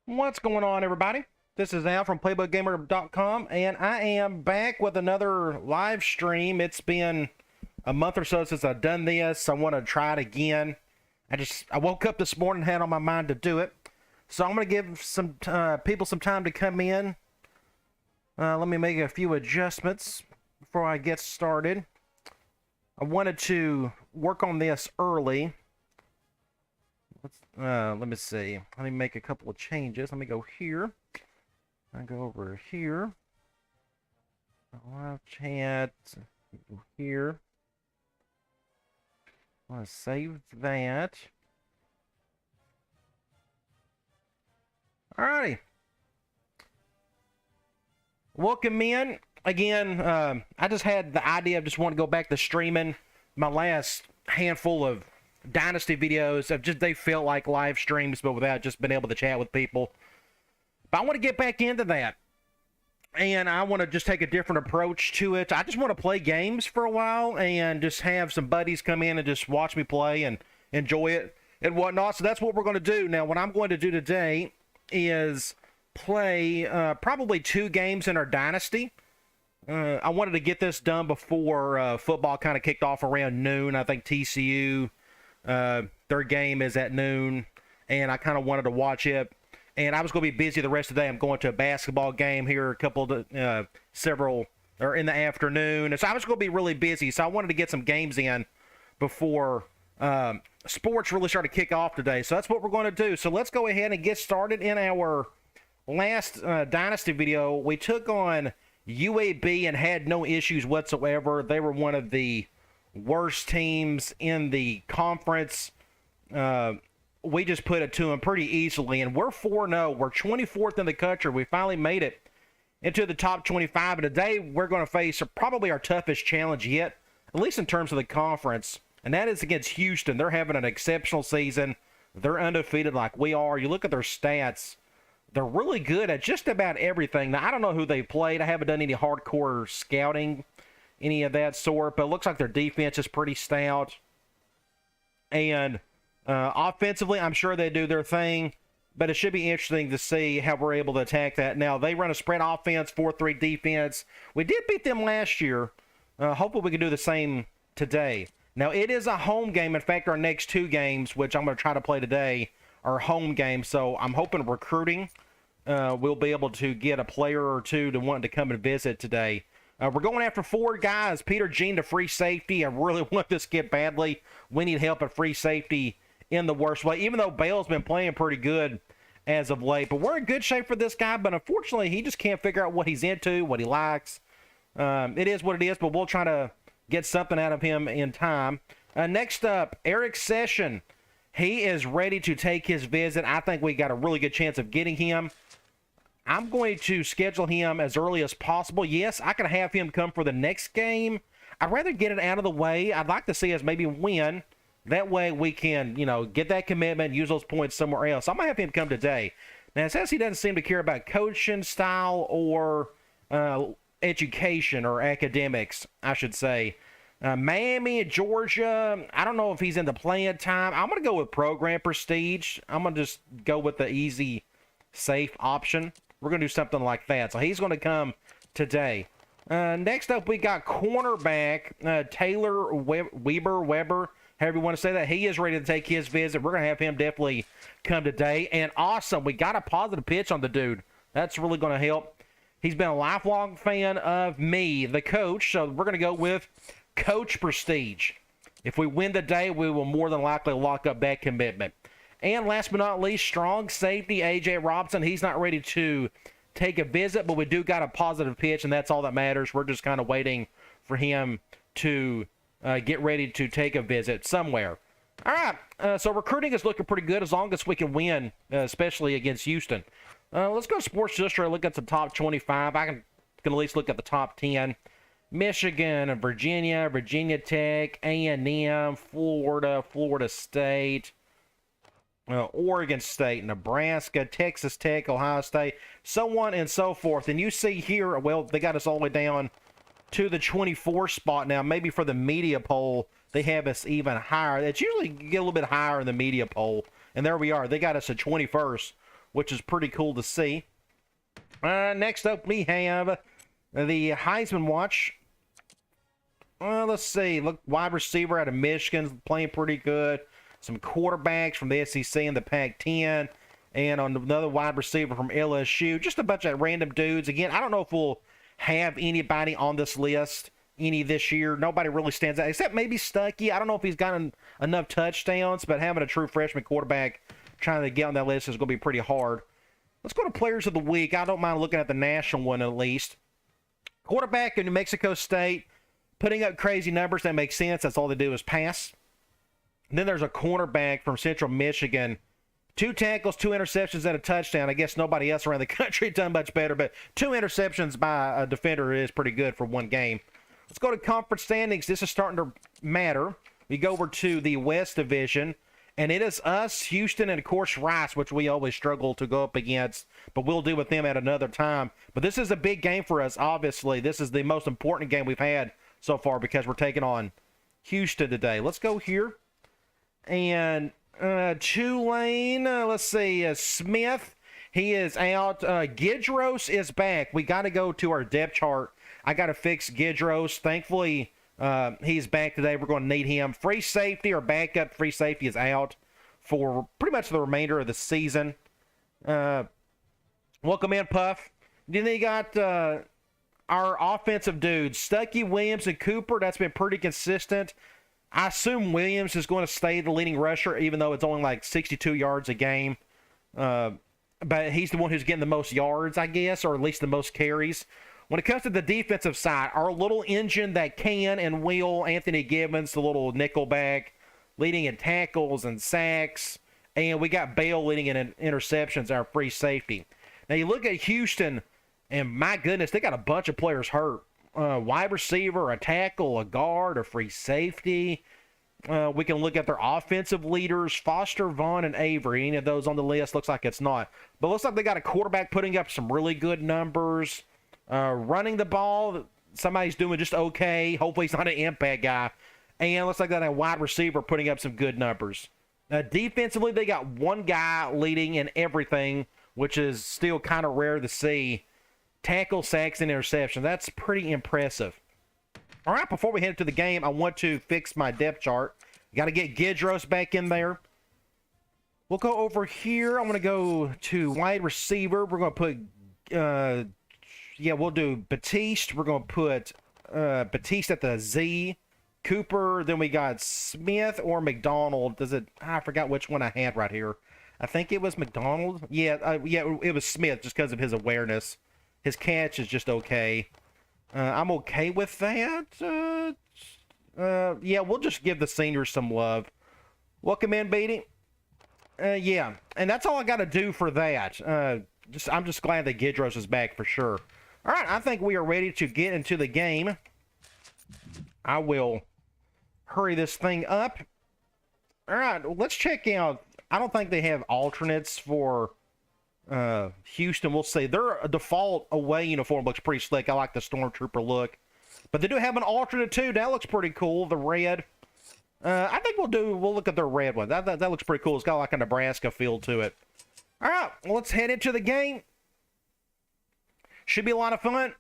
What's going on, everybody? This is Al from playbookgamer.com, and I am back with another live stream. It's been a month or so since I've done this. I want to try it again. I woke up this morning and had on my mind to do it. So I'm going to give some people some time to come in. Let me make a few adjustments before I get started. I wanted to work on this early. Let me see. Let me make a couple of changes. Let me go here. I go over here. Live chat. Go here. I want to save that. Alrighty. Welcome in. Again, I just had the idea of just wanting to go back to streaming. My last handful of Dynasty videos they felt like live streams, but without just being able to chat with people. But I want to get back into that, and I want to just take a different approach to it. I just want to play games for a while and just have some buddies come in and just watch me play and enjoy it and whatnot. So that's what we're going to do. Now, what I'm going to do today is play probably 2 games in our Dynasty. I wanted to get this done before football kind of kicked off around noon. I think TCU, their game is at noon, and I kind of wanted to watch it. And I was going to be busy the rest of the day. I'm going to a basketball game here, several, or in the afternoon. And so I was going to be really busy. So I wanted to get some games in before sports really started to kick off today. So that's what we're going to do. So let's go ahead and get started. In our last Dynasty video, we took on UAB and had no issues whatsoever. They were one of the worst teams in the conference. We just put it to them pretty easily, and we're 4-0. We're 24th in the country. We finally made it into the top 25, and today we're going to face probably our toughest challenge yet, at least in terms of the conference, and that is against Houston. They're having an exceptional season. They're undefeated like we are. You look at their stats, they're really good at just about everything. Now, I don't know who they played. I haven't done any hardcore scouting, any of that sort, but it looks like their defense is pretty stout. And offensively, I'm sure they do their thing, but it should be interesting to see how we're able to attack that. Now, they run a spread offense, 4-3 defense. We did beat them last year. Hopefully we can do the same today. Now, it is a home game. In fact, our next 2 games, which I'm going to try to play today, are home games. So I'm hoping recruiting we'll be able to get a player or 2 to want to come and visit today. We're going after 4 guys. Peter Jean to free safety. I really want this kid badly. We need help at free safety in the worst way, even though Bale's been playing pretty good as of late. But we're in good shape for this guy, but unfortunately, he just can't figure out what he's into, what he likes. It is what it is, but we'll try to get something out of him in time. Next up, Eric Session. He is ready to take his visit. I think we got a really good chance of getting him. I'm going to schedule him as early as possible. Yes, I can have him come for the next game. I'd rather get it out of the way. I'd like to see us maybe win. That way we can, get that commitment, use those points somewhere else. I'm going to have him come today. Now, it says he doesn't seem to care about coaching style or education or academics, I should say. Miami, Georgia, I don't know if he's into playing time. I'm going to go with program prestige. I'm going to just go with the easy, safe option. We're going to do something like that. So he's going to come today. Next up, we got cornerback Taylor Weber, however you want to say that. He is ready to take his visit. We're going to have him definitely come today. And awesome, we got a positive pitch on the dude. That's really going to help. He's been a lifelong fan of me, the coach. So we're going to go with Coach Prestige. If we win the day, we will more than likely lock up that commitment. And last but not least, strong safety A.J. Robinson. He's not ready to take a visit, but we do got a positive pitch, and that's all that matters. We're just kind of waiting for him to get ready to take a visit somewhere. All right, so recruiting is looking pretty good as long as we can win, especially against Houston. Let's go to Sports Illustrated, look at the top 25. I can at least look at the top 10. Michigan and Virginia, Virginia Tech, A&M, Florida, Florida State, Oregon State, Nebraska, Texas Tech, Ohio State, so on and so forth. And you see here, well, they got us all the way down to the 24 spot now. Maybe for the media poll, they have us even higher. It's usually get a little bit higher in the media poll. And there we are. They got us at 21st which is pretty cool to see. Next up, we have the Heisman Watch. Let's see. Look, wide receiver out of Michigan playing pretty good. Some quarterbacks from the SEC and the Pac-10. And on another wide receiver from LSU. Just a bunch of random dudes. Again, I don't know if we'll have anybody on this list any this year. Nobody really stands out, except maybe Stuckey. I don't know if he's gotten enough touchdowns, but having a true freshman quarterback trying to get on that list is going to be pretty hard. Let's go to Players of the Week. I don't mind looking at the national one at least. Quarterback in New Mexico State, putting up crazy numbers that make sense. That's all they do is pass. And then there's a cornerback from Central Michigan. 2 tackles, 2 interceptions, and a touchdown. I guess nobody else around the country done much better, but 2 interceptions by a defender is pretty good for one game. Let's go to conference standings. This is starting to matter. We go over to the West Division, and it is us, Houston, and of course Rice, which we always struggle to go up against, but we'll deal with them at another time. But this is a big game for us, obviously. This is the most important game we've had so far because we're taking on Houston today. Let's go here. And Tulane, let's see, Smith, he is out. Gidros is back. We got to go to our depth chart. I got to fix Gidros. Thankfully, he's back today. We're going to need him. Free safety or backup free safety is out for pretty much the remainder of the season. Welcome in, Puff. Then they got our offensive dudes, Stuckey, Williams, and Cooper. That's been pretty consistent. I assume Williams is going to stay the leading rusher, even though it's only like 62 yards a game. But he's the one who's getting the most yards, I guess, or at least the most carries. When it comes to the defensive side, our little engine that can and will, Anthony Gibbons, the little nickelback, leading in tackles and sacks. And we got Bale leading in interceptions, our free safety. Now, you look at Houston, and my goodness, they got a bunch of players hurt. Wide receiver, a tackle, a guard, a free safety. We can look at their offensive leaders, Foster, Vaughn, and Avery. Any of those on the list? Looks like it's not. But looks like they got a quarterback putting up some really good numbers. Running the ball, somebody's doing just okay. Hopefully he's not an impact guy. And looks like they got a wide receiver putting up some good numbers. Defensively, they got one guy leading in everything, which is still kind of rare to see. Tackle, sacks, and interceptions. That's pretty impressive. All right, before we head to the game, I want to fix my depth chart. Got to get Gidros back in there. We'll go over here. I'm going to go to wide receiver. We're going to put, we'll do Batiste. We're going to put Batiste at the Z. Cooper. Then we got Smith or McDonald. I forgot which one I had right here. I think it was McDonald. Yeah, it was Smith just because of his awareness. His catch is just okay. I'm okay with that. Yeah, we'll just give the seniors some love. Welcome in, Beatty. Yeah, and that's all I got to do for that. I'm just glad that Gidros is back for sure. All right, I think we are ready to get into the game. I will hurry this thing up. All right, let's check out. I don't think they have alternates for Houston. We'll see. Their default away uniform looks pretty slick. I like the Stormtrooper look. But they do have an alternate too. That looks pretty cool. The red. I think we'll look at their red one. That looks pretty cool. It's got like a Nebraska feel to it. All right, well, let's head into the game. Should be a lot of fun.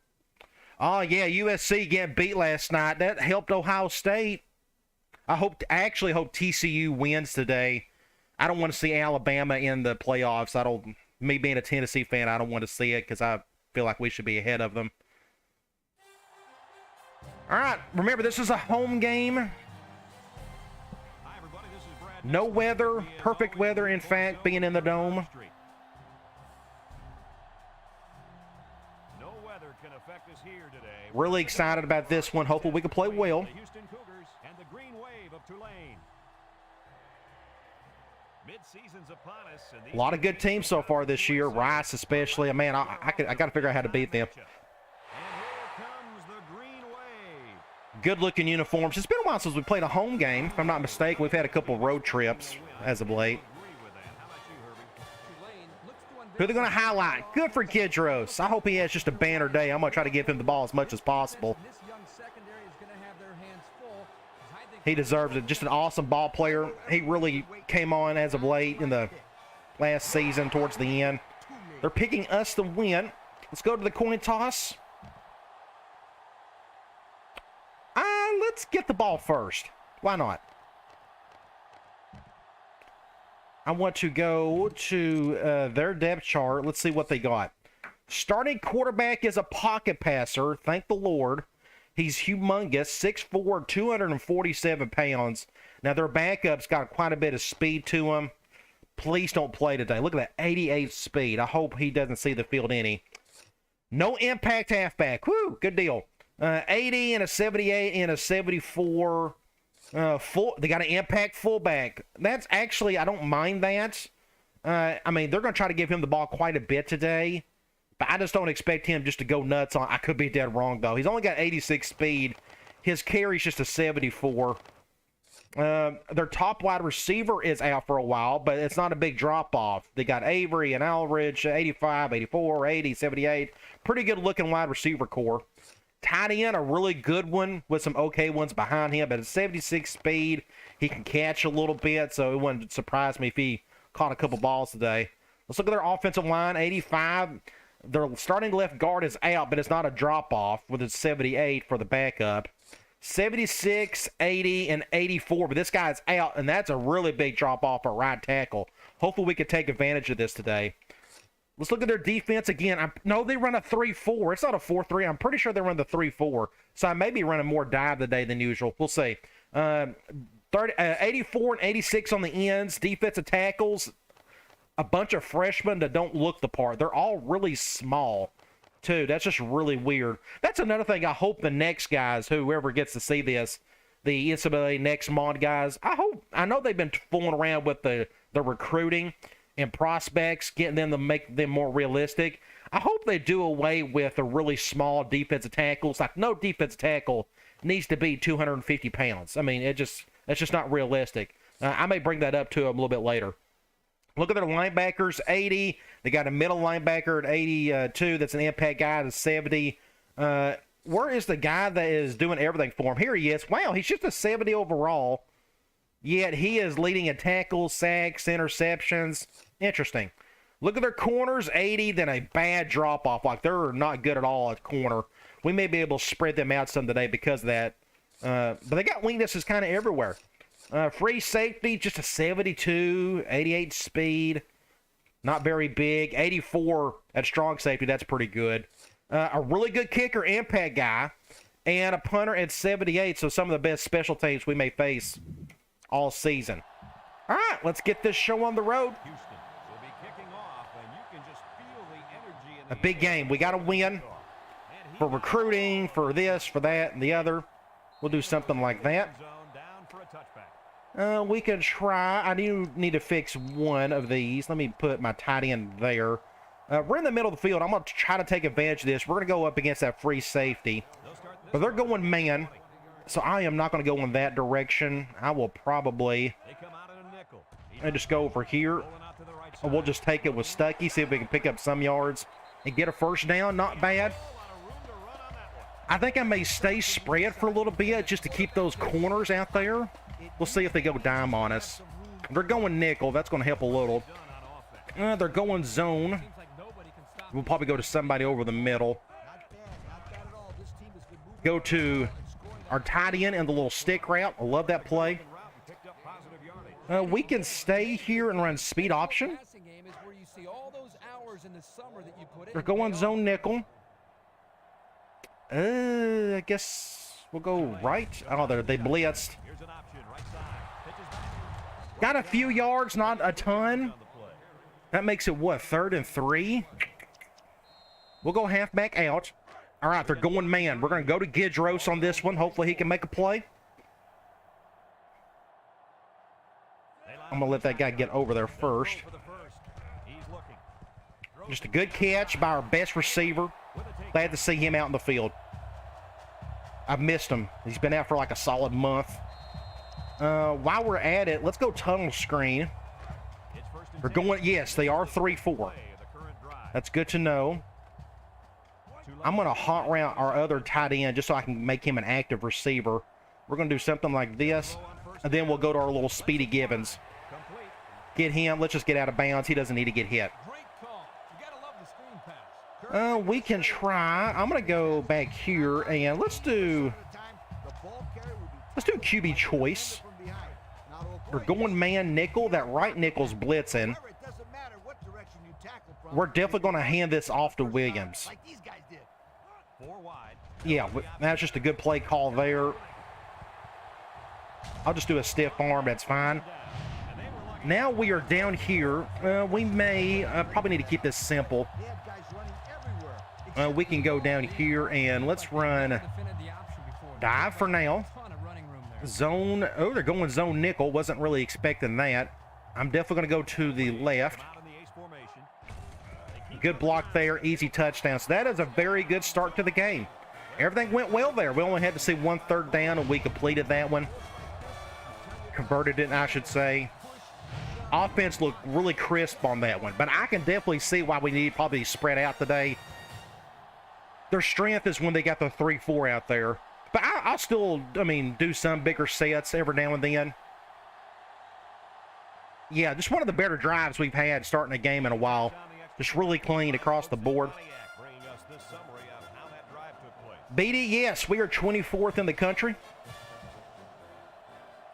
Oh yeah, USC getting beat last night. That helped Ohio State. I actually hope TCU wins today. I don't want to see Alabama in the playoffs. Me being a Tennessee fan, I don't want to see it because I feel like we should be ahead of them. All right, remember, this is a home game. No weather, perfect weather, in fact, being in the dome. Really excited about this one. Hopefully we can play well. A lot of good teams so far this year. Rice especially. Man, I got to figure out how to beat them. Good-looking uniforms. It's been a while since we played a home game. If I'm not mistaken, we've had a couple road trips as of late. Who are they going to highlight? Good for Gidros. I hope he has just a banner day. I'm going to try to give him the ball as much as possible. He deserves it. Just an awesome ball player. He really came on as of late in the last season towards the end. They're picking us to win. Let's go to the coin toss. Let's get the ball first. Why not? I want to go to their depth chart. Let's see what they got. Starting quarterback is a pocket passer. Thank the Lord. He's humongous. 6'4", 247 pounds. Now, their backup's got quite a bit of speed to him. Please don't play today. Look at that 88 speed. I hope he doesn't see the field any. No impact halfback. Woo, good deal. 80 and a 78 and a 74. They got an impact fullback. That's actually, I don't mind that. I mean, they're going to try to give him the ball quite a bit today. But I just don't expect him just to go nuts on. I could be dead wrong, though. He's only got 86 speed. His carry's just a 74. Their top wide receiver is out for a while, but it's not a big drop-off. They got Avery and Aldridge, 85, 84, 80, 78. Pretty good-looking wide receiver core. Tight end, a really good one with some okay ones behind him, but at 76 speed, he can catch a little bit, so it wouldn't surprise me if he caught a couple balls today. Let's look at their offensive line, 85. Their starting left guard is out, but it's not a drop-off with a 78 for the backup. 76, 80, and 84, but this guy's out, and that's a really big drop-off at right tackle. Hopefully we can take advantage of this today. Let's look at their defense again. No, they run a 3-4. It's not a 4-3. I'm pretty sure they run the 3-4. So I may be running more dive today than usual. We'll see. 84 and 86 on the ends. Defensive tackles. A bunch of freshmen that don't look the part. They're all really small, too. That's just really weird. That's another thing I hope the next guys, whoever gets to see this, the NCAA Next Mod guys, I know they've been fooling around with the recruiting and prospects, getting them to make them more realistic. I hope they do away with the really small defensive tackles. Like, no defensive tackle needs to be 250 pounds. I mean, that's just not realistic. I may bring that up to them a little bit later. Look at their linebackers, 80. They got a middle linebacker at 82. That's an impact guy at 70. Where is the guy that is doing everything for him? Here he is. Wow, he's just a 70 overall. Yet he is leading in tackles, sacks, interceptions. Interesting. Look at their corners, 80, then a bad drop-off. Like, they're not good at all at corner. We may be able to spread them out some today because of that. But they got weaknesses kind of everywhere. Free safety, just a 72, 88 speed. Not very big. 84 at strong safety, that's pretty good. A really good kicker, impact guy. And a punter at 78, so some of the best special teams we may face all season. All right, let's get this show on the road. A big game. We got to win for recruiting, for this, for that, and the other. We'll do something like that. We can try. I do need to fix one of these. Let me put my tight end there. We're in the middle of the field. I'm going to try to take advantage of this. We're going to go up against that free safety. But they're going man. So I am not going to go in that direction. I will probably just go over here. Or we'll just take it with Stuckey, see if we can pick up some yards and get a first down. Not bad. I think I may stay spread for a little bit just to keep those corners out there. We'll see if they go dime on us. They're going nickel. That's going to help a little. They're going zone. We'll probably go to somebody over the middle. Go to our tight end and the little stick route. I love that play. We can stay here and run speed option. They're going zone nickel. I guess we'll go right. Oh, they blitzed. Got a few yards, not a ton. That makes it, what, 3rd and 3? We'll go halfback out. All right, they're going man. We're going to go to Gidros on this one. Hopefully he can make a play. I'm going to let that guy get over there first. Just a good catch by our best receiver. Glad to see him out in the field. I've missed him. He's been out for like a solid month. While we're at it, let's go tunnel screen. We're going, yes, they are 3-4. That's good to know. I'm going to hot route our other tight end just so I can make him an active receiver. We're going to do something like this, and then we'll go to our little Speedy Gibbons. Get him. Let's just get out of bounds. He doesn't need to get hit. We can try. I'm going to go back here, and let's do QB choice. We're going man nickel. That right nickel's blitzing. We're definitely going to hand this off to Williams. Yeah, that's just a good play call there. I'll just do a stiff arm. That's fine. Now we are down here. We may probably need to keep this simple. We can go down here and let's run dive for now. Zone. Oh, they're going zone nickel. Wasn't really expecting that. I'm definitely going to go to the left. Good block there. Easy touchdown. So that is a very good start to the game. Everything went well there. We only had to see 1 3rd down, and we completed that one. Converted it, I should say. Offense looked really crisp on that one, but I can definitely see why we need probably spread out today. Their strength is when they got the 3-4 out there. But I'll still, I mean, do some bigger sets every now and then. Yeah, just one of the better drives we've had starting a game in a while. Just really clean across the board. BD, yes, we are 24th in the country.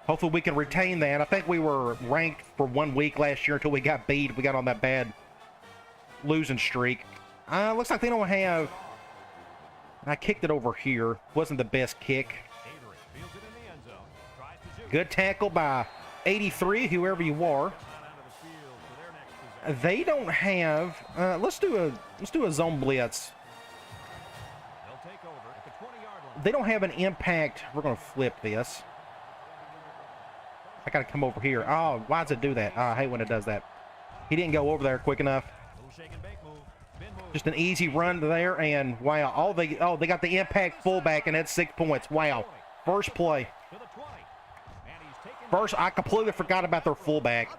Hopefully we can retain that. I think we were ranked for 1 week last year until we got beat. We got on that bad losing streak. Looks like they don't have... I kicked it over here. Wasn't the best kick. Good tackle by 83, whoever you are. They don't have... let's do a zone blitz. They don't have an impact. We're going to flip this. I got to come over here. Oh, why does it do that? Oh, I hate when it does that. He didn't go over there quick enough. Just an easy run there, and wow. They got the impact fullback, and that's 6 points. Wow. First play. I completely forgot about their fullback.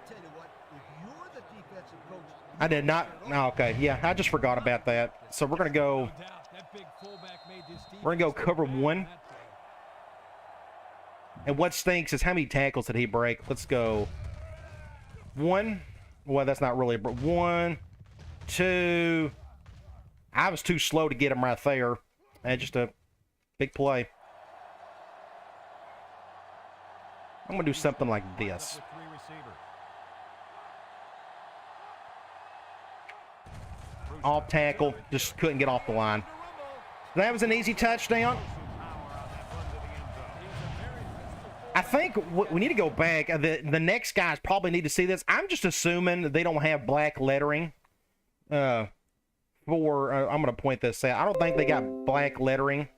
I did not. Oh, okay, yeah, I just forgot about that. So we're going to go... We're going to go cover 1. And what stinks is how many tackles did he break? Let's go 1. Well, that's not really, but 1, 2. I was too slow to get him right there. And just a big play. I'm going to do something like this. Off tackle, just couldn't get off the line. That was an easy touchdown. I think we need to go back. The next guys probably need to see this. I'm just assuming they don't have black lettering. I'm going to point this out. I don't think they got black lettering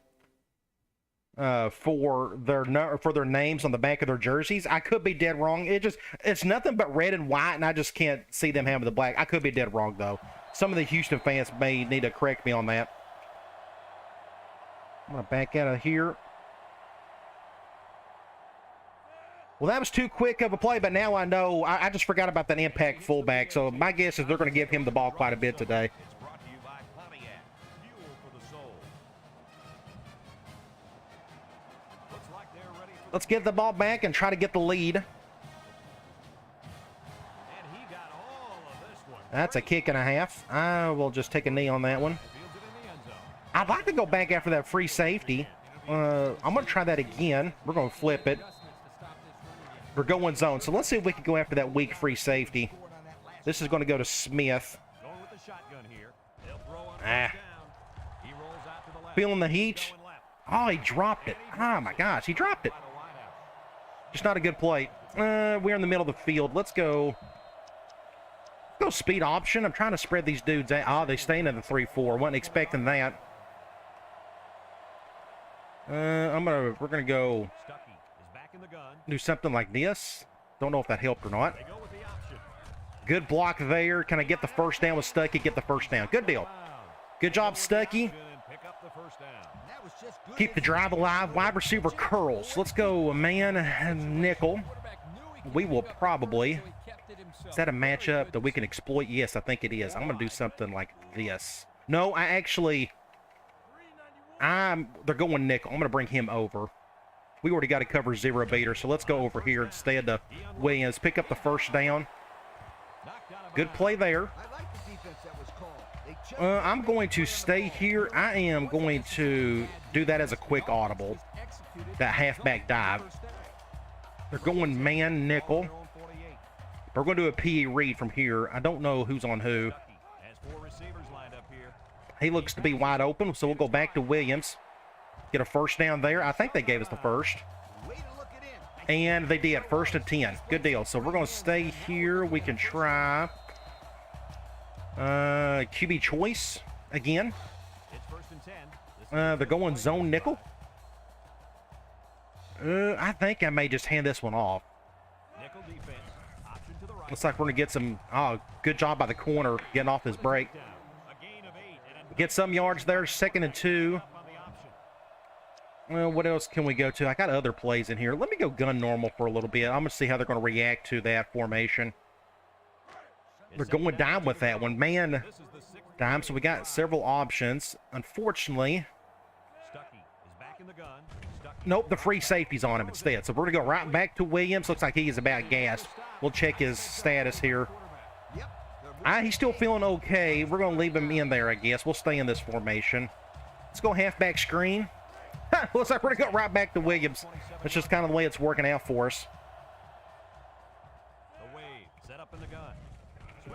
for their names on the back of their jerseys. I could be dead wrong. It's nothing but red and white, and I just can't see them having the black. I could be dead wrong though. Some of the Houston fans may need to correct me on that. I'm going to back out of here. Well, that was too quick of a play, but now I know. I just forgot about that impact fullback, so my guess is they're going to give him the ball quite a bit today. Let's get the ball back and try to get the lead. That's a kick and a half. I will just take a knee on that one. I'd like to go back after that free safety. I'm going to try that again. We're going to flip it. We're going zone. So let's see if we can go after that weak free safety. This is going to go to Smith. Feeling the heat. Oh, he dropped it. Oh, my gosh. He dropped it. Just not a good play. We're in the middle of the field. Let's go speed option. I'm trying to spread these dudes out. Oh, they staying in the 3-4. Wasn't expecting that. We're gonna go do something like this. Don't know if that helped or not. Good block there. Can I get the first down with Stuckey? Get the first down. Good deal. Good job, Stuckey. Keep the drive alive. Wide receiver curls. Let's go man nickel. We will probably... Is that a matchup that we can exploit? Yes, I think it is. I'm going to do something like this. No, they're going nickel. I'm going to bring him over. We already got to cover 0 beater, so let's go over here instead to Williams. Pick up the first down. Good play there. I'm going to stay here. I am going to do that as a quick audible. That halfback dive. They're going man nickel. We're going to do a PE read from here. I don't know who's on who. He looks to be wide open, so we'll go back to Williams. Get a first down there. I think they gave us the first. And they did. First and 10. Good deal. So we're going to stay here. We can try QB choice again. They're going zone nickel. I think I may just hand this one off. Looks like we're going to get some... Oh, good job by the corner getting off his break. Get some yards there. 2nd and 2. Well, what else can we go to? I got other plays in here. Let me go gun normal for a little bit. I'm going to see how they're going to react to that formation. They're going dime with that one. Man dime, so we got several options. Unfortunately... Nope, the free safety's on him instead. So we're going to go right back to Williams. Looks like he is about gassed. We'll check his status here. He's still feeling okay. We're going to leave him in there, I guess. We'll stay in this formation. Let's go halfback screen. Looks like we're going to go right back to Williams. That's just kind of the way it's working out for us.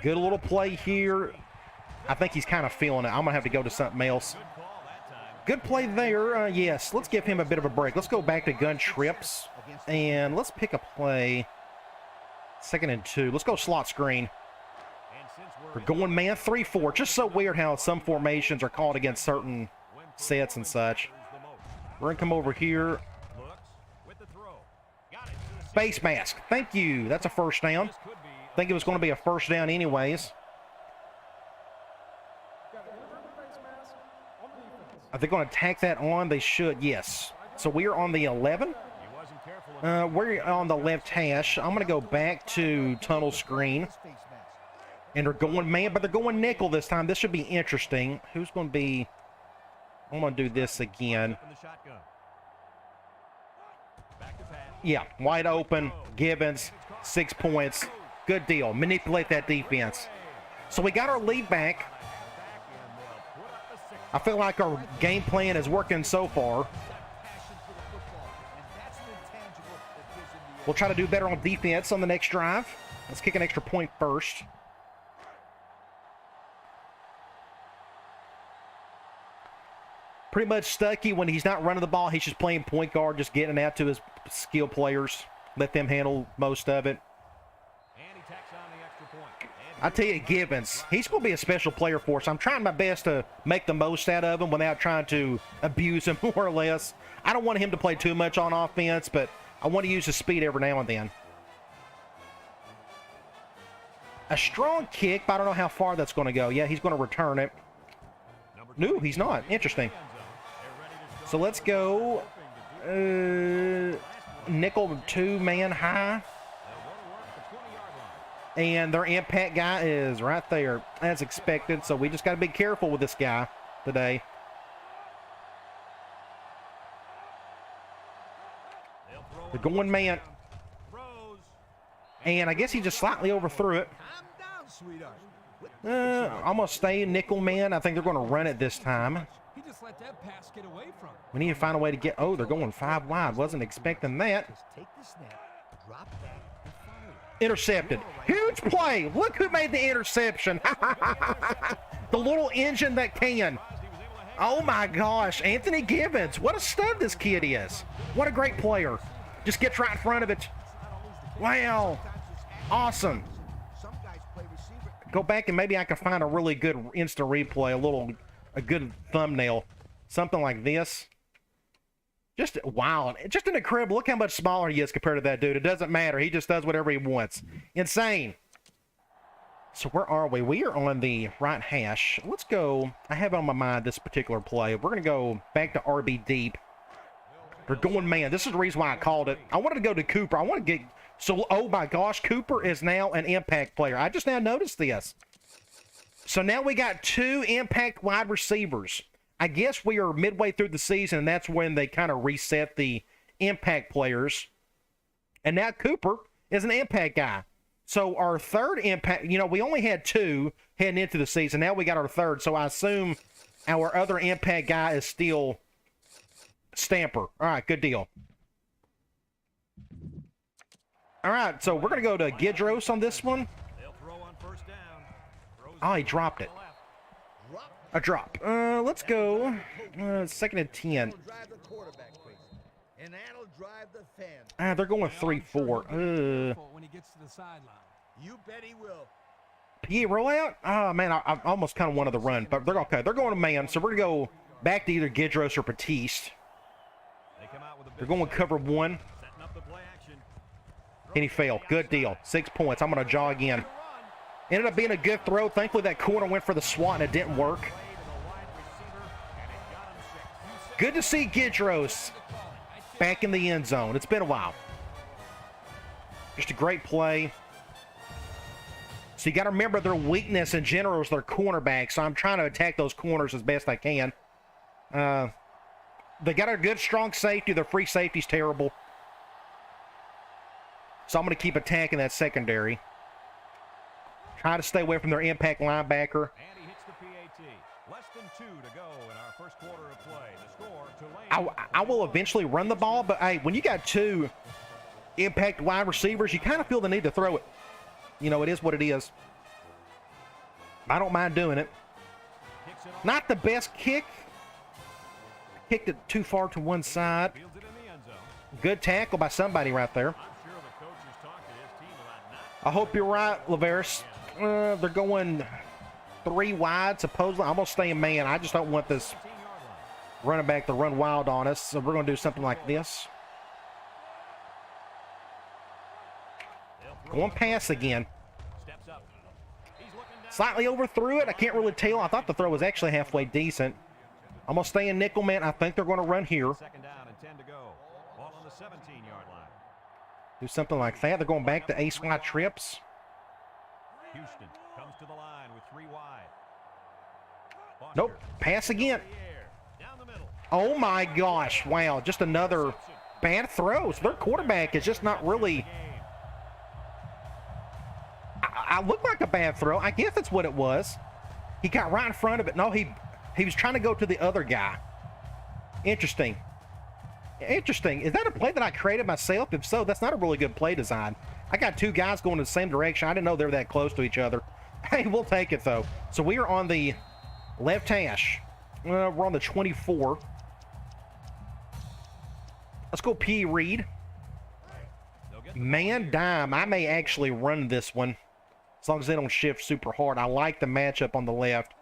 Good little play here. I think he's kind of feeling it. I'm going to have to go to something else. Good play there. Yes, let's give him a bit of a break. Let's go back to gun trips. And let's pick a play. 2nd and 2. Let's go slot screen. We're going man 3-4. Just so weird how some formations are called against certain sets and such. We're going to come over here. Face mask. Thank you. That's a first down. I think it was going to be a first down anyways. Are they going to tack that on? They should, yes. So we are on the 11. We're on the left hash. I'm going to go back to tunnel screen. And they're going man, but they're going nickel this time. This should be interesting. Who's going to be... I'm going to do this again. Yeah, wide open. Gibbons, 6 points. Good deal. Manipulate that defense. So we got our lead back. I feel like our game plan is working so far. We'll try to do better on defense on the next drive. Let's kick an extra point first. Pretty much Stuckey, when he's not running the ball, he's just playing point guard, just getting out to his skill players. Let them handle most of it. I tell you, Gibbons, he's going to be a special player for us. I'm trying my best to make the most out of him without trying to abuse him, more or less. I don't want him to play too much on offense, but I want to use his speed every now and then. A strong kick, but I don't know how far that's going to go. Yeah, he's going to return it. No, he's not. Interesting. So let's go nickel 2-man high. And their impact guy is right there, as expected. So we just got to be careful with this guy today. They're going man. And I guess he just slightly overthrew it. I'm going to stay nickel man. I think they're going to run it this time. We need to find a way to get... Oh, they're going 5 wide. Wasn't expecting that. Intercepted. Huge play. Look who made the interception. The little engine that can. Oh my gosh. Anthony Gibbons. What a stud this kid is. What a great player. Just gets right in front of it. Wow. Awesome. Go back and maybe I can find a really good instant replay. A good thumbnail. Something like this. Just wow. Just in the crib, look how much smaller he is compared to that dude. It doesn't matter. He just does whatever he wants. Insane. So where are we? We are on the right hash. Let's go. I have on my mind this particular play. We're going to go back to RB deep. They're going man. This is the reason why I called it. I wanted to go to Cooper. I want to get... So, oh my gosh, Cooper is now an impact player. I just now noticed this. So now we got 2 impact wide receivers. I guess we are midway through the season, and that's when they kind of reset the impact players. And now Cooper is an impact guy. So our third impact, you know, we only had 2 heading into the season. Now we got our third. So I assume our other impact guy is still Stamper. All right, good deal. All right, so we're going to go to Gidros on this one. Oh, he dropped it. A drop. Let's go 2nd and 10. They're going 3-4. You bet he will. PE rollout? Oh, man, I almost kind of wanted the run, but they're okay. They're going to man, so we're going to go back to either Gidros or Batiste. They're going cover 1. And he failed. Good deal. 6 points. I'm going to jaw again. Ended up being a good throw. Thankfully, that corner went for the swat, and it didn't work. Good to see Gidros back in the end zone. It's been a while. Just a great play. So you got to remember their weakness in general is their cornerback. So I'm trying to attack those corners as best I can. They got a good, strong safety. Their free safety's terrible. So I'm going to keep attacking that secondary. Try to stay away from their impact linebacker. And he hits the PAT. Less than 2 to go in our first quarter of play. The score, Tulane. I will eventually run the ball, but hey, when you got 2 impact wide receivers, you kind of feel the need to throw it. You know, it is what it is. I don't mind doing it. Not the best kick. Kicked it too far to one side. Good tackle by somebody right there. I hope you're right, Laveris. They're going 3 wide, supposedly. I'm going to stay in man. I just don't want this running back to run wild on us, so we're going to do something like this. Going pass again. Slightly overthrew it. I can't really tell. I thought the throw was actually halfway decent. I'm going to stay in nickel, man. I think they're going to run here. Second down and 10 to go. Ball on the 17-yard line. Do something like that. They're going back to ace wide trips. Houston comes to the line with 3 wide. Foster. Nope. Pass again. Down the middle. Oh, my gosh. Wow. Just another bad throw. So their quarterback is just not really... I look like a bad throw. I guess that's what it was. He got right in front of it. No, he was trying to go to the other guy. Interesting. Interesting. Is that a play that I created myself? If so, that's not a really good play design. I got 2 guys going in the same direction. I didn't know they were that close to each other. Hey, we'll take it, though. So we are on the left hash. We're on the 24. Let's go P. Reed. Man dime. I may actually run this one. As long as they don't shift super hard. I like the matchup on the left.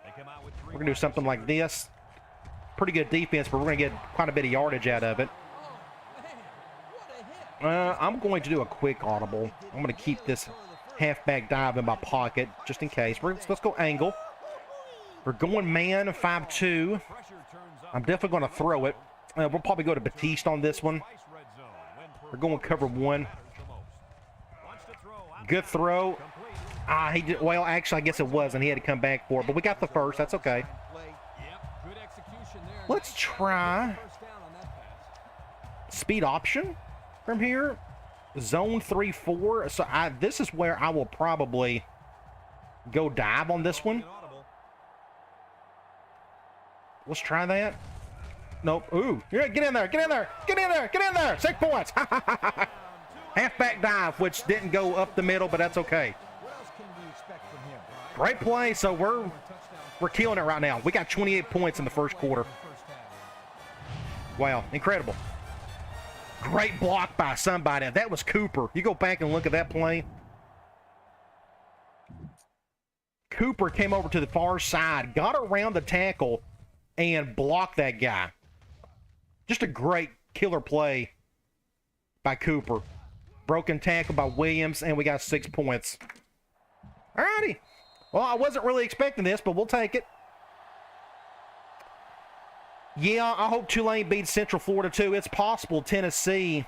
We're going to do something like this. Pretty good defense, but we're going to get quite a bit of yardage out of it. I'm going to do a quick audible. I'm going to keep this halfback dive in my pocket just in case. Let's go angle. We're going man 5-2. I'm definitely going to throw it. We'll probably go to Batiste on this one. We're going cover 1. Good throw. He did well. Actually, I guess it wasn't. He had to come back for it, but we got the first. That's okay. Let's try speed option from here. Zone 3-4. So this is where I will probably go dive on this one. Let's try that. Nope. Ooh. Yeah, get in there. Get in there. Get in there. Get in there. 6 points. Halfback dive, which didn't go up the middle, but that's okay. Great play. So we're killing it right now. We got 28 points in the first quarter. Wow, incredible. Great block by somebody. That was Cooper. You go back and look at that play. Cooper came over to the far side, got around the tackle, and blocked that guy. Just a great killer play by Cooper. Broken tackle by Williams, and we got 6 points. All righty. Well, I wasn't really expecting this, but we'll take it. Yeah, I hope Tulane beats Central Florida, too. It's possible Tennessee.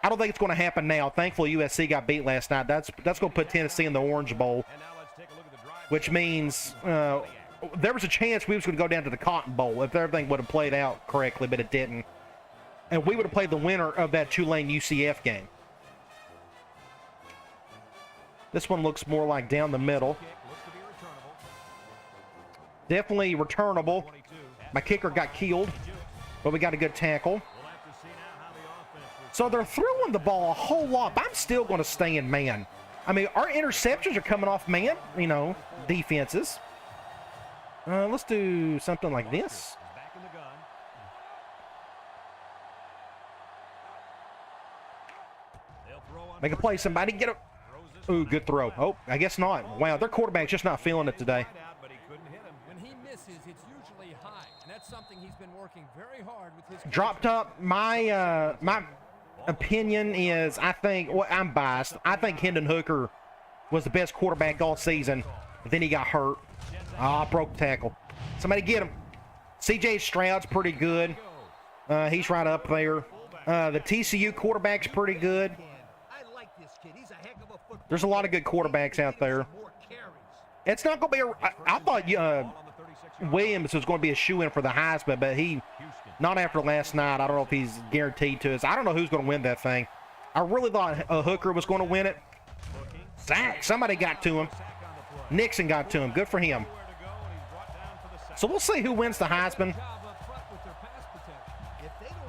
I don't think it's going to happen now. Thankfully, USC got beat last night. That's going to put Tennessee in the Orange Bowl, which means there was a chance we was going to go down to the Cotton Bowl if everything would have played out correctly, but it didn't. And we would have played the winner of that Tulane-UCF game. This one looks more like down the middle. Kick looks to be returnable. Definitely returnable. 22. My kicker got killed, but we got a good tackle. We'll have to see now how the offense So they're throwing the ball a whole lot, but I'm still going to stay in man. I mean, our interceptions are coming off man, you know, defenses. Let's do something like this. back in the gun. They'll throw on Make a play, somebody get a... Ooh, good throw. Oh, I guess not. Wow, their quarterback's just not feeling it today. but he couldn't hit him. When he misses, it's usually high, and that's something he's been working very hard with his Dropped up. My opinion is, I think, well, I'm biased. I think Hendon Hooker was the best quarterback all season. But then he got hurt. Ah, broke tackle. Somebody get him. C.J. Stroud's pretty good. He's right up there. The TCU quarterback's pretty good. I like this kid. He's a heck of a football. There's a lot of good quarterbacks out there. More carries. It's not going to be a... I thought Williams was going to be a shoe-in for the Heisman, but he... Not after last night. I don't know if he's guaranteed to us. I don't know who's going to win that thing. I really thought Hooker was going to win it. Sack. Somebody got to him. Nixon got to him. Good for him. So we'll see who wins the Heisman.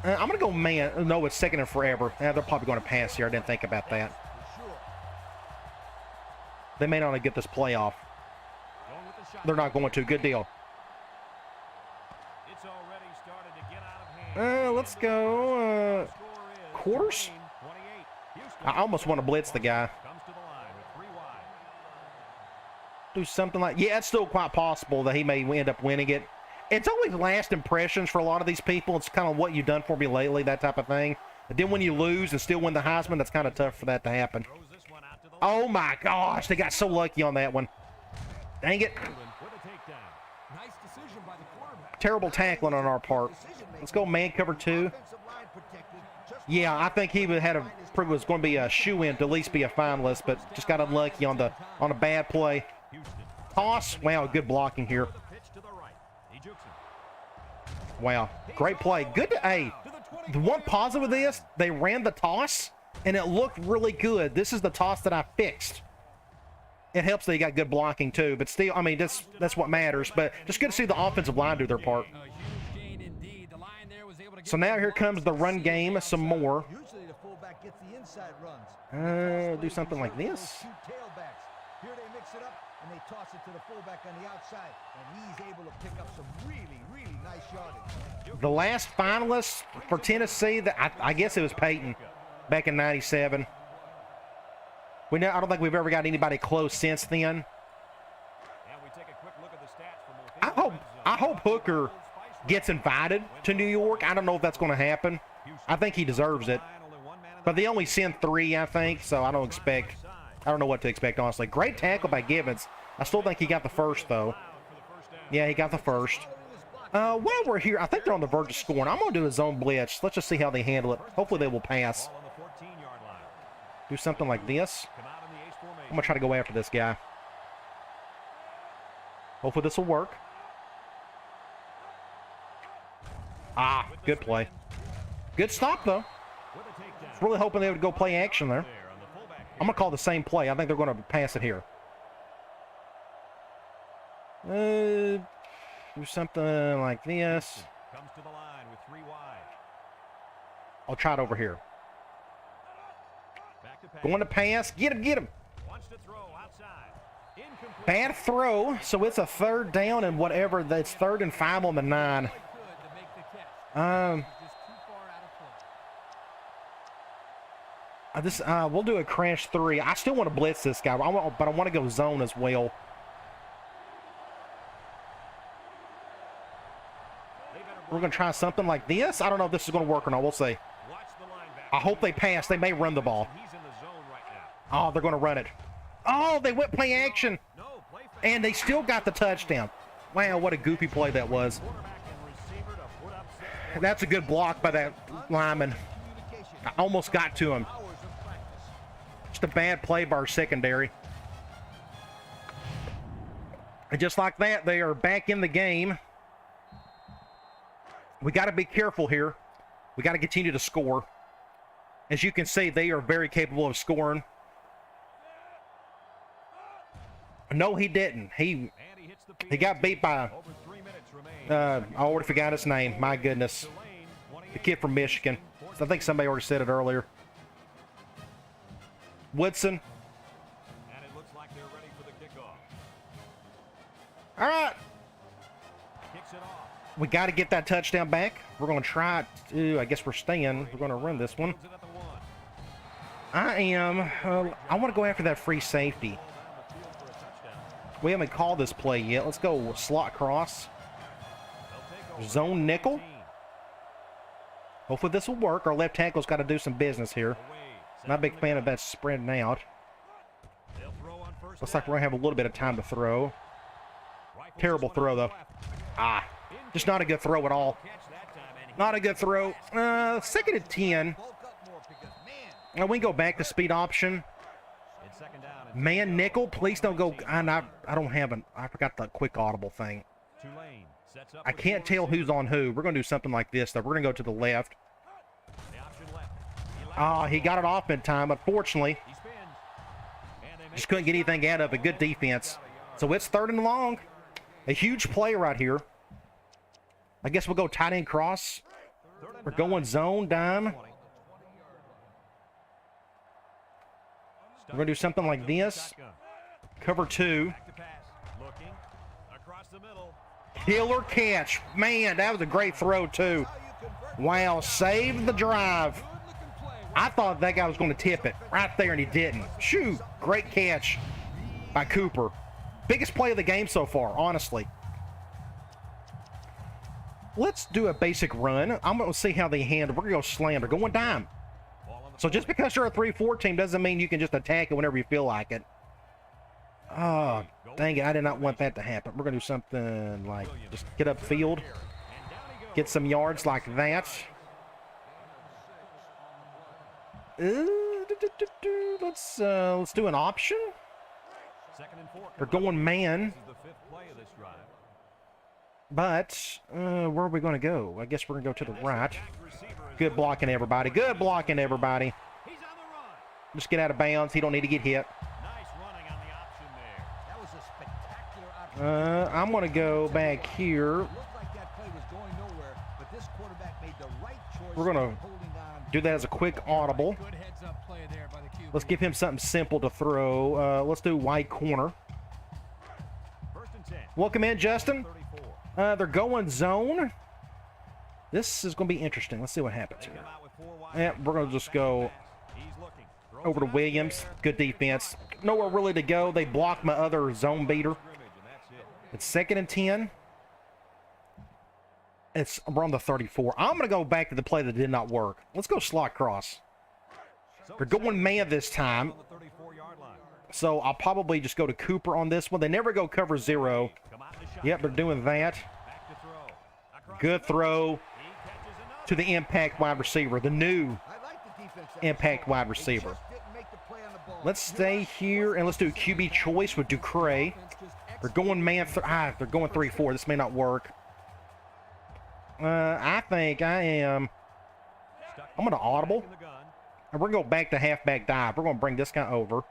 I'm going to go man. No, it's second and forever. They're probably going to pass here. I didn't think about that. They may not get this playoff. They're not going to. Good deal. It's already started to get out of hand. Let's go. Quarters? I almost want to blitz the guy. Comes to the line with 3 wide. Do something like... Yeah, it's still quite possible that he may end up winning it. It's always last impressions for a lot of these people. It's kind of what you've done for me lately, that type of thing. But then when you lose and still win the Heisman, that's kind of tough for that to happen. Throws this one out to the Oh, my gosh. They got so lucky on that one. Dang it. with a takedown. Nice decision by the quarterback. Terrible tackling on our part. Let's go man cover 2. Yeah, I think he was going to be a shoe-in to at least be a finalist, but just got unlucky on a bad play. Houston. Toss. Wow, good blocking here. The pitch to the right. He jukes him. Wow, great play. Good to, hey, the one positive of this, they ran the toss, and it looked really good. This is the toss that I fixed. It helps that he got good blocking, too, but still, I mean, that's what matters. But just good to see the offensive line do their part. A huge gain indeed. The line there was able to So now here comes the run game some more. Usually the fullback gets the inside runs. Do something like this. Two tailbacks. Here they mix it up and they toss it to the fullback on the outside, and he's able to pick up some really, really nice yardage. The last finalist for Tennessee, I guess it was Peyton back in '97. I don't think we've ever got anybody close since then. And we take a quick look at the stats from I hope Hooker gets invited to New York. I don't know if that's going to happen. I think he deserves it. But they only send 3, I think, so I don't know what to expect, honestly. Great tackle by Gibbons. I still think he got the first, though. Yeah, he got the first. While we're here, I think they're on the verge of scoring. I'm going to do a zone blitz. Let's just see how they handle it. Hopefully they will pass. on the 14-yard line. Do something like this. Come out in the ace I'm formation. going to try to go after this guy. Hopefully this will work. Ah, good play. Good stop, though. With a takedown. Really hoping they would go play action there. There on the fullback. I'm going to call the same play. I think they're going to pass it here. Do something like this. Comes to the line with 3 wide. I'll try it over here. Back to pass. Going to pass. Get him, get him. Wants to throw outside. Incomplete. Bad throw. So it's a 3rd down and whatever. That's 3rd and 5 on the 9. Good to make the catch. Just too far out of play. We'll do a crash 3. I still want to blitz this guy, but I want to go zone as well. We're going to try something like this. I don't know if this is going to work or not. We'll see. Watch the linebacker. I hope they pass. They may run the ball. He's in the zone right now. Oh, they're going to run it. Oh, they went play action. No, play fake. And they still got the touchdown. Wow, what a goofy play that was. Quarterback and receiver to put up 6. That's a good block by that lineman. I almost got to him. Just a bad play by our secondary. And just like that, they are back in the game. We got to be careful here. We got to continue to score. As you can see, they are very capable of scoring. No, he didn't. He got beat by, I already forgot his name. My goodness. The kid from Michigan. I think somebody already said it earlier. Woodson. And it looks like they're ready for the kickoff. All right. Kicks it off. We got to get that touchdown back. We're going to try to, I guess we're staying. We're going to run this one. Throws it at the 1. I want to go after that free safety. Down the field for a touchdown. We haven't called this play yet. Let's go slot cross. They'll take over Zone nickel. 18. Hopefully this will work. Our left tackle's got to do some business here. Away. Not a big fan of that spreading out. They'll throw on first Looks like we're down. going to have a little bit of time to throw. Rifles Terrible this one throw, to the though. left. Ah, just not a good throw at all. Catch that time, and Not a good throw. Second and 10. Bulk up more because, man, Now we can go back to speed option. it's second down and Man nickel, please don't go. I don't have an. I forgot the quick audible thing. Tulane sets up I with can't four tell who's receivers. on who. We're going to do something like this, though. We're going to go to the left. The option left. Ah, he got it off in time. Unfortunately, He spins. And they make just couldn't get anything out of it. Good defense. So it's 3rd and long. A huge play right here. I guess we'll go tight end cross. third and We're 9. going zone dime. 20. We're going to do something like this. Shotgun. Cover 2. Back to pass. Looking across the middle. Killer catch. Man, that was a great throw, too. Wow, saved the drive. I thought that guy was going to tip it right there, and he didn't. Shoot, great catch by Cooper. Biggest play of the game so far, honestly. Let's do a basic run. I'm going to see how they handle. We're going to go slam. They're going dime. Ball on the So just because you're a 3-4 team doesn't mean you can just attack it whenever you feel like it. Oh, dang it. I did not want that to happen. We're going to do something like just get upfield, and down he goes. get some yards like that. Let's do an option. Second and 4. They're going man, This is the 5th play of this drive. but where are we going to go? I guess we're going to go to the right. Back receiver is Good blocking, everybody. Good blocking, everybody. He's on the run. Just get out of bounds. He don't need to get hit. Nice running on the option there. that was a spectacular option. I'm going to go back here. Looked like that play was going nowhere, but this quarterback made the right choice. We're gonna in holding on. Do that as a quick audible. Good heads-up play there by the QB. Let's give him something simple to throw. Let's do wide corner. First and 10. Welcome in, Justin. 34. They're going zone. This is going to be interesting. Let's see what happens They here. come out with 4 wide. Yeah, we're going to just go He's looking. Throws over to it out Williams. there. Good defense. Nowhere really to go. They blocked my other zone beater. Scrimmage, and that's it. It's 2nd and 10. We're on the 34. I'm going to go back to the play that did not work. Let's go slot cross. So They're going man this time. on the 34-yard line. So I'll probably just go to Cooper on this one. They never go cover 0. Come out in the shotgun. Yep, they're doing that. Back to throw. Across Good the throw middle. He catches another. to the impact wide receiver, the new I like the defense that impact was wide called. receiver. They just didn't make the play on the ball. Let's stay here and let's do QB choice with Ducre. They're going man. They're going 3-4. This may not work. I think I am. Stuck I'm going to audible. in the gun. And we're going to go back to halfback dive. We're going to bring this guy over.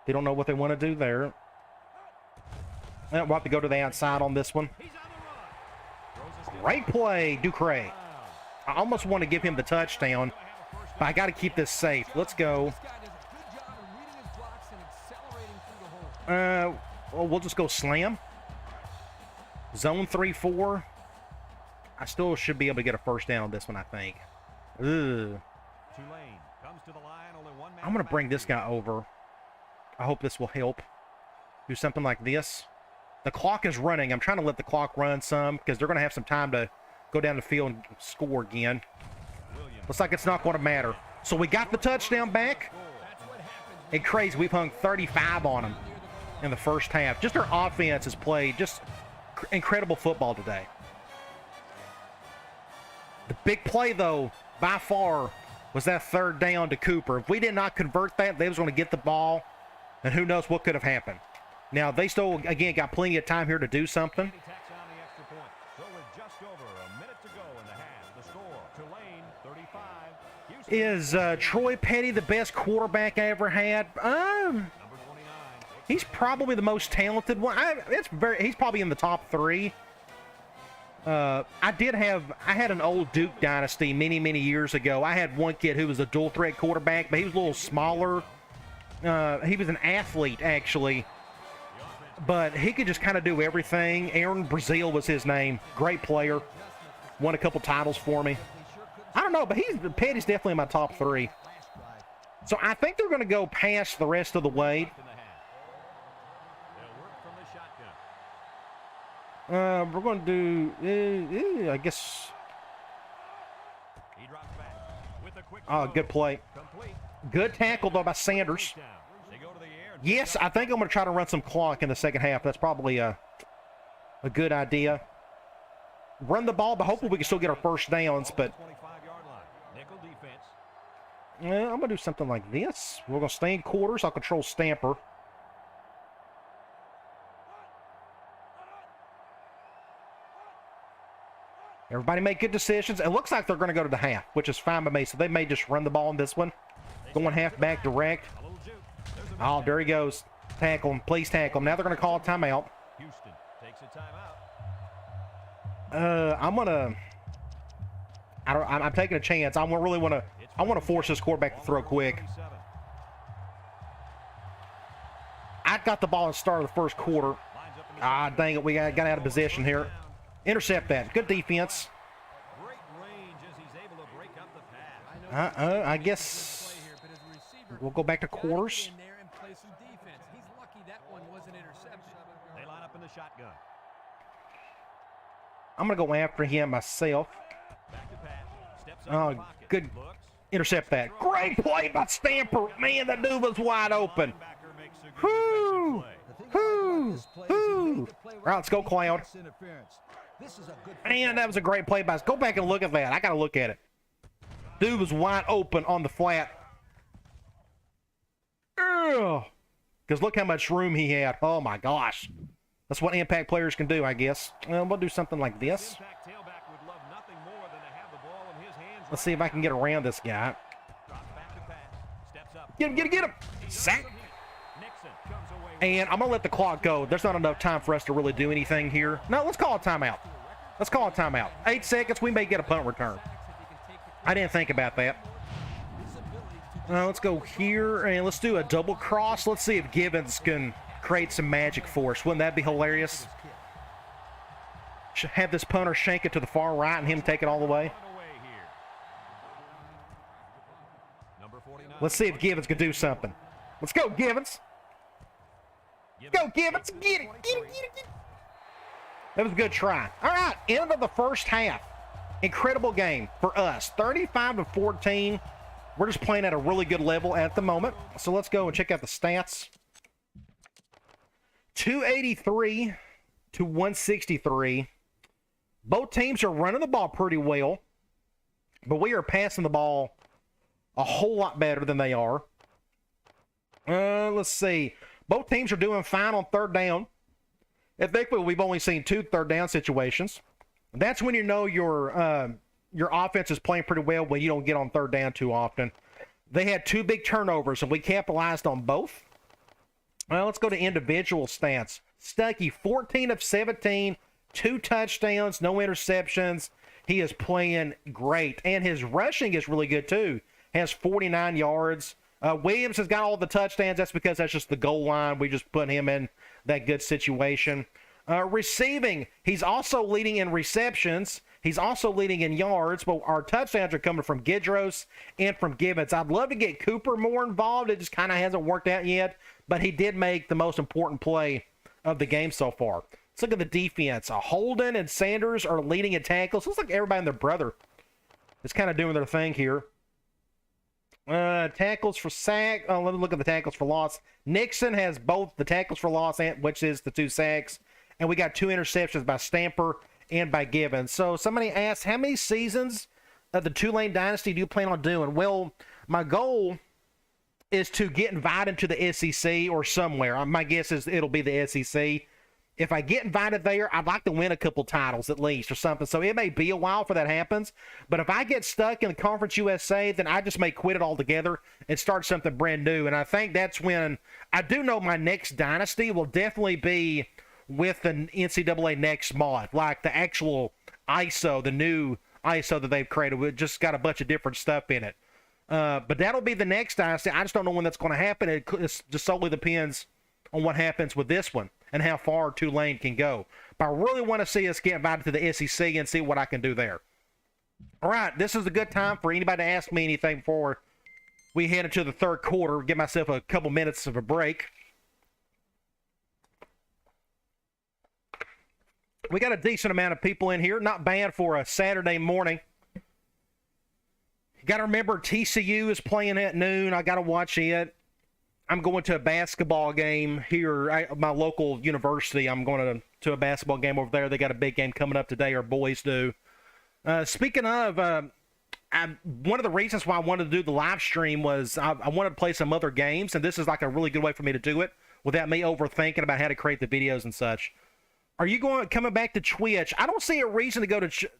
They don't know what they want to do there. We'll have to go to the outside on this one. He's on the run. Throws a stiff Great play, Ducre. down. I almost want to give him the touchdown, but I got to keep this safe. Let's go. This guy does a good job of reading his blocks and accelerating through the hole. Well, we'll just go slam. Zone 3-4. I still should be able to get a first down on this one, I think. Ugh. Tulane comes to the line, only one man I'm going to bring back. this guy over. I hope this will help. Do something like this. The clock is running. I'm trying to let the clock run some because they're going to have some time to go down the field and score again. Williams. Looks like it's not going to matter. So we got the touchdown back. That's what happens. And crazy, we've hung 35 on them in the first half. Just our offense has played just incredible football today. The big play, though, by far, was that 3rd down to Cooper. If we did not convert that, they was going to get the ball, and who knows what could have happened. Now, they still, again, got plenty of time here to do something. He tacks on the extra point. So with just over a minute to go in the half, the score, Tulane 35, Houston Is Troy Petty the best quarterback I ever had? number 29. He's probably the most talented one. He's probably in the top 3. I had an old Duke Dynasty many years ago. I had one kid who was a dual threat quarterback, but he was a little smaller. He was an athlete, actually, but he could just kind of do everything. Aaron Brazil was his name. Great player. Won a couple titles for me. I don't know, but Petty's definitely in my top 3. So I think they're going to go past the rest of the way. We're going to do, I guess. Oh, good play. Good tackle, though, by Sanders. Yes, I think I'm going to try to run some clock in the second half. That's probably a good idea. Run the ball, but hopefully we can still get our first downs. But I'm going to do something like this. We're going to stay in quarters. I'll control Stamper. Everybody make good decisions. It looks like they're going to go to the half, which is fine by me. So they may just run the ball in this one. Going half back direct. Oh, there he goes. Tackle him. Please tackle him. Now they're going to call a timeout. Houston takes a timeout. I'm taking a chance. I want to force this quarterback to throw quick. I got the ball at the start of the first quarter. Ah, dang it. We got out of position here. Intercept that. Good defense. I guess we'll go back to quarters. They line up in the shotgun. I'm going to go after him myself. Oh, good. Intercept that. Great play by Stamper. Man, that dude was wide open. Whoo! Whoo! Whoo! All right, let's go, Cloud. Man, that was a great play by us. Go back and look at that. I got to look at it. Dude was wide open on the flat. Because look how much room he had. Oh, my gosh. That's what impact players can do, I guess. We'll do something like this. Let's see if I can get around this guy. Get him, get him, get him. Sack. And I'm going to let the clock go. There's not enough time for us to really do anything here. No, let's call a timeout. Let's call a timeout. 8 seconds, we may get a punt return. I didn't think about that. Let's go here, and let's do a double cross. Let's see if Gibbons can create some magic for us. Wouldn't that be hilarious? Have this punter shank it to the far right and him take it all the way. Let's see if Gibbons can do something. Let's go, Gibbons. Go, Gibbons. Get it. Get it, get it, get it. That was a good try. All right, end of the first half. Incredible game for us. 35-14. We're just playing at a really good level at the moment. So let's go and check out the stats. 283 to 163. Both teams are running the ball pretty well, but we are passing the ball a whole lot better than they are. Let's see. Both teams are doing fine on third down. And thankfully, we've only seen 2 third down situations. That's when you know your offense is playing pretty well, when you don't get on third down too often. They had 2 big turnovers, and we capitalized on both. Well, let's go to individual stats. Stuckey, 14 of 17, 2 touchdowns, no interceptions. He is playing great, and his rushing is really good too. Has 49 yards. Williams has got all the touchdowns. That's because that's just the goal line. We just put him in that good situation. Receiving, he's also leading in receptions. He's also leading in yards, but our touchdowns are coming from Gidros and from Gibbons. I'd love to get Cooper more involved. It just kind of hasn't worked out yet, but he did make the most important play of the game so far. Let's look at the defense. Holden and Sanders are leading in tackles. Looks like everybody and their brother is kind of doing their thing here. Tackles for sack. Oh, let me look at the tackles for loss. Nixon has both the tackles for loss, which is the 2 sacks. And we got 2 interceptions by Stamper and by Gibbons. So somebody asked, how many seasons of the Tulane Dynasty do you plan on doing? Well, my goal is to get invited to the SEC or somewhere. My guess is it'll be the SEC. if I get invited there, I'd like to win a couple titles at least or something. So it may be a while for that happens. But if I get stuck in the Conference USA, then I just may quit it altogether and start something brand new. And I think that's when I do know my next Dynasty will definitely be with the NCAA Next Mod, like the actual ISO, the new ISO that they've created. It just got a bunch of different stuff in it. But that'll be the next Dynasty. I just don't know when that's going to happen. It just solely depends on what happens with this one and how far Tulane can go. But I really want to see us get invited to the SEC and see what I can do there. All right, this is a good time for anybody to ask me anything before we head into the third quarter. Give myself a couple minutes of a break. We got a decent amount of people in here. Not bad for a Saturday morning. You got to remember, TCU is playing at noon. I got to watch it. I'm going to a basketball game here at my local university. I'm going to a basketball game over there. They got a big game coming up today. Our boys do. Speaking of, one of the reasons why I wanted to do the live stream was I wanted to play some other games, and this is like a really good way for me to do it without me overthinking about how to create the videos and such. Are you coming back to Twitch? I don't see a reason to go to.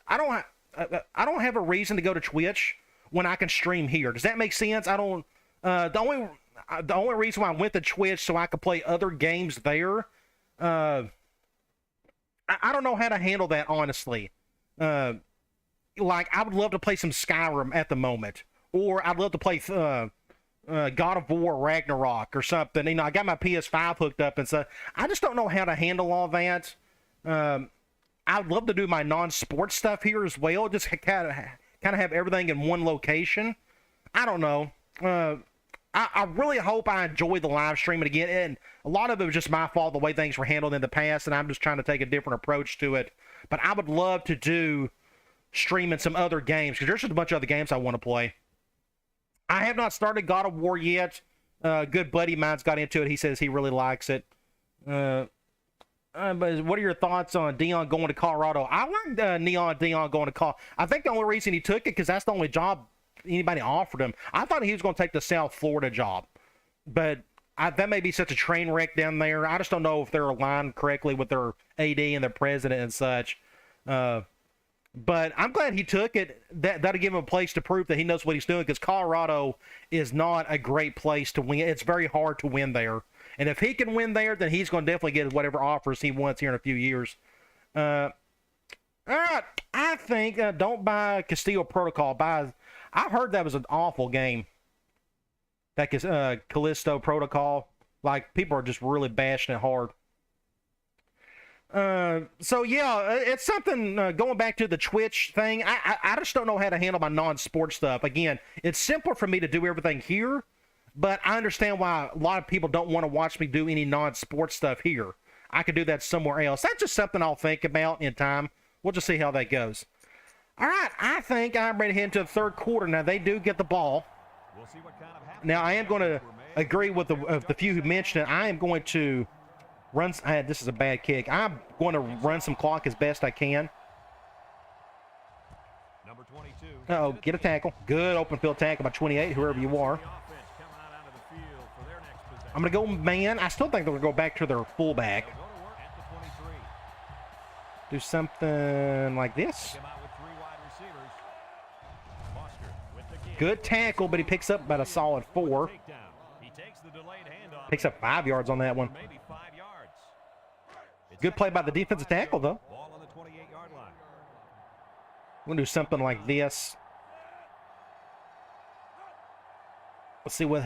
I don't have a reason to go to Twitch when I can stream here. Does that make sense? I don't. The only reason why I went to Twitch so I could play other games there. I don't know how to handle that, honestly. Like, I would love to play some Skyrim at the moment, or I'd love to play God of War Ragnarok or something. You know, I got my PS5 hooked up and stuff. I just don't know how to handle all that. I'd love to do my non-sports stuff here as well. Just kind of have everything in one location. I don't know. I really hope I enjoy the live streaming again. And a lot of it was just my fault, the way things were handled in the past, and I'm just trying to take a different approach to it. But I would love to do streaming some other games, because there's just a bunch of other games I want to play. I have not started God of War yet. A good buddy of mine's got into it. He says he really likes it. But what are your thoughts on Dion going to Colorado? I like Dion going to Colorado. I think the only reason he took it because that's the only job anybody offered him. I thought he was going to take the South Florida job, but that may be such a train wreck down there. I just don't know if they're aligned correctly with their AD and their president and such. But I'm glad he took it. That'll give him a place to prove that he knows what he's doing, because Colorado is not a great place to win. It's very hard to win there. And if he can win there, then he's going to definitely get whatever offers he wants here in a few years. All right, I think don't buy Castillo Protocol. I heard that was an awful game. That Callisto Protocol. Like, people are just really bashing it hard. So yeah, it's something, going back to the Twitch thing, I just don't know how to handle my non-sports stuff. Again, it's simpler for me to do everything here, but I understand why a lot of people don't want to watch me do any non-sports stuff here. I could do that somewhere else. That's just something I'll think about in time. We'll just see how that goes. All right, I think I'm ready to head into the third quarter. Now, they do get the ball. We'll see what kind of now, I am going to agree with the few who mentioned it. I am going to run. This is a bad kick. I'm going to run some clock as best I can. Number 22. Uh-oh, get a tackle. Good open field tackle by 28, whoever you are. I'm going to go man. I still think they're going to go back to their fullback. Do something like this. Good tackle, but he picks up about a solid 4. Picks up 5 yards on that one. Good play by the defensive tackle, though. We're going to do something like this. Let's see what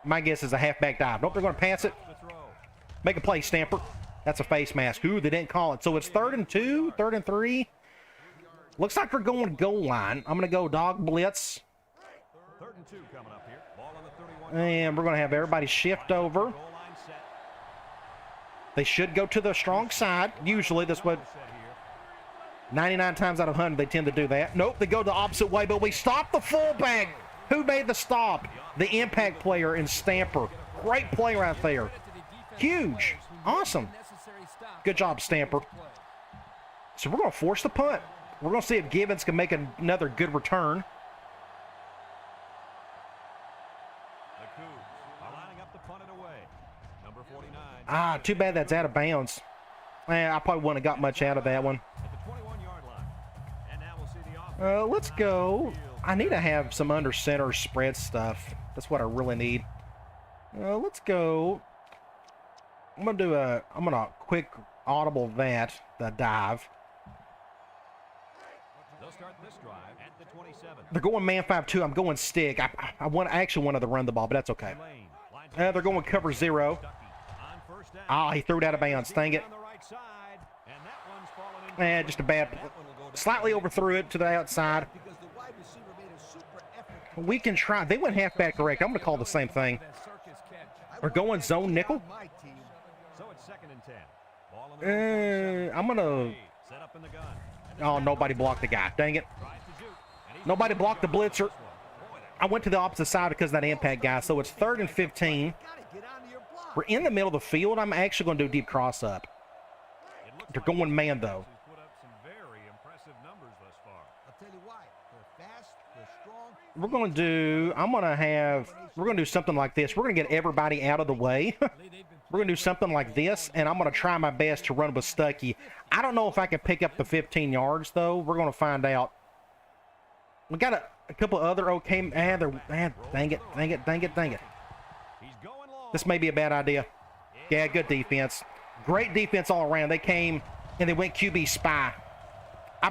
my guess is a halfback dive. Nope, they're going to pass it. Make a play, Stamper. That's a face mask. Ooh, they didn't call it. So it's 3rd and 2, 3rd and 3. Looks like they're going to goal line. I'm going to go dog blitz. 3rd and 2 coming up here. Ball on the 31. And we're going to have everybody shift over. They should go to the strong side. Usually, that's what 99 times out of 100 they tend to do that. Nope, they go the opposite way, but we stop the fullback. Who made the stop? The impact player in Stamper. Great play right there. Huge. Awesome. Good job, Stamper. So we're going to force the punt. We're going to see if Gibbons can make another good return. The Cougs are lining up to punt it away. Number 49. Ah, too bad that's out of bounds. I probably wouldn't have got much out of that one. At the 21-yard line. And now we'll see the offense. Let's go. I need to have some under center spread stuff. That's what I really need. Let's go. I'm gonna quick audible that, the dive. They'll start this drive at the 27. They're going man 5-2. I'm going stick. I actually wanted to run the ball, but that's okay. Tulane lines up They're going cover 0. Stuckey on first down. Ah, he threw it out of bounds. Dang it. On the right side, and that one's fallen into Just a bad. Slightly overthrew it to the outside. Because the wide receiver made a super effort. We can try. They went halfback correct. I'm going to call the same thing. That circus catch. We're going zone nickel. My team. So it's 2nd and 10. Ball in the I'm going to. set up in the gun. Oh, nobody blocked the guy. Dang it. Tries to shoot, and he's Nobody blocked the blitzer. I went to the opposite side because of that impact guy. So it's 3rd and 15. Gotta get onto your block. We're in the middle of the field. I'm actually going to do deep cross up. It looks They're like going man, though. he's put up some very impressive numbers thus far. I'll tell you why. They're fast, they're strong. We're going to do. We're going to do something like this. We're going to get everybody out of the way. We're going to do something like this, and I'm going to try my best to run with Stuckey. I don't know if I can pick up the 15 yards, though. We're going to find out. We got a couple other okay. Dang it. He's going long. This may be a bad idea. Yeah, good defense. Great defense all around. They came, and they went QB spy. I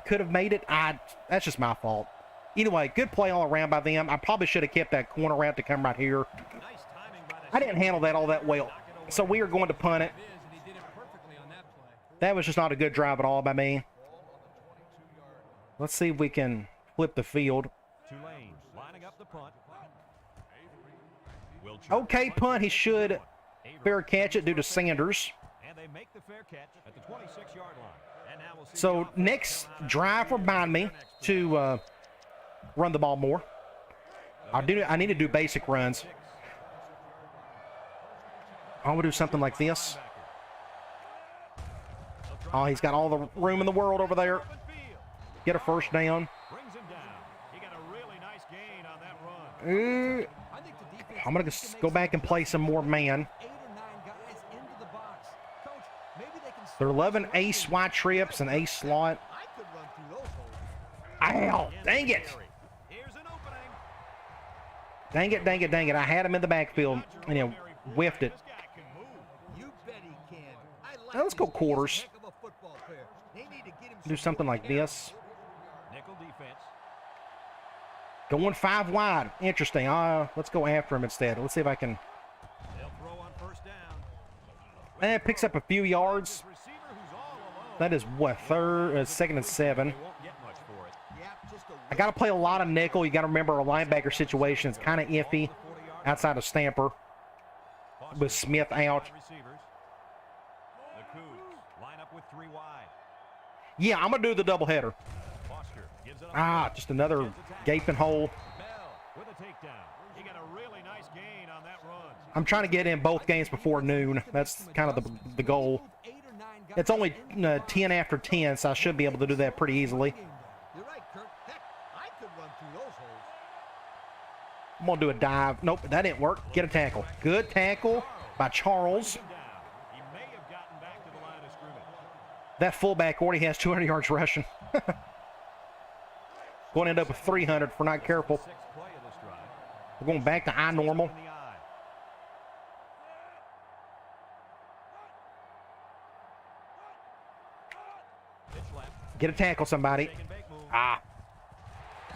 could have made it. That's just my fault. Anyway, good play all around by them. I probably should have kept that corner out to come right here. Nice timing by the I didn't handle that all that well. So we are going to punt it. It is, and he did it perfectly on that play. That was just not a good drive at all by me. Let's see if we can flip the field. Tulane lining up the punt. Will Okay, punt. He should fair catch it due to Sanders. And they make the fair catch at the 26-yard line. And now we'll see So the offense next on drive remind me to run the ball more. I need to do basic runs. I'm going to do something like this. Oh, he's got all the room in the world over there. Get a first down. brings him down. He got a really nice gain on that run. I think the defense I'm going needs to make go some back and play some more man. 8 or 9 guys into the box. Coach, maybe they can They're loving ace wide trips and ace slot. I could run through those holes. Ow! Dang it! Here's an opening. Dang it. I had him in the backfield and he whiffed it. This guy can move. You bet he can. I like Now let's go these guys. quarters. Heck of a football player. They need to get him Do some something more like carries. this. Nickel defense. Going 5 wide. Interesting. Let's go after him instead. Let's see if I can. They'll throw on first down. It picks up a few yards. Receiver who's all alone. That is what, 2nd and 7. They won't get much for it. Yeah, just a I got to play a lot of nickel. You got to remember our linebacker situation is kind of iffy outside of Stamper with Smith out. Receivers. The Cougs line up with 3 wide. Yeah, I'm going to do the doubleheader. Foster gives it up. Just another gaping hole. Bell with a takedown. He got a really nice gain on that run. I'm trying to get in both games before noon. That's kind of the goal. 8 or 9 guys It's only into 10 after 10, so I should be able to do that pretty easily. You're right, Kurt. Heck, I could run through those holes. I'm going to do a dive. Nope, that didn't work. Get a tackle. Good tackle by Charles. Down. He may have gotten back to the line of scrimmage. That fullback already has 200 yards rushing. Going to end up with 300 if we're not careful. 6th play of this drive. We're going back to I normal. In the eye. Pitch left. Get a tackle, somebody. Take and bake move.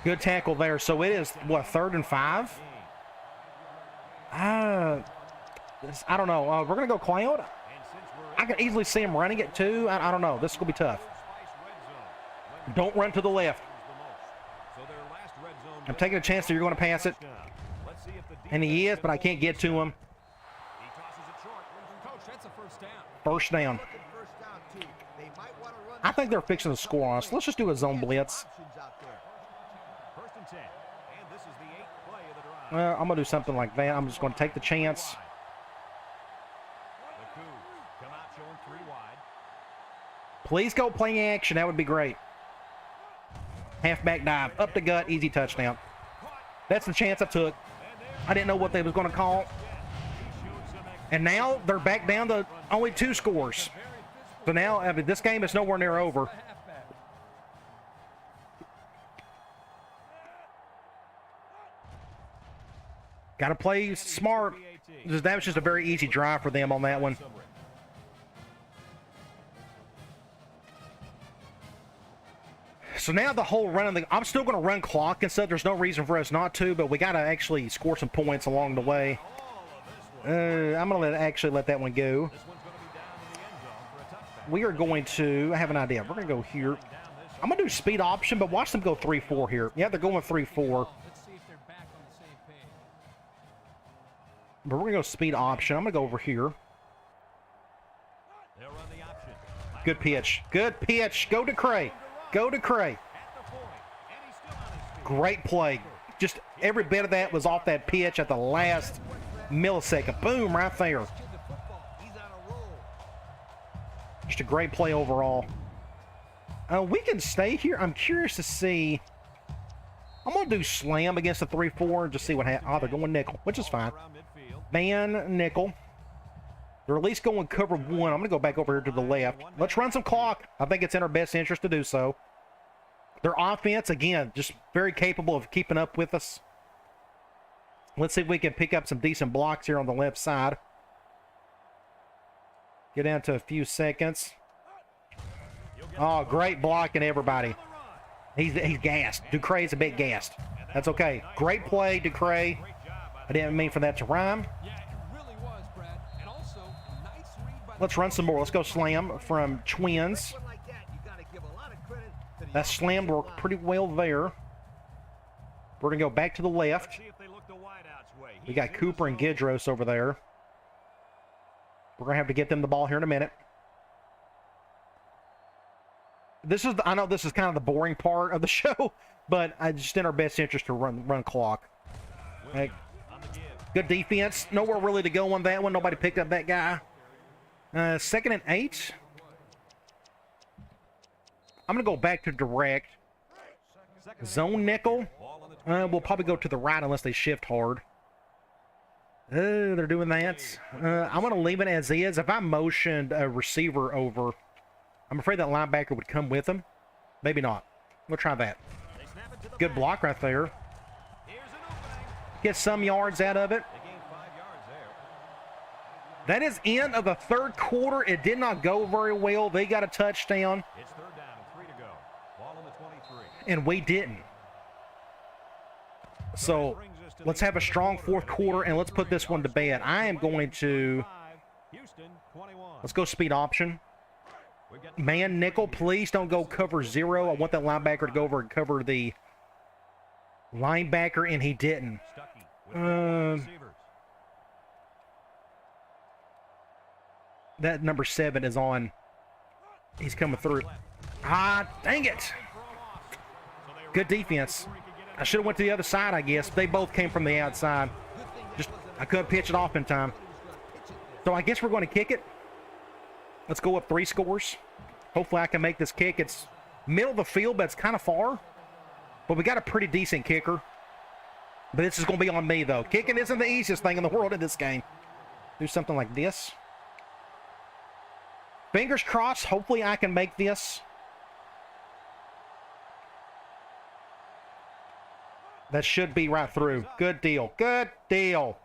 Good tackle there. So it is, what, 3rd and 5? I don't know. We're going to go cloud. And since we're I can easily see him running it, too. I don't know. This is going to be tough. Spice red zone. Don't run to the left. The most. So their last red zone I'm taking a chance that you're going to pass it. touchdown. Let's see if the And he defense is, but I can't get to him. He tosses it short. Coach, that's a first down. First down. Looking first down, too. They might want to run I think they're fixing to score on us. Let's just do a zone blitz. options out there. 1st and 10. And this is the 8th play of the drive. Well, I'm going to do something like that. I'm just going to take the chance. The Cougs come out showing 3 wide. Please go play action. That would be great. Halfback dive. Up the gut. Easy touchdown. That's the chance I took. I didn't know what they was going to call. And now they're back down to only 2 scores. So now, I mean, this game is nowhere near over. Halfback. Got to play smart. That was just a very easy drive for them on that one. So now the whole run of the... I'm still going to run clock and stuff. There's no reason for us not to, but we got to actually score some points along the way. I'm going to actually let that one go. We are going to... I have an idea. We're going to go here. I'm going to do speed option, but watch them go 3-4 here. Yeah, they're going 3-4. Let's see if they're back on the same page. But we're going to go speed option. I'm going to go over here. Good pitch. Good pitch. Go to Cray. Go to Cray. Great play. Just every bit of that was off that pitch at the last millisecond. Boom, right there. Just a great play overall. We can stay here. I'm curious to see. I'm going to do slam against the 3-4 and just see what happens. Oh, they're going nickel, which is fine. Man, nickel. They're at least going cover one. I'm going to go back over here to the left. Let's run some clock. I think it's in our best interest to do so. Their offense, again, just very capable of keeping up with us. Let's see if we can pick up some decent blocks here on the left side. Get down to a few seconds. Oh, great blocking, everybody. He's gassed. Ducray's a bit gassed. That's okay. Great play, Ducray. I didn't mean for that to rhyme. Let's run some more. Let's go slam from Twins. That slam worked pretty well there. We're going to go back to the left. We got Cooper and Gidros over there. We're going to have to get them the ball here in a minute. I know this is kind of the boring part of the show, but it's just in our best interest to run clock. Right. Good defense. Nowhere really to go on that one. Nobody picked up that guy. 2nd and 8. I'm going to go back to direct. Zone nickel. We'll probably go to the right unless they shift hard. They're doing that. I'm going to leave it as is. If I motioned a receiver over, I'm afraid that linebacker would come with him. Maybe not. We'll try that. Good block right there. Get some yards out of it. That is end of the third quarter. It did not go very well. They got a touchdown. It's 3rd down and 3 to go. Ball on the 23. And we didn't. So let's have a strong fourth quarter and let's put this one to bed. I am going to... Let's go speed option. Man, nickel, please don't go cover 0. I want that linebacker to go over and cover the linebacker, and he didn't. That number 7 is on. He's coming through. Ah, dang it. Good defense. I should have went to the other side, I guess. They both came from the outside. Just, I couldn't pitch it off in time. So I guess we're going to kick it. Let's go up 3 scores. Hopefully I can make this kick. It's middle of the field, but it's kind of far. But we got a pretty decent kicker. But this is going to be on me, though. Kicking isn't the easiest thing in the world in this game. Do something like this. Fingers crossed. Hopefully I can make this. That should be right through. Good deal. Good deal.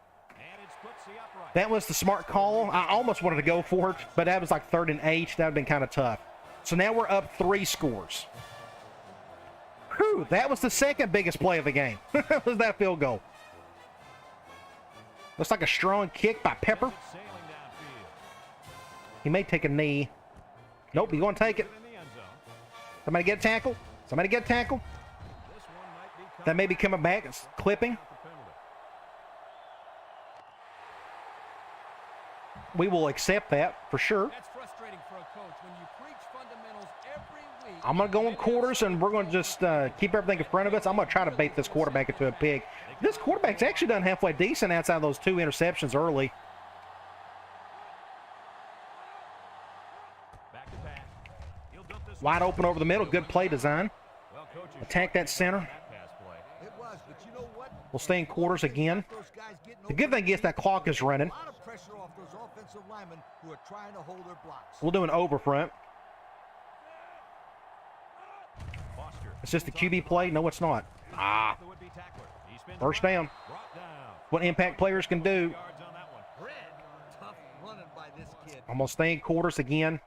That was the smart call. I almost wanted to go for it, but that was like 3rd and 8. That would have been kind of tough. So now we're up 3 scores. Whew, that was the second biggest play of the game. Was that field goal. Looks like a strong kick by Pepper. He may take a knee. Nope, he's going to take it. Somebody get a tackle. Somebody get a tackle. That may be coming back. It's clipping. We will accept that for sure. That's frustrating for a coach when you preach fundamentals every week. I'm going to go in quarters, and we're going to just keep everything in front of us. I'm going to try to bait this quarterback into a pick. This quarterback's actually done halfway decent outside of those 2 interceptions early. Wide open over the middle. Good play design. Attack that center. We'll stay in quarters again. The good thing is that clock is running. pressure off those offensive linemen who are trying to hold their blocks. We'll do an over front. Foster. It's just a QB play. No, it's not. Ah, The would-be tackler. He spins first around. down. Brought down. What impact players can do. Yards on that one. Red, tough running by this kid. Almost staying quarters again.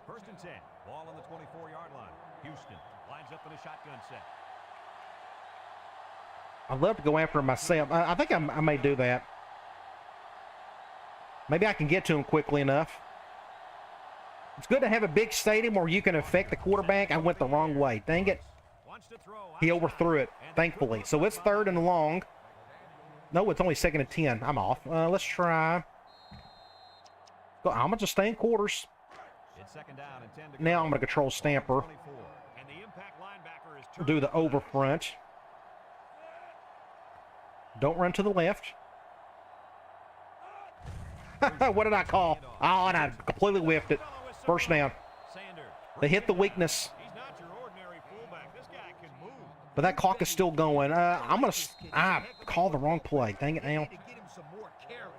First and 10. Ball on the 24-yard line. Houston lines up in a shotgun set. I'd love to go after him myself. I think I may do that. Maybe I can get to him quickly enough. It's good to have a big stadium where you can affect the quarterback. I went the wrong way. Dang it. Wants to throw. He overthrew it, thankfully. So it's 3rd and long. No, it's only 2nd and 10. I'm off. Let's try. I'm going to just stay in quarters. It's 2nd down and 10 to go. Now I'm going to control Stamper. 24. And the impact linebacker is Do the over front. Don't run to the left. What did I call? Oh, and I completely whiffed it. First down. Sanders. They hit the weakness. He's not your ordinary fullback. This guy can move. But that clock is still going. I'm going to call the wrong play. Dang it now. Need to get him some more carries.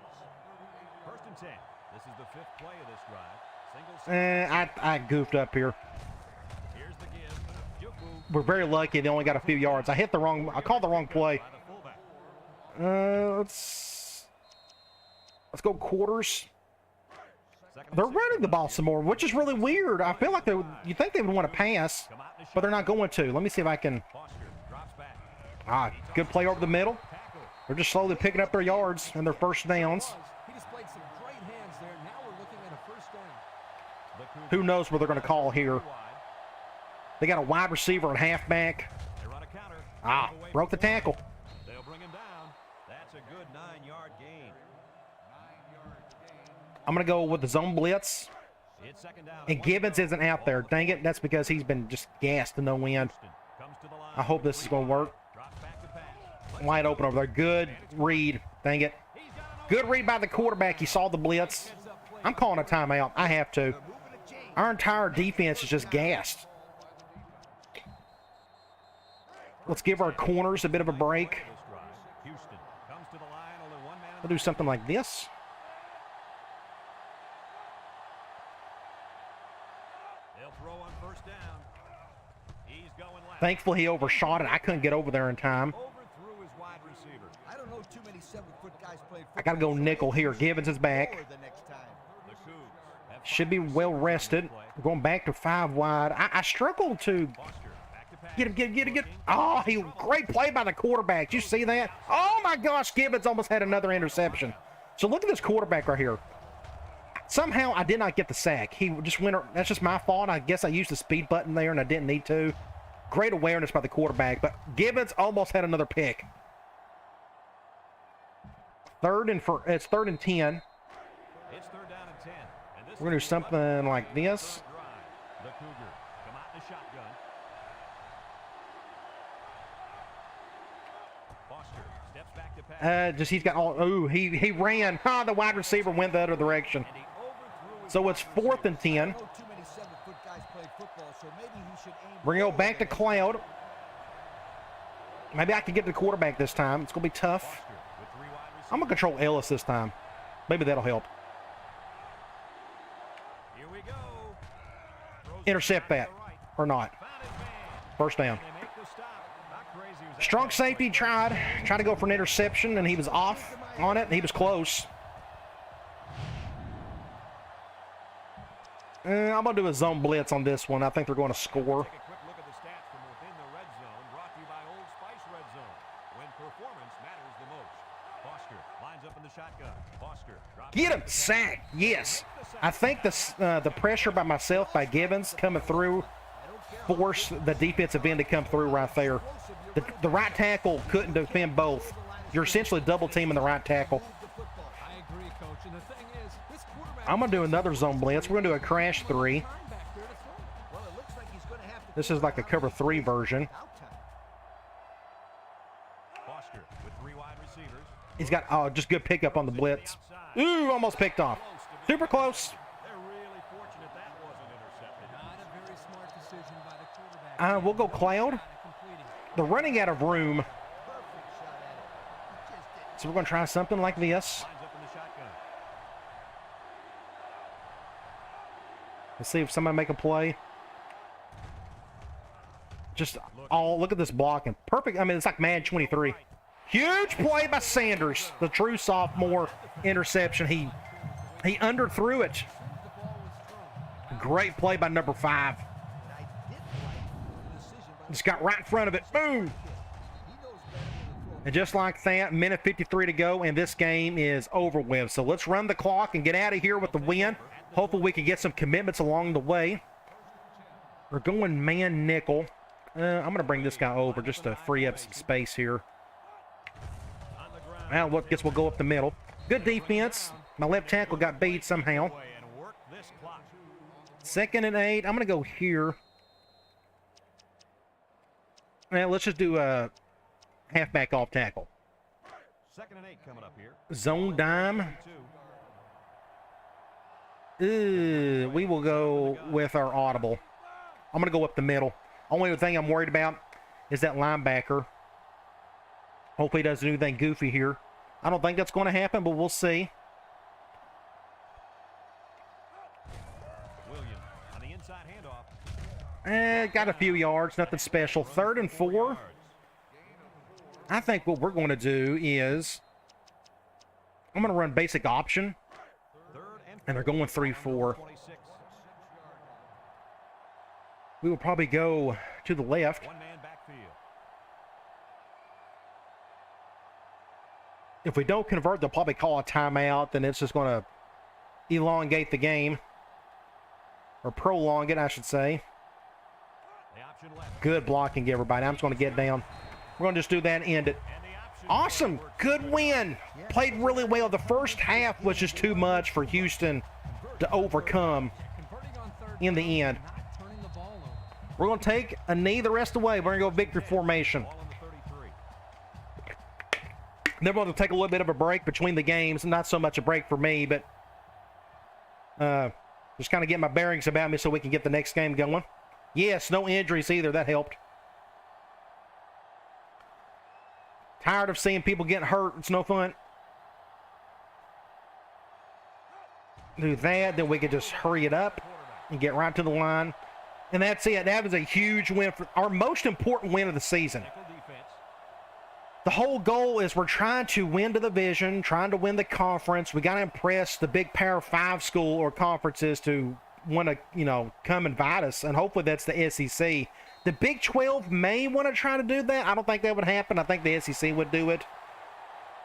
First and 10. This is the 5th play of this drive. Single. I goofed up here. Here's the give. Juku We're very lucky they only got a few yards. I called the wrong play. by the fullback. Let's go quarters. Second and They're 6. running the ball some more, which is really weird. I feel like you think they would want to pass, Come out in the but they're not going to. Let me see if I can. Foster drops back. Good play over the middle. Tackle. They're just slowly picking up their yards and their first downs. He displayed some great hands there. Now we're looking at a first down. The Cougars Who knows what they're going to call here? wide. They got a wide receiver and halfback. They run a counter. Away Broke the from tackle. They'll bring him down. That's a good 9-yard gain. I'm going to go with the zone blitz. It's 2nd down. And Gibbons isn't out there. Dang it. That's because he's been just gassed to no end. Comes to the line. I hope this is going to work. Drops back to pass. Wide open over there. Good read. Dang it. Good read by the quarterback. He saw the blitz. I'm calling a timeout. I have to. Our entire defense is just gassed. Let's give our corners a bit of a break. This drive. Houston comes to the line. Only one man in We'll do something like this. They'll throw on first down. He's going left. Thankfully, he overshot it. I couldn't get over there in time. Overthrew his wide receiver. I don't know too many 7-foot guys playing football. I got to go nickel here. Gibbons is back. The next time. The Cougs have Should be well rested. We're going back to 5 wide. I struggled to Foster back to pass. get him. Oh, great play by the quarterback. Did you see that? Oh, my gosh. Gibbons almost had another interception. So look at this quarterback right here. Somehow I did not get the sack. He just went. That's just my fault. I guess I used the speed button there and I didn't need to. Great awareness by the quarterback, but Gibbons almost had another pick. It's 3rd and 10. It's 3rd down and 10. And this We're gonna do is something like this. drive. The Cougars come out in the shotgun. Foster steps back to pass. He's got all. Ooh, he ran. The wide receiver went the other direction. And he overthrew his So it's 4th and 10. I don't know too many 7-foot guys playing football, so maybe he should aim. We're gonna go back to lower. Cloud. Maybe I can get the quarterback this time. It's gonna be tough. Foster with 3 wide receivers. I'm gonna control Ellis this time. Maybe that'll help. Here we go. Throws Intercept it that to the right. or not. Found his man. First down. They make the stop. Not crazy. Was that Strong bad? safety tried to go for an interception, and he was off on it. He was close. I'm going to do a zone blitz on this one. I think they're going to score. Take a quick look at the stats from within the red zone. Brought to you by Old Spice Red Zone. When performance matters the most. Foster lines up in the shotgun. Foster drops Get him. back to Sack. Yes. I think the pressure by myself, by Gibbons, coming through, forced the defensive end to come through right there. The right tackle couldn't defend both. You're essentially double teaming the right tackle. I agree, Coach. And the thing is, this quarterback... I'm going to do another zone blitz. We're going to do a crash 3. Line back there to throw. Well, it looks like he's going to have to. This is like a cover 3 version. Foster with 3 wide receivers. He's got just good pickup on the blitz. Ooh, almost picked off. Super close. They're really fortunate that wasn't intercepted. Not a very smart decision by the quarterback. We'll go Cloud. Not completing. They're running out of room, Perfect shot at it. He just didn't. so we're going to try something like this. Lines up in the shotgun. Let's see if somebody make a play. Just all look at this blocking. Perfect. I mean, it's like Madden 23. Huge play by Sanders, the true sophomore interception. He underthrew it. Great play by number 5. Just got right in front of it. Boom. And just like that, minute 53 to go, and this game is over with. So let's run the clock and get out of here with the win. Hopefully we can get some commitments along the way. We're going man nickel. I'm going to bring this guy over just to free up some space here. Well, I guess we'll go up the middle. Good defense. My left tackle got beat somehow. 2nd and 8. I'm going to go here. Well, let's just do a halfback off tackle. 2nd and 8 coming up here. Zone dime. We will go with our audible. I'm going to go up the middle. Only thing I'm worried about is that linebacker. Hopefully he doesn't do anything goofy here. I don't think that's going to happen, but we'll see. Williams on the inside handoff. Got a few yards, nothing special. 3rd and 4. I think what we're going to do is I'm going to run basic option, and they're going 3-4. We will probably go to the left. One-man backfield. If we don't convert, they'll probably call a timeout. Then it's just going to elongate the game. Or prolong it, I should say. The option left. Good blocking, everybody. I'm just going to get down. We're going to just do that and end it. And the option Awesome. Good win. Played really well. The first half was just too much for Houston to overcome in the end. We're going to take a knee the rest of the way. We're going to go victory formation. ball on the 33. Then we're going to take a little bit of a break between the games. Not so much a break for me, but just kind of get my bearings about me so we can get the next game going. Yes, no injuries either. That helped. Tired of seeing people getting hurt. It's no fun. Do that, then we can just hurry it up and get right to the line. And that's it. That was a huge win, for our most important win of the season. The whole goal is we're trying to win the division, trying to win the conference. We got to impress the big Power 5 school or conferences to want to, come invite us. And hopefully that's the SEC. The Big 12 may want to try to do that. I don't think that would happen. I think the SEC would do it.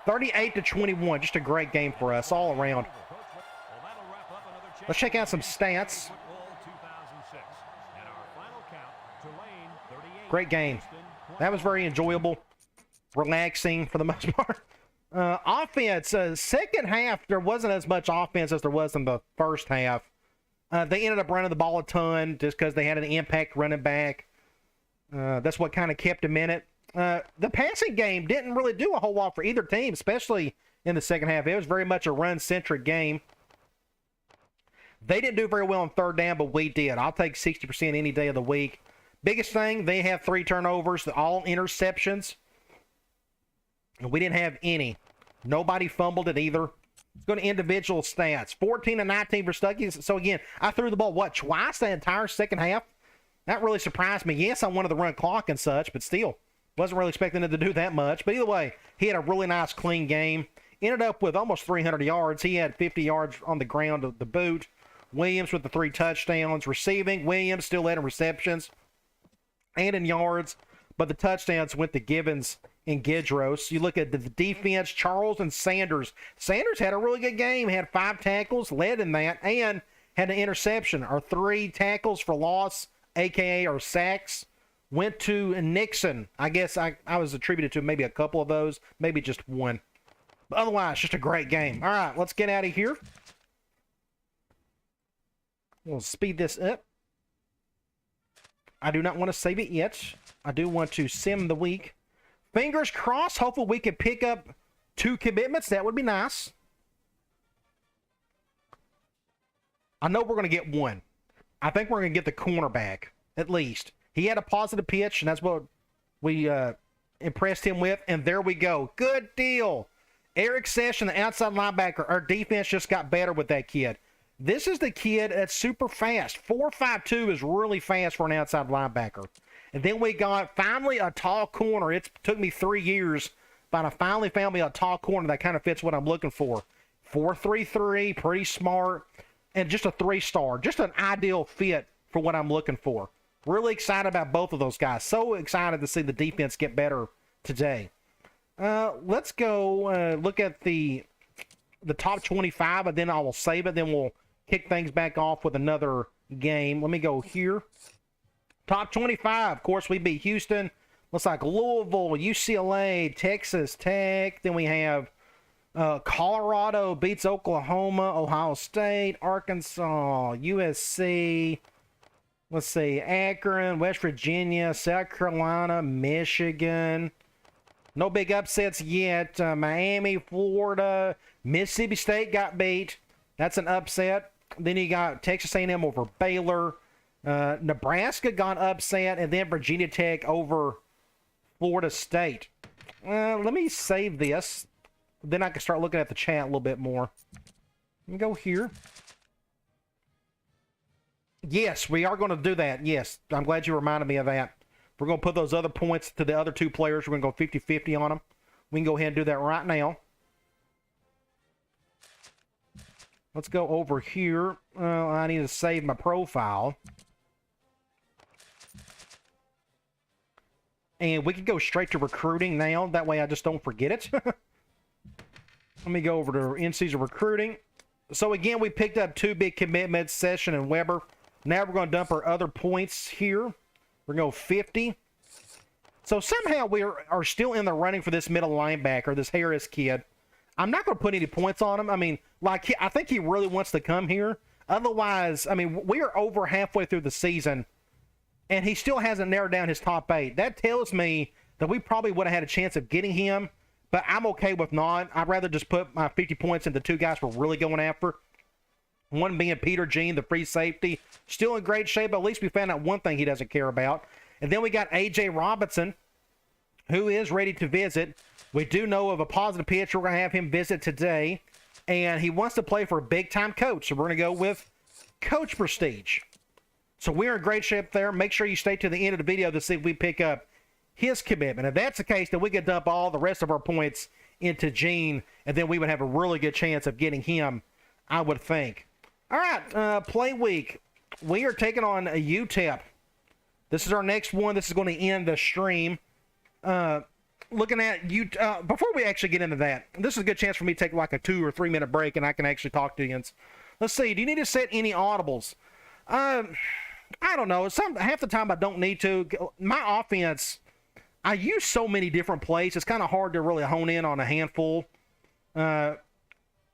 38-21. Just a great game for us all around. Let's check out some stats. Great game. That was very enjoyable. Relaxing for the most part. Offense, second half, there wasn't as much offense as there was in the first half. They ended up running the ball a ton just because they had an impact running back. That's what kind of kept them in it. The passing game didn't really do a whole lot for either team, especially in the second half. It was very much a run-centric game. They didn't do very well on third down, but we did. I'll take 60% any day of the week. Biggest thing, they have 3 turnovers, all interceptions. And we didn't have any. Nobody fumbled it either. Let's go to individual stats. 14 and 19 for Stuckey. So again, I threw the ball, twice the entire second half? That really surprised me. Yes, I wanted to run clock and such, but still, wasn't really expecting it to do that much. But either way, he had a really nice, clean game. Ended up with almost 300 yards. He had 50 yards on the ground of the boot. Williams with the 3 touchdowns. Receiving, Williams still led in receptions and in yards, but the touchdowns went to Gibbons and Gidros. You look at the defense, Charles and Sanders. Sanders had a really good game, had 5 tackles, led in that, and had an interception. Our 3 tackles for loss, a.k.a. our sacks, went to Nixon. I guess I was attributed to maybe a couple of those, maybe just one. But otherwise, just a great game. All right, let's get out of here. We'll speed this up. I do not want to save it yet. I do want to sim the week. Fingers crossed. Hopefully we can pick up 2 commitments. That would be nice. I know we're going to get 1. I think we're going to get the cornerback, at least. He had a positive pitch, and that's what we impressed him with. And there we go. Good deal. Eric Session, the outside linebacker. Our defense just got better with that kid. This is the kid that's super fast. 4.52 is really fast for an outside linebacker. And then we got finally a tall corner. It took me 3 years, but I finally found me a tall corner that kind of fits what I'm looking for. 4.33, pretty smart, and just a 3-star. Just an ideal fit for what I'm looking for. Really excited about both of those guys. So excited to see the defense get better today. Let's go look at the top 25, and then I will save it. Then we'll kick things back off with another game. Let me go here. Top 25, of course, we beat Houston. Looks like Louisville, UCLA, Texas Tech. Then we have Colorado beats Oklahoma, Ohio State, Arkansas, USC. Let's see, Akron, West Virginia, South Carolina, Michigan. No big upsets yet. Miami, Florida, Mississippi State got beat. That's an upset. Then you got Texas A&M over Baylor. Nebraska got upset, and then Virginia Tech over Florida State. Let me save this. Then I can start looking at the chat a little bit more. Let me go here. Yes, we are going to do that. Yes, I'm glad you reminded me of that. We're going to put those other points to the other two players. We're going to go 50-50 on them. We can go ahead and do that right now. Let's go over here. I need to save my profile. And we can go straight to recruiting now. That way I just don't forget it. Let me go over to in-season recruiting. So again, we picked up 2 big commitments, Session and Weber. Now we're going to dump our other points here. We're going to go 50. So somehow we are still in the running for this middle linebacker, this Harris kid. I'm not going to put any points on him. I mean, like, I think he really wants to come here. Otherwise, I mean, we are over halfway through the season, and he still hasn't narrowed down his top 8. That tells me that we probably would have had a chance of getting him, but I'm okay with not. I'd rather just put my 50 points into 2 guys we're really going after. One being Peter Jean, the free safety. Still in great shape, but at least we found out one thing he doesn't care about. And then we got A.J. Robinson, who is ready to visit. We do know of a positive pitch. We're going to have him visit today. And he wants to play for a big-time coach. So we're going to go with Coach Prestige. So we're in great shape there. Make sure you stay to the end of the video to see if we pick up his commitment. If that's the case, then we could dump all the rest of our points into Gene, and then we would have a really good chance of getting him, I would think. All right, play week. We are taking on a UTEP. This is our next one. This is going to end the stream. Looking at you, before we actually get into that, this is a good chance for me to take like a 2 or 3 minute break, and I can actually talk to you. Let's see. Do you need to set any audibles? I don't know. Half the time I don't need to. My offense, I use so many different plays. It's kind of hard to really hone in on a handful.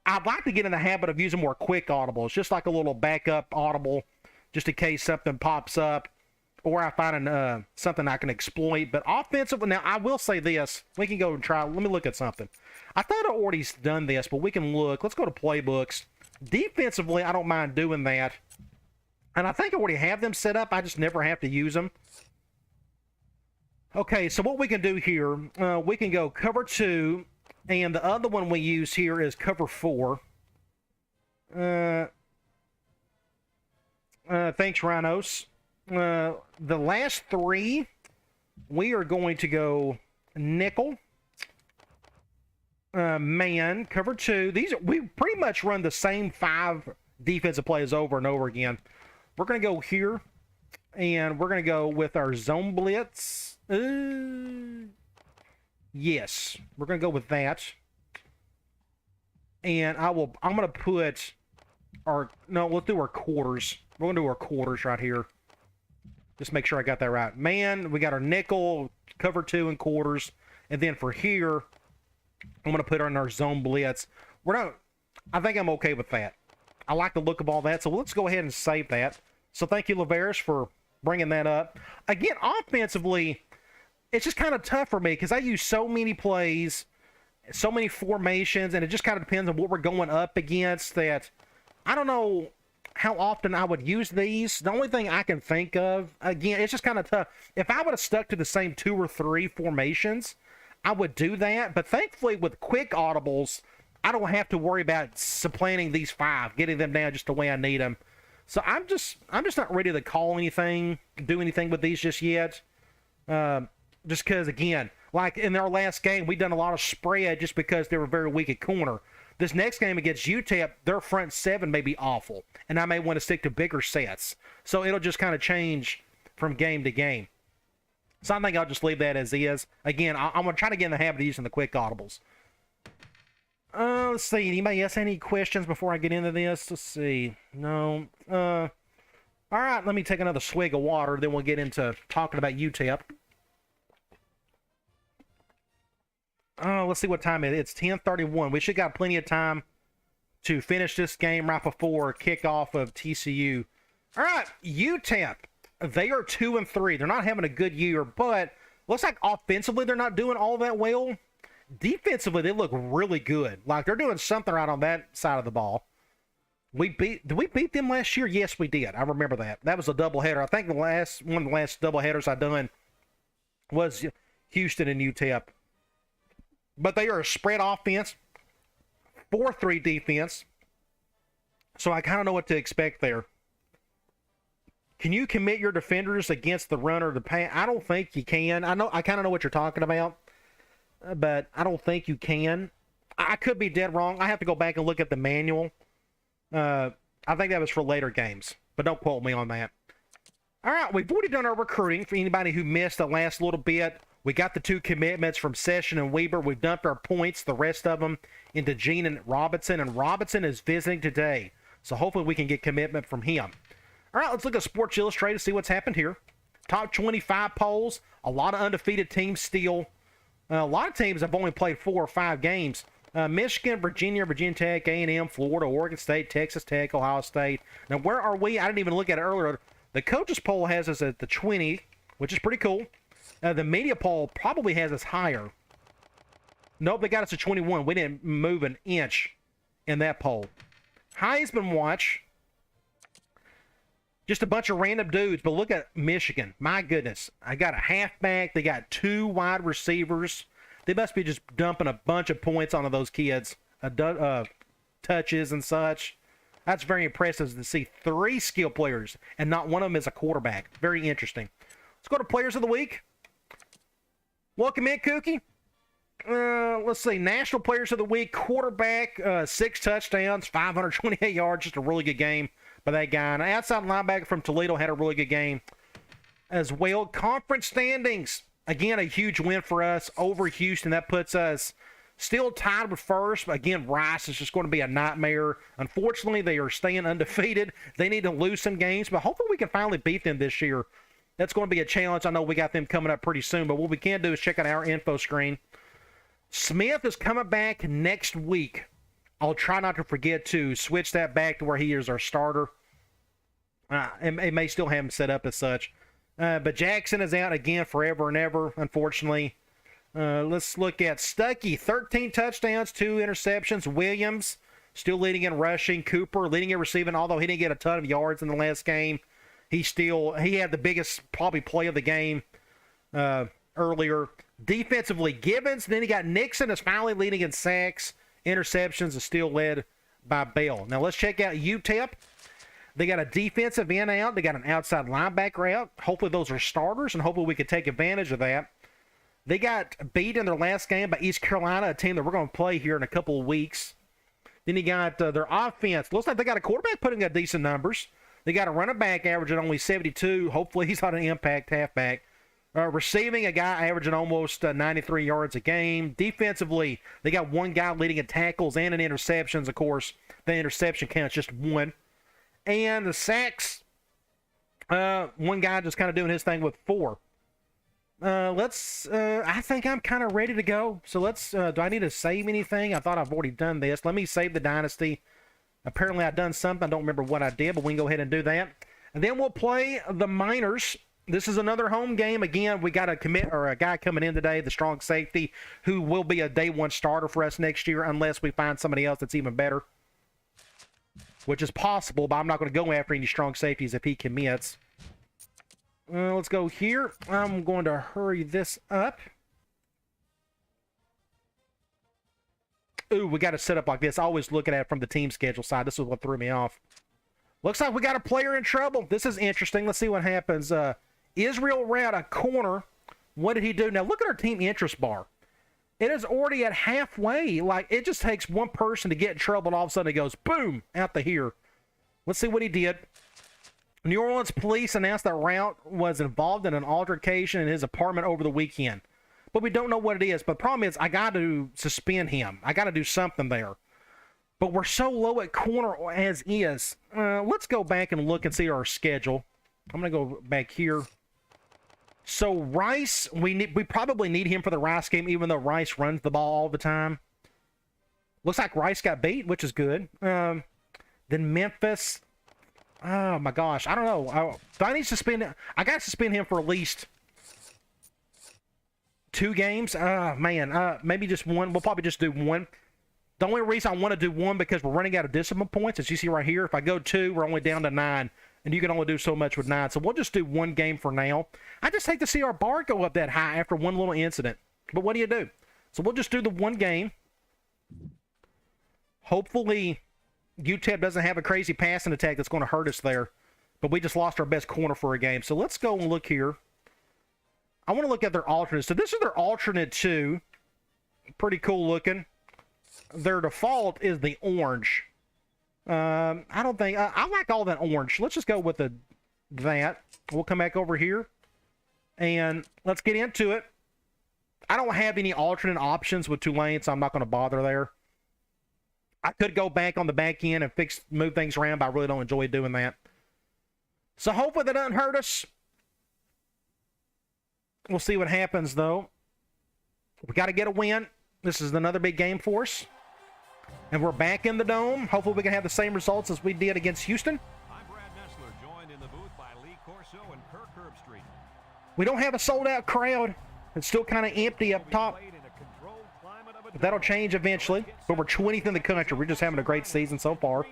I'd like to get in the habit of using more quick audibles, just like a little backup audible, just in case something pops up, or I find something I can exploit. But offensively, now I will say this. We can go and try. Let me look at something. I thought I already done this, but we can look. Let's go to playbooks. Defensively, I don't mind doing that. And I think I already have them set up. I just never have to use them. Okay, so what we can do here, we can go cover 2, and the other one we use here is cover 4. Thanks, Rhinos. The last 3, we are going to go nickel, man, cover 2. We pretty much run the same 5 defensive plays over and over again. We're going to go here, and we're going to go with our zone blitz. Yes, we're going to go with that. And I'm going to put let's do our quarters. We're going to do our quarters right here. Just make sure I got that right. Man, we got our nickel, cover 2 and quarters. And then for here, I'm going to put on our zone blitz. I think I'm okay with that. I like the look of all that, so let's go ahead and save that. So thank you, Laveris, for bringing that up. Again, offensively, it's just kind of tough for me because I use so many plays, so many formations, and it just kind of depends on what we're going up against. That I don't know how often I would use these. The only thing I can think of, again, it's just kind of tough. If I would have stuck to the same 2 or 3 formations, I would do that. But thankfully, with quick audibles, I don't have to worry about supplanting these 5, getting them down just the way I need them. So I'm just not ready to call anything, do anything with these just yet. Just because, again, like in our last game, we done a lot of spread just because they were very weak at corner. This next game against UTEP, their front 7 may be awful, and I may want to stick to bigger sets. So it'll just kind of change from game to game. So I think I'll just leave that as is. Again, I'm going to try to get in the habit of using the quick audibles. Let's see. Anybody else any questions before I get into this? Let's see. No. All right, let me take another swig of water, then we'll get into talking about UTEP. Let's see what time it is. It's 10:31. We should got plenty of time to finish this game right before kickoff of TCU. All right, UTEP. They are 2-3. They're not having a good year, but looks like offensively they're not doing all that well. Defensively, they look really good. Like they're doing something right on that side of the ball. Did we beat them last year? Yes, we did. I remember that. That was a doubleheader. I think one of the last doubleheaders I done was Houston and UTEP. But they are a spread offense, 4-3 defense. So I kind of know what to expect there. Can you commit your defenders against the runner to pass? I don't think you can. I kind of know what you're talking about, but I don't think you can. I could be dead wrong. I have to go back and look at the manual. I think that was for later games, but don't quote me on that. All right, we've already done our recruiting. For anybody who missed the last little bit, we got the 2 commitments from Session and Weber. We've dumped our points, the rest of them, into Gene and Robinson is visiting today. So hopefully we can get commitment from him. All right, let's look at Sports Illustrated, see what's happened here. Top 25 polls, a lot of undefeated teams still. A lot of teams have only played 4 or 5 games. Michigan, Virginia, Virginia Tech, A&M, Florida, Oregon State, Texas Tech, Ohio State. Now, where are we? I didn't even look at it earlier. The coaches poll has us at the 20, which is pretty cool. The media poll probably has us higher. Nope, they got us to 21. We didn't move an inch in that poll. Heisman watch. Just a bunch of random dudes, but look at Michigan. My goodness. I got a halfback. They got 2 wide receivers. They must be just dumping a bunch of points onto those kids. Touches and such. That's very impressive to see 3 skill players, and not one of them is a quarterback. Very interesting. Let's go to Players of the Week. Welcome in, Kookie. Let's see. National Players of the Week. Quarterback, 6 touchdowns, 528 yards. Just a really good game by that guy. And an outside linebacker from Toledo had a really good game as well. Conference standings. Again, a huge win for us over Houston. That puts us still tied with first. Again, Rice is just going to be a nightmare. Unfortunately, they are staying undefeated. They need to lose some games, but hopefully we can finally beat them this year. That's going to be a challenge. I know we got them coming up pretty soon, but what we can do is check out our info screen. Smith is coming back next week. I'll try not to forget to switch that back to where he is our starter. It may still have him set up as such. But Jackson is out again forever and ever, unfortunately. Let's look at Stuckey. 13 touchdowns, 2 interceptions. Williams still leading in rushing. Cooper leading in receiving, although he didn't get a ton of yards in the last game. He had the biggest probably play of the game earlier. Defensively, Gibbons. Then he got Nixon is finally leading in sacks. Interceptions is still led by Bell. Now let's check out UTEP. They got a defensive end out. They got an outside linebacker out. Hopefully those are starters, and hopefully we can take advantage of that. They got beat in their last game by East Carolina, a team that we're going to play here in a couple of weeks. Then you got their offense. Looks like they got a quarterback putting up decent numbers. They got a running back averaging only 72. Hopefully he's not an impact halfback. Receiving, a guy averaging almost 93 yards a game. Defensively, they got 1 guy leading in tackles and in interceptions. Of course, the interception counts just 1. And the sacks, 1 guy just kind of doing his thing with 4. I think I'm kind of ready to go. So do I need to save anything? I thought I've already done this. Let me save the Dynasty. Apparently I've done something. I don't remember what I did, but we can go ahead and do that. And then we'll play the Miners. This is another home game. Again, we got a guy coming in today, the strong safety, who will be a day 1 starter for us next year unless we find somebody else that's even better, which is possible, but I'm not going to go after any strong safeties if he commits. Let's go here. I'm going to hurry this up. ooh, we got to set up like this. I always look at it from the team schedule side. This is what threw me off. Looks like we got a player in trouble. This is interesting. Let's see what happens. Israel ran a corner. What did he do? Now, look at our team interest bar. It is already at halfway. Like, it just takes one person to get in trouble, and all of a sudden it goes, boom, out the here. Let's see what he did. New Orleans police announced that Rout was involved in an altercation in his apartment over the weekend. But we don't know what it is. But the problem is, I got to suspend him. I got to do something there. But we're so low at corner as is. Let's go back and look and see our schedule. I'm going to go back here. So Rice, we probably need him for the Rice game, even though Rice runs the ball all the time. Looks like Rice got beat, which is good. Then Memphis. Oh my gosh, I don't know. Do I need to suspend? I got to suspend him for at least 2 games. Man, maybe just one. We'll probably just do one. The only reason I want to do one because we're running out of discipline points, as you see right here. If I go 2, we're only down to 9. And you can only do so much with 9. So we'll just do 1 game for now. I just hate to see our bar go up that high after one little incident. But what do you do? So we'll just do the 1 game. Hopefully, UTEP doesn't have a crazy passing attack that's going to hurt us there. But we just lost our best corner for a game. So let's go and look here. I want to look at their alternates. So this is their alternate 2. Pretty cool looking. Their default is the orange. I don't think I like all that orange. Let's just go with that. We'll come back over here and let's get into it. I don't have any alternate options with Tulane, so I'm not going to bother there. I could go back on the back end and move things around, but I really don't enjoy doing that. So hopefully that doesn't hurt us. We'll see what happens though. We got to get a win. This is another big game for us. And we're back in the dome. Hopefully we can have the same results as we did against Houston. I'm Brad Nessler, joined in the booth by Lee Corso and Kirk Herbstreit. We don't have a sold-out crowd. It's still kind of empty up top. But that'll change eventually. But we're 20th in the country. We're just having a great season so far.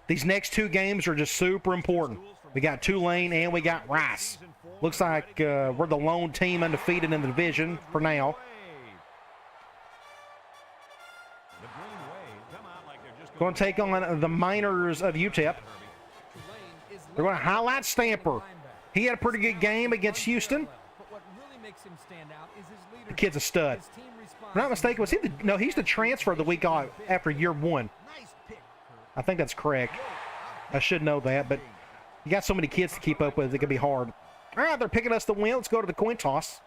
These next 2 games are just super important. We got Tulane and we got Rice. Looks like we're the lone team undefeated in the division for now. Going to take on the Miners of UTEP. They're going to highlight Stamper. He had a pretty good game against Houston. The kid's a stud. If I'm not mistaken, was he no, he's the transfer of the week off after year 1. I think that's correct. I should know that, but you got so many kids to keep up with, it could be hard. All right, they're picking us to win. Let's go to the coin toss.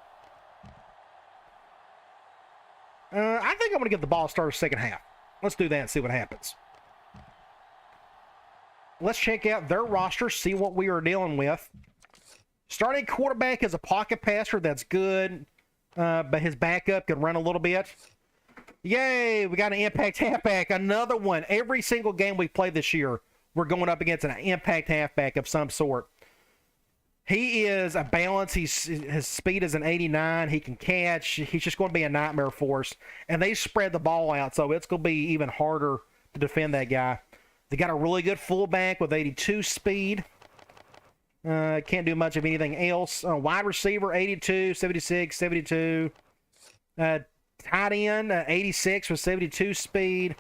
I think I'm going to get the ball started second half. Let's do that and see what happens. Let's check out their roster, see what we are dealing with. Starting quarterback is a pocket passer. That's good. But his backup can run a little bit. Yay, we got an impact halfback. Another one. Every single game we play this year, we're going up against an impact halfback of some sort. He is a balance. His speed is an 89. He can catch. He's just going to be a nightmare for us. And they spread the ball out, so it's going to be even harder to defend that guy. They got a really good fullback with 82 speed. Can't do much of anything else. Wide receiver, 82, 76, 72. Tight end, 86 with 72 speed.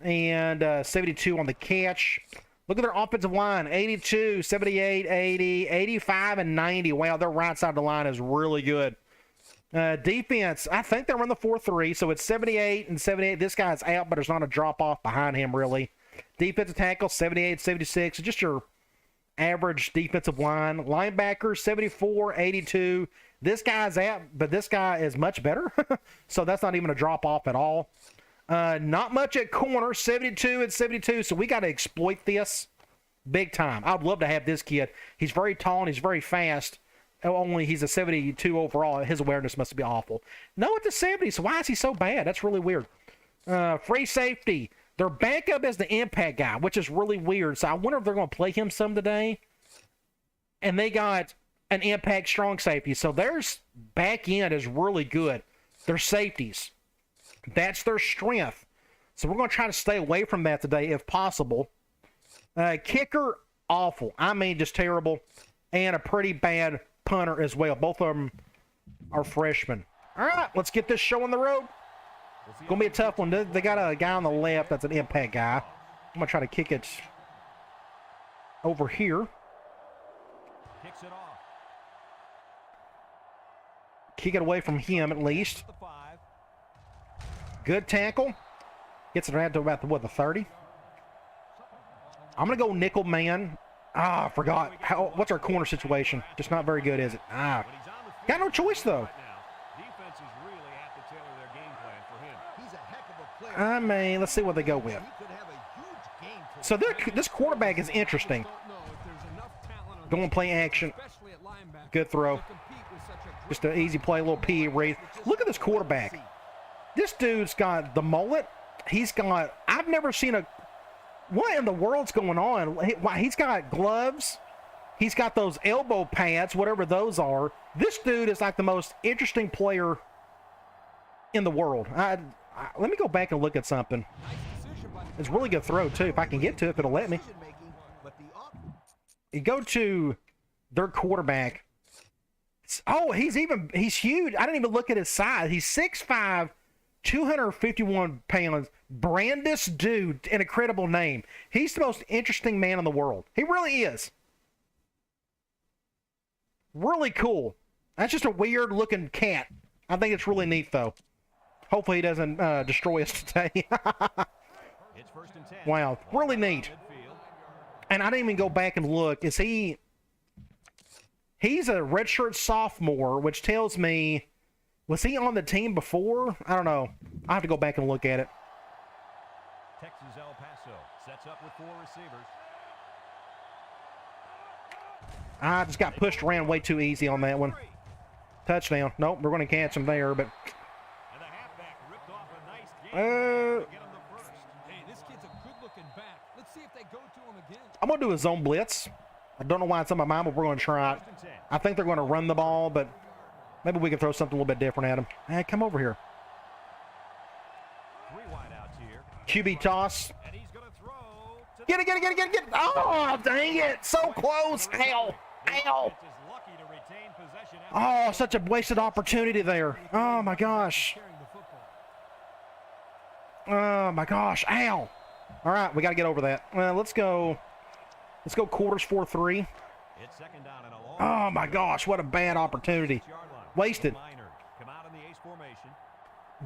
And 72 on the catch. Look at their offensive line, 82, 78, 80, 85, and 90. Wow, their right side of the line is really good. Defense, I think they run the 4-3, so it's 78 and 78. This guy's out, but there's not a drop-off behind him, really. Defensive tackle, 78, 76. Just your average defensive line. Linebacker, 74, 82. This guy's out, but this guy is much better. So that's not even a drop-off at all. Not much at corner, 72 and 72. So we got to exploit this big time. I'd love to have this kid. He's very tall and he's very fast. Only he's a 72 overall. His awareness must be awful. No, it's a 70. So why is he so bad? That's really weird. Free safety. Their backup is the impact guy, which is really weird. So I wonder if they're going to play him some today. And they got an impact strong safety. So their back end is really good. Their safeties. That's their strength. So we're going to try to stay away from that today if possible. Kicker, awful. I mean, just terrible. And a pretty bad punter as well. Both of them are freshmen. All right, let's get this show on the road. Gonna be a tough one. They got a guy on the left that's an impact guy. I'm gonna try to kick it over here. Kicks it off. Kick it away from him at least. The 5. Good tackle. Gets it around to about the 30. I'm gonna go nickel man. Ah, I forgot. What's our corner situation? Just not very good, is it? Ah, When he's on the field got no choice though. right now, defenses really have to tailor their game plan for him. He's a heck of a player. I mean, let's see what they go with. He could have a huge game today. So this quarterback is interesting. Going play action. Good throw. Just an easy play, a little P raise. Look at this quarterback. This dude's got the mullet. He's got, I've never seen a, what in the world's going on? He's got gloves. He's got those elbow pads, whatever those are. This dude is like the most interesting player in the world. Let me go back and look at something. It's a really good throw, too, if I can get to it, if it'll let me. You go to their quarterback. Oh, he's huge. I didn't even look at his size. He's 6'5", 251 pounds. Brandis Dude, an incredible name. He's the most interesting man in the world. He really is. Really cool. That's just a weird looking cat. I think it's really neat, though. Hopefully he doesn't destroy us today. It's 1st and 10. Wow, really neat. Midfield. And I didn't even go back and look. He's a redshirt sophomore, which tells me, was he on the team before? I don't know. I'll have to go back and look at it. Texas El Paso sets up with 4 receivers. I just got pushed around way too easy on that one. Touchdown. Nope, we're going to catch him there, but... And the halfback ripped off a nice game to get him the first. Hey, this kid's a good-looking back. Let's see if they go to him again. I'm going to do a zone blitz. I don't know why it's on my mind, but we're going to try it. I think they're going to run the ball, but maybe we can throw something a little bit different at them. Hey, come over here. 3 wideouts here. QB toss. And he's going to throw. Get it. Oh, dang it. So close. Ow. Ow. Lucky to retain possession. Oh, such a wasted opportunity there. Oh, my gosh. Oh, my gosh. Ow. All right, we got to get over that. Well, let's go quarters 4-3. It's 2nd down and a long. Oh, my gosh. What a bad opportunity. Wasted. Come out in the ace formation.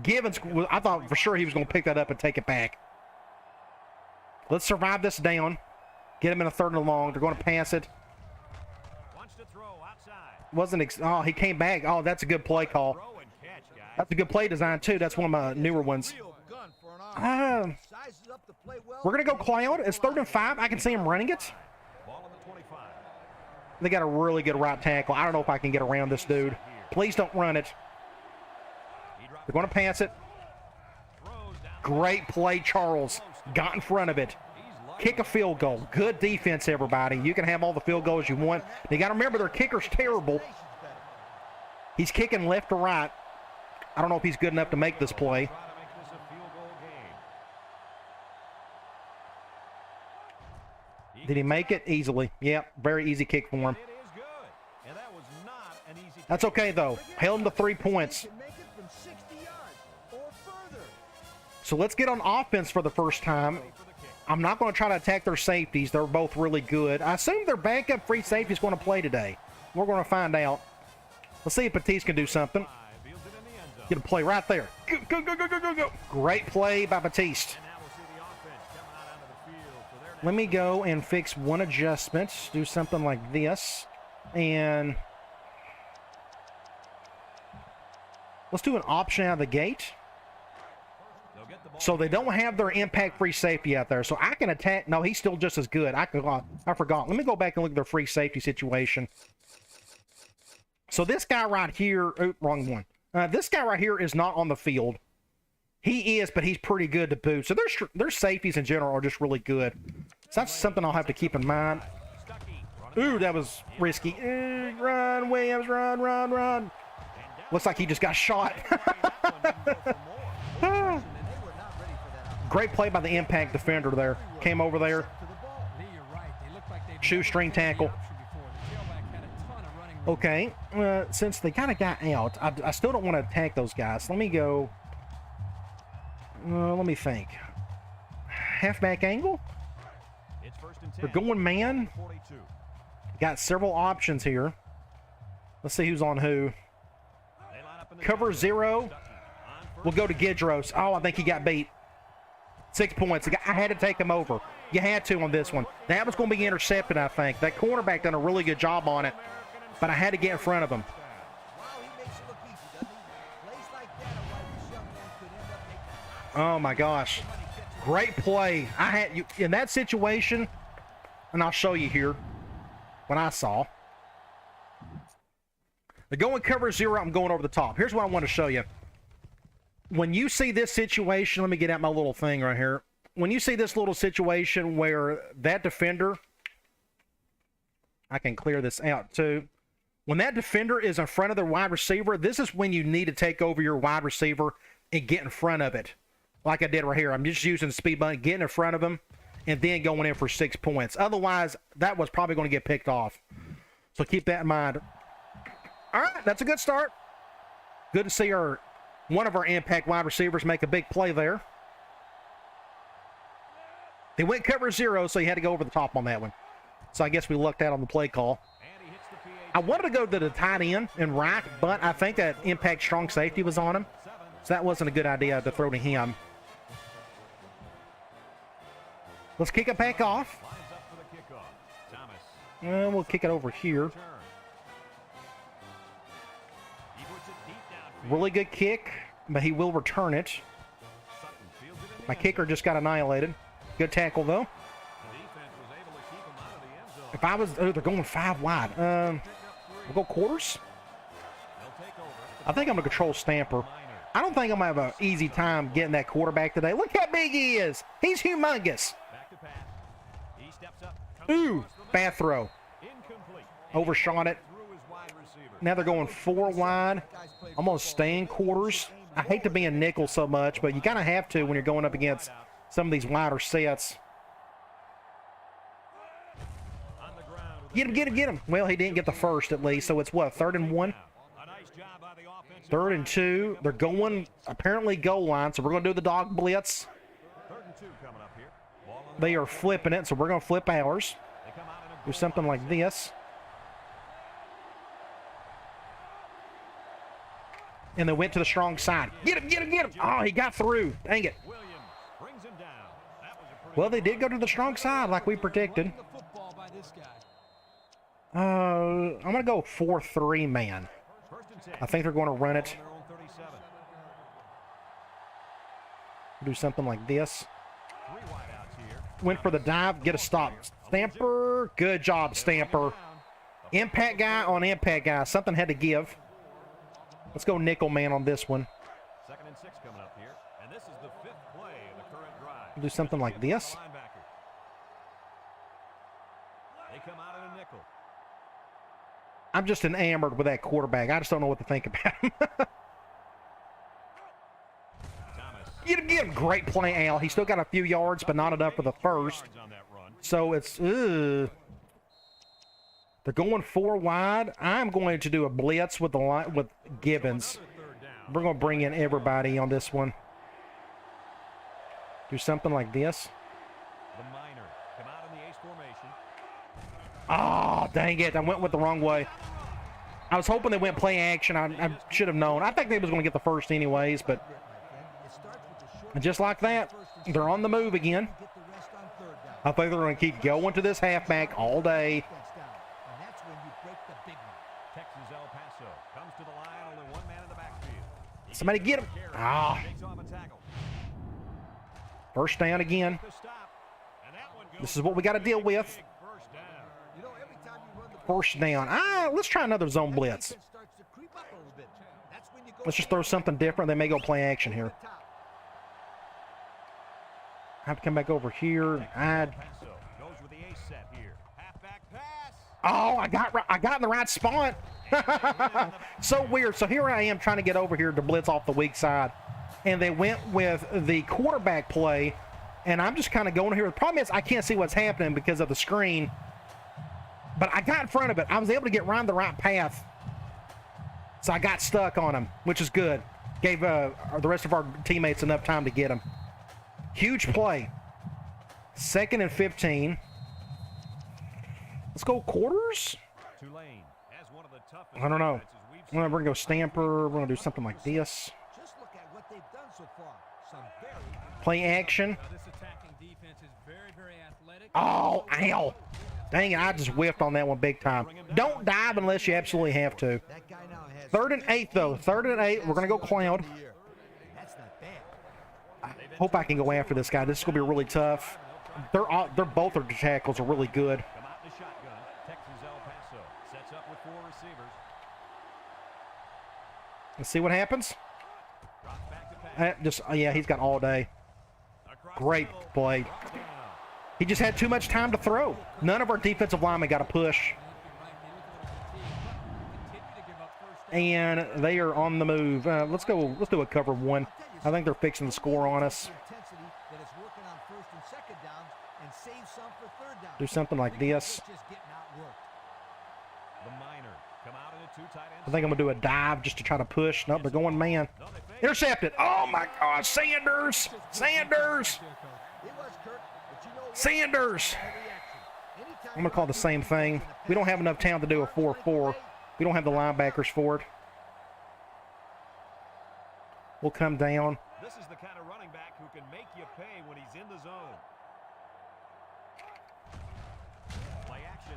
Givens, I thought for sure he was going to pick that up and take it back. Let's survive this down. Get him in a 3rd and long. They're going to pass it. Wants to throw outside. Oh, he came back. Oh, that's a good play call. Throw and catch, guys. That's a good play design, too. That's one of my newer ones. Real gun for an arm. Sizes up the play well. We're going to go cloud. It's 3rd and 5. I can see him running it. Ball on the 25. They got a really good right tackle. I don't know if I can get around this dude. Please don't run it. They're going to pass it. Great play, Charles. Got in front of it. Kick a field goal. Good defense, everybody. You can have all the field goals you want. You got to remember their kicker's terrible. He's kicking left to right. I don't know if he's good enough to make this play. Try to make this a field goal game. Did he make it? Easily. Yep, very easy kick for him. It is good. And that was not an easy kick. That's okay, though. Held him to 3 points. He can make it from 60 yards or further. So let's get on offense for the first time. I'm not going to try to attack their safeties. They're both really good. I assume their backup free safety is going to play today. We're going to find out. Let's see if Batiste can do something. Get a play right there. Go. Great play by Batiste. Let me go and fix one adjustment. Do something like this. And let's do an option out of the gate. So they don't have their impact-free safety out there. So I can attack. No, he's still just as good. I forgot. Let me go back and look at their free safety situation. So this guy right here, wrong one. This guy right here is not on the field. He is, but he's pretty good to boot. So their safeties in general are just really good. So that's something I'll have to keep in mind. Ooh, that was risky. Run, Williams, run. Looks like he just got shot. Great play by the impact defender there. Came over there. Shoestring tackle. Okay, since they kind of got out, I still don't want to attack those guys. Let me go. Let me think. Halfback angle? It's first and 10. They're going man. 42. Got several options here. Let's see who's on who. They line up in the Cover shotgun. 0. On We'll first. go to Gidros. Oh, I think he got beat. 6 points. I had to take him over. You had to on this one. That was going to be intercepted, I think. That cornerback done a really good job on it, but I had to get in front of him. Wow, he makes it look easy, doesn't he? Plays like that, a wide receiver could end up making Oh my gosh. Great play. I had you in that situation, and I'll show you here what I saw. They're going cover 0. I'm going over the top. Here's what I want to show you. When you see this situation, let me get out my little thing right here. When you see this little situation where that defender, I can clear this out too. When that defender is in front of the wide receiver, this is when you need to take over your wide receiver and get in front of it. Like I did right here. I'm just using the speed button, getting in front of him, and then going in for 6 points. Otherwise, that was probably going to get picked off. So keep that in mind. All right, that's a good start. Good to see one of our impact wide receivers make a big play there. They went cover 0, so he had to go over the top on that one. So I guess we lucked out on the play call. And he hits the PH. I wanted to go to the tight end and right, but I think that impact strong safety was on him. So that wasn't a good idea to throw to him. Let's kick it back off. Lines up for the kickoff. Thomas. And we'll kick it over here. Turn. He puts it deep downfield. Really good kick, but he will return it. Sutton fields it in the My end kicker zone. just got annihilated. Good tackle, though. The defense was able to keep him out of the end zone. If I was... Oh, they're going 5 wide. Picked up 3. We'll go quarters. They'll take over. I think I'm going to control Stamper. Minor. I don't think I'm going to have an easy time getting that quarterback today. Look how big he is. He's humongous. Back to pass. He steps up. Ooh, Across the middle. bad throw. Incomplete. Overshot it. Through his wide receiver. Now they're going 4 wide. I'm going to stay in quarters. I hate to be in nickel so much, but you kind of have to when you're going up against some of these wider sets. On the ground with Get him, get him, get him. Well, he didn't get the first at least, so it's what, 3rd and 1? a nice job by the offensive 3rd and 2. They're going apparently goal line, so we're going to do the dog blitz. 3rd and 2 coming up here. Ball on the They are flipping it, so we're going to flip ours. They come out in a Do goal something line like this. And they went to the strong side. Get him, get him, get him. Oh, he got through. Dang it. Williams brings him down. That was a pretty Well, they did go to the strong side like we predicted. Running the football by this guy. I'm going to go 4-3 man. First and 10. I think they're going to run it. On their own 37. Do something like this. 3 wideouts here. Went for the dive. Get a stop. Stamper. Good job, Stamper. Impact guy on impact guy. Something had to give. Let's go nickel man on this one. 2nd and 6 coming up here. And this is the 5th play of the current drive. Do something like this. Linebacker. They come out in a nickel. I'm just enamored with that quarterback. I just don't know what to think about him. Thomas. Get him. Great play, Al. He still got a few yards, but not enough for the first. Yards on that run. So it's... They're going 4 wide. I'm going to do a blitz with the line with Gibbons. Another 3rd down. We're going to bring in everybody on this one. Do something like this. The minor come out in the ace formation. Oh, dang it. I went with the wrong way. I was hoping they went play action. I should have known. I think they was going to get the first anyways, but and just like that, they're on the move again. I think they're going to keep going to this halfback all day. Texas El Paso comes to the line. Only one man in the backfield. Somebody get him. Ah, Takes off a tackle. first down again. To stop. And that one goes This is what we got to deal with. big first down. You know, every time you run the First down. Let's try another zone blitz. defense starts to creep up a little bit. That's when you go Let's just throw something different. They may go play action here. I have to come back over here. Paso goes with the ace set here. Halfback pass. Oh, I got in the right spot. So weird. So here I am trying to get over here to blitz off the weak side. And they went with the quarterback play. And I'm just kind of going here. The problem is I can't see what's happening because of the screen. But I got in front of it. I was able to get around the right path. So I got stuck on him, which is good. Gave the rest of our teammates enough time to get him. Huge play. 2nd and 15. Let's go quarters. Tulane has one of the toughest I don't know. defenses we've We're gonna go stamper. We're gonna do something like this. Just look at what they've done so far. Some very Play action. Now, this attacking defense is very, very athletic. Oh, ow. Dang it, I just whiffed on that one big time. Don't dive unless you absolutely have to. that guy now has 3rd and 8, though. 3rd and 8. We're gonna go cloud. That's not bad. Hope I can go after this guy. This is gonna be really tough. They're both their tackles are really good. come out in the shotgun. Texas El Paso sets up with 4 receivers. Let's see what happens. Drops back to pass. Yeah, he's got all day. Across Great the middle. play. Brought down. He just had too much time to throw. None of our defensive linemen got a push. And they are on the move. Let's go. Let's do a cover 1. I think they're fixing the score on us. Intensity that is working on 1st and 2nd downs and save some for 3rd down. Do something like this. Just getting outworked. The minor come out in a 2 tight end. I think I'm gonna do a dive just to try to push. Nope, they're going man. No, they fake. Intercepted. Oh my gosh, Sanders! Sanders! It was Kirk, but you know what? Sanders! The reaction. Anytime I'm gonna call the same thing. We don't have enough talent to do a 4-4. We don't have the linebackers for it. We'll come down. This is the kind of running back who can make you pay when he's in the zone. Play action.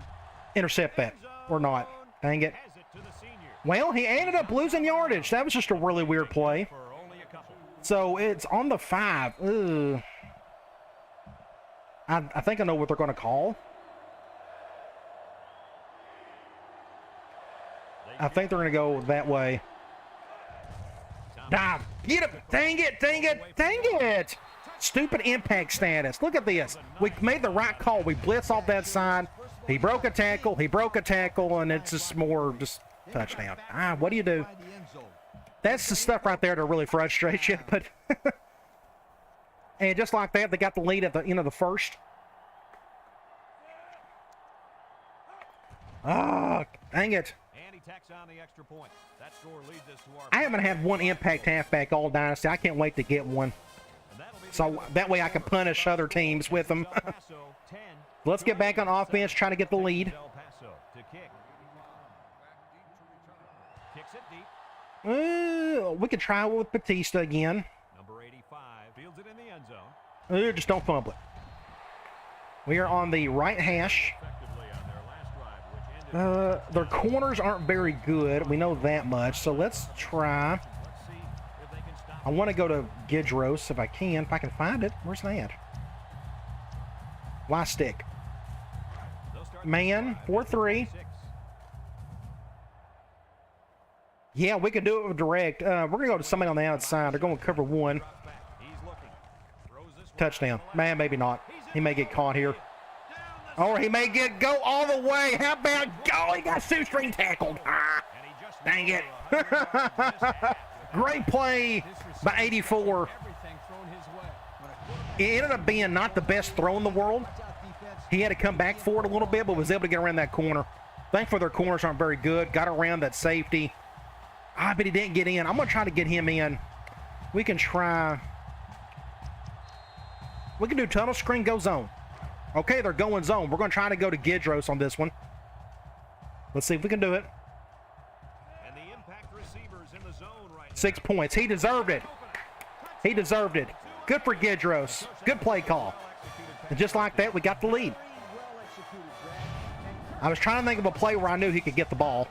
Intercept that. Or not. Dang it. Has it to the senior. Well, he ended up losing yardage. That was just a really weird play. For only a couple. So it's on the 5. Ugh. I think I know what they're going to call. I think they're going to go that way. Dive. Get him. Dang it. Dang it. Dang it. Stupid impact status. Look at this. We made the right call. We blitz off that side. He broke a tackle. He broke a tackle, and it's just more just touchdown. What do you do? Find the end zone. That's the stuff right there that really frustrates you. But and just like that, they got the lead at the end of the 1st. Ah, dang it. And he tacks on the extra point. That score leads us to our I haven't had one impact halfback all Dynasty. I can't wait to get one. and that'll be the So that way I can punish other teams with them. El Paso 10. Let's get back on offense, try to get the lead. El Paso to kick. Kicks it deep. We could try it with Batista again. Number 85 fields it in the end zone. Just don't fumble it. We are on the right hash. Effectively on their last drive, which ended. Their corners aren't very good. We know that much. So let's try. Let's see if they can stop. I want to go to Gidros if I can. If I can find it. Where's that? Y stick. They'll start Man, the drive. 4-3. 6. Yeah, we could do it with direct. We're going to go to somebody on the outside. They're going to cover 1. Drops back. He's looking. Throws this one Touchdown. out to the Man, left. maybe not. He may get caught here. Down the Or he may go all the way. How about go? He got shoestring tackled. and he just Dang it. threw 100 yards this half. Great play by 84. Everything thrown his way. It ended up being not the best throw in the world. He had to come back for it a little bit, but was able to get around that corner. Thankfully, their corners aren't very good. Got around that safety. But he didn't get in. I'm going to try to get him in. We can try. We can do tunnel screen, go zone. Okay, they're going zone. We're going to try to go to Gidros on this one. Let's see if we can do it. And the impact receivers in the zone right 6 points. He deserved it. He deserved it. Good for Gidros. Good play call. And just like that, we got the lead. I was trying to think of a play where I knew he could get the ball.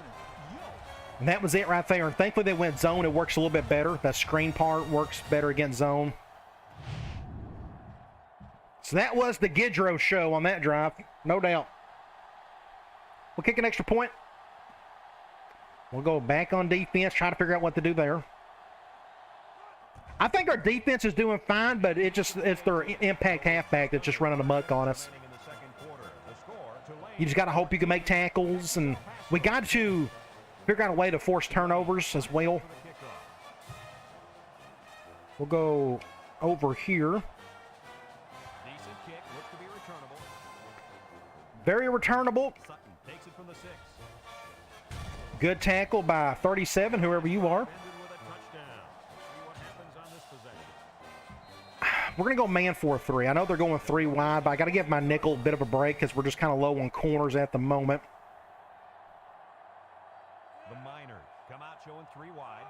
And that was it right there. And thankfully they went zone. It works a little bit better. That screen part works better against zone. So that was the Gidros show on that drive. No doubt. We'll kick an extra point. We'll go back on defense, try to figure out what to do there. I think our defense is doing fine, but it's their impact halfback that's just running amok on us. in the second quarter. The score, Tulane. You just got to hope you can make tackles, and we got to figure out a way to force turnovers as well. Kickoff. We'll go over here. Decent kick, looks to be returnable. Very returnable. Sutton takes it from the 6. Good tackle by 37, whoever you are. Ended with a touchdown. See what happens on this possession. We're going to go man 4-3. I know they're going 3 wide, but I got to give my nickel a bit of a break because we're just kind of low on corners at the moment. The Miners come out showing 3 wide.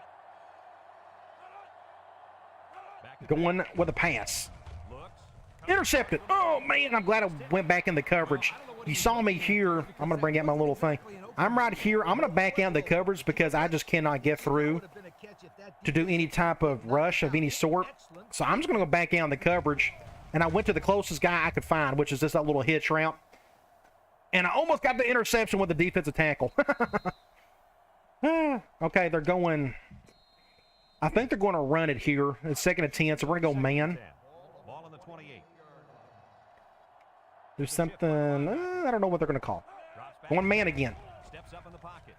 Going with a pass. Looks. Intercepted. Oh, man, I'm glad I went back in the coverage. You saw me here. I'm going to bring out my little thing. I'm right here. I'm going to back out in the coverage because I just cannot get through to do any type of rush of any sort. So I'm just going to go back out in the coverage. And I went to the closest guy I could find, which is just that little hitch route. And I almost got the interception with the defensive tackle. Okay, they're going... I think they're going to run it here. It's 2nd and 10, so we're going to go man. Ball on the 28. Do something... I don't know what they're going to call. Going man again. Steps up in the pocket.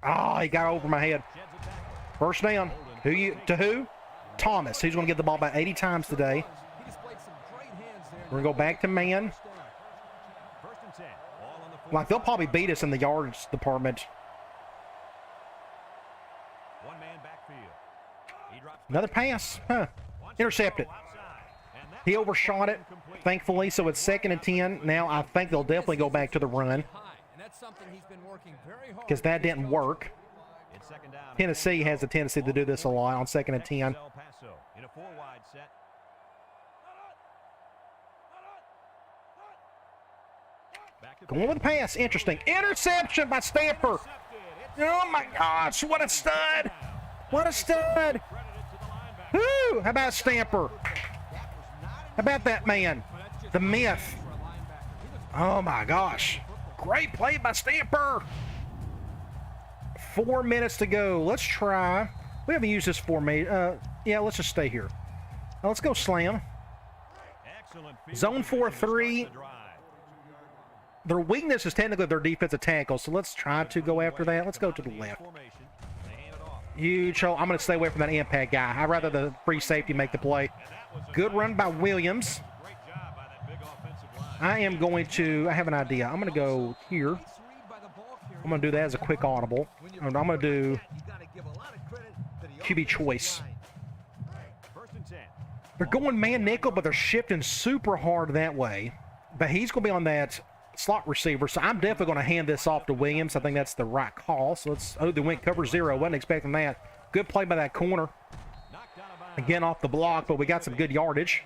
Oh, he got over my head. Sheds a tackle. First down. To who? Thomas. He's going to get the ball about 80 times today. He displayed some great hands there. We're going to go back to man. 1st and 10. Ball on the 40. Like, they'll probably beat us in the yards department. 1-man backfield. He drops Another pass. Huh. Intercepted. He overshot it, thankfully, so it's 2nd and 10. Now I think they'll definitely go back to the run High, and that's something he's been working very hard because that didn't work. It's 2nd down. Tennessee has a tendency to do this a lot on 2nd and 10. El Paso in a 4-wide set. Going with the pass. Interesting. Interception by Stamper. Oh, my gosh. What a stud. What a stud. Woo. How about Stamper? How about that man? The myth. Oh, my gosh. Great play by Stamper. 4 minutes to go. Let's try. We haven't used this formation. Yeah, let's just stay here. Let's go slam. Zone 4-3. Their weakness is technically their defensive tackle, so let's try to go after that. Let's go to the left. Huge hole. I'm going to stay away from that impact guy. I'd rather the free safety make the play. Good run by Williams. I am going to, I have an idea. I'm going to go here. I'm going to do that as a quick audible. And I'm going to do QB choice. They're going man nickel, but they're shifting super hard that way. But he's going to be on that slot receiver, so I'm definitely going to hand this off to Williams. I think that's the right call. So let's, oh, they went cover 0. Wasn't expecting that. Good play by that corner. Again, off the block, but we got some good yardage.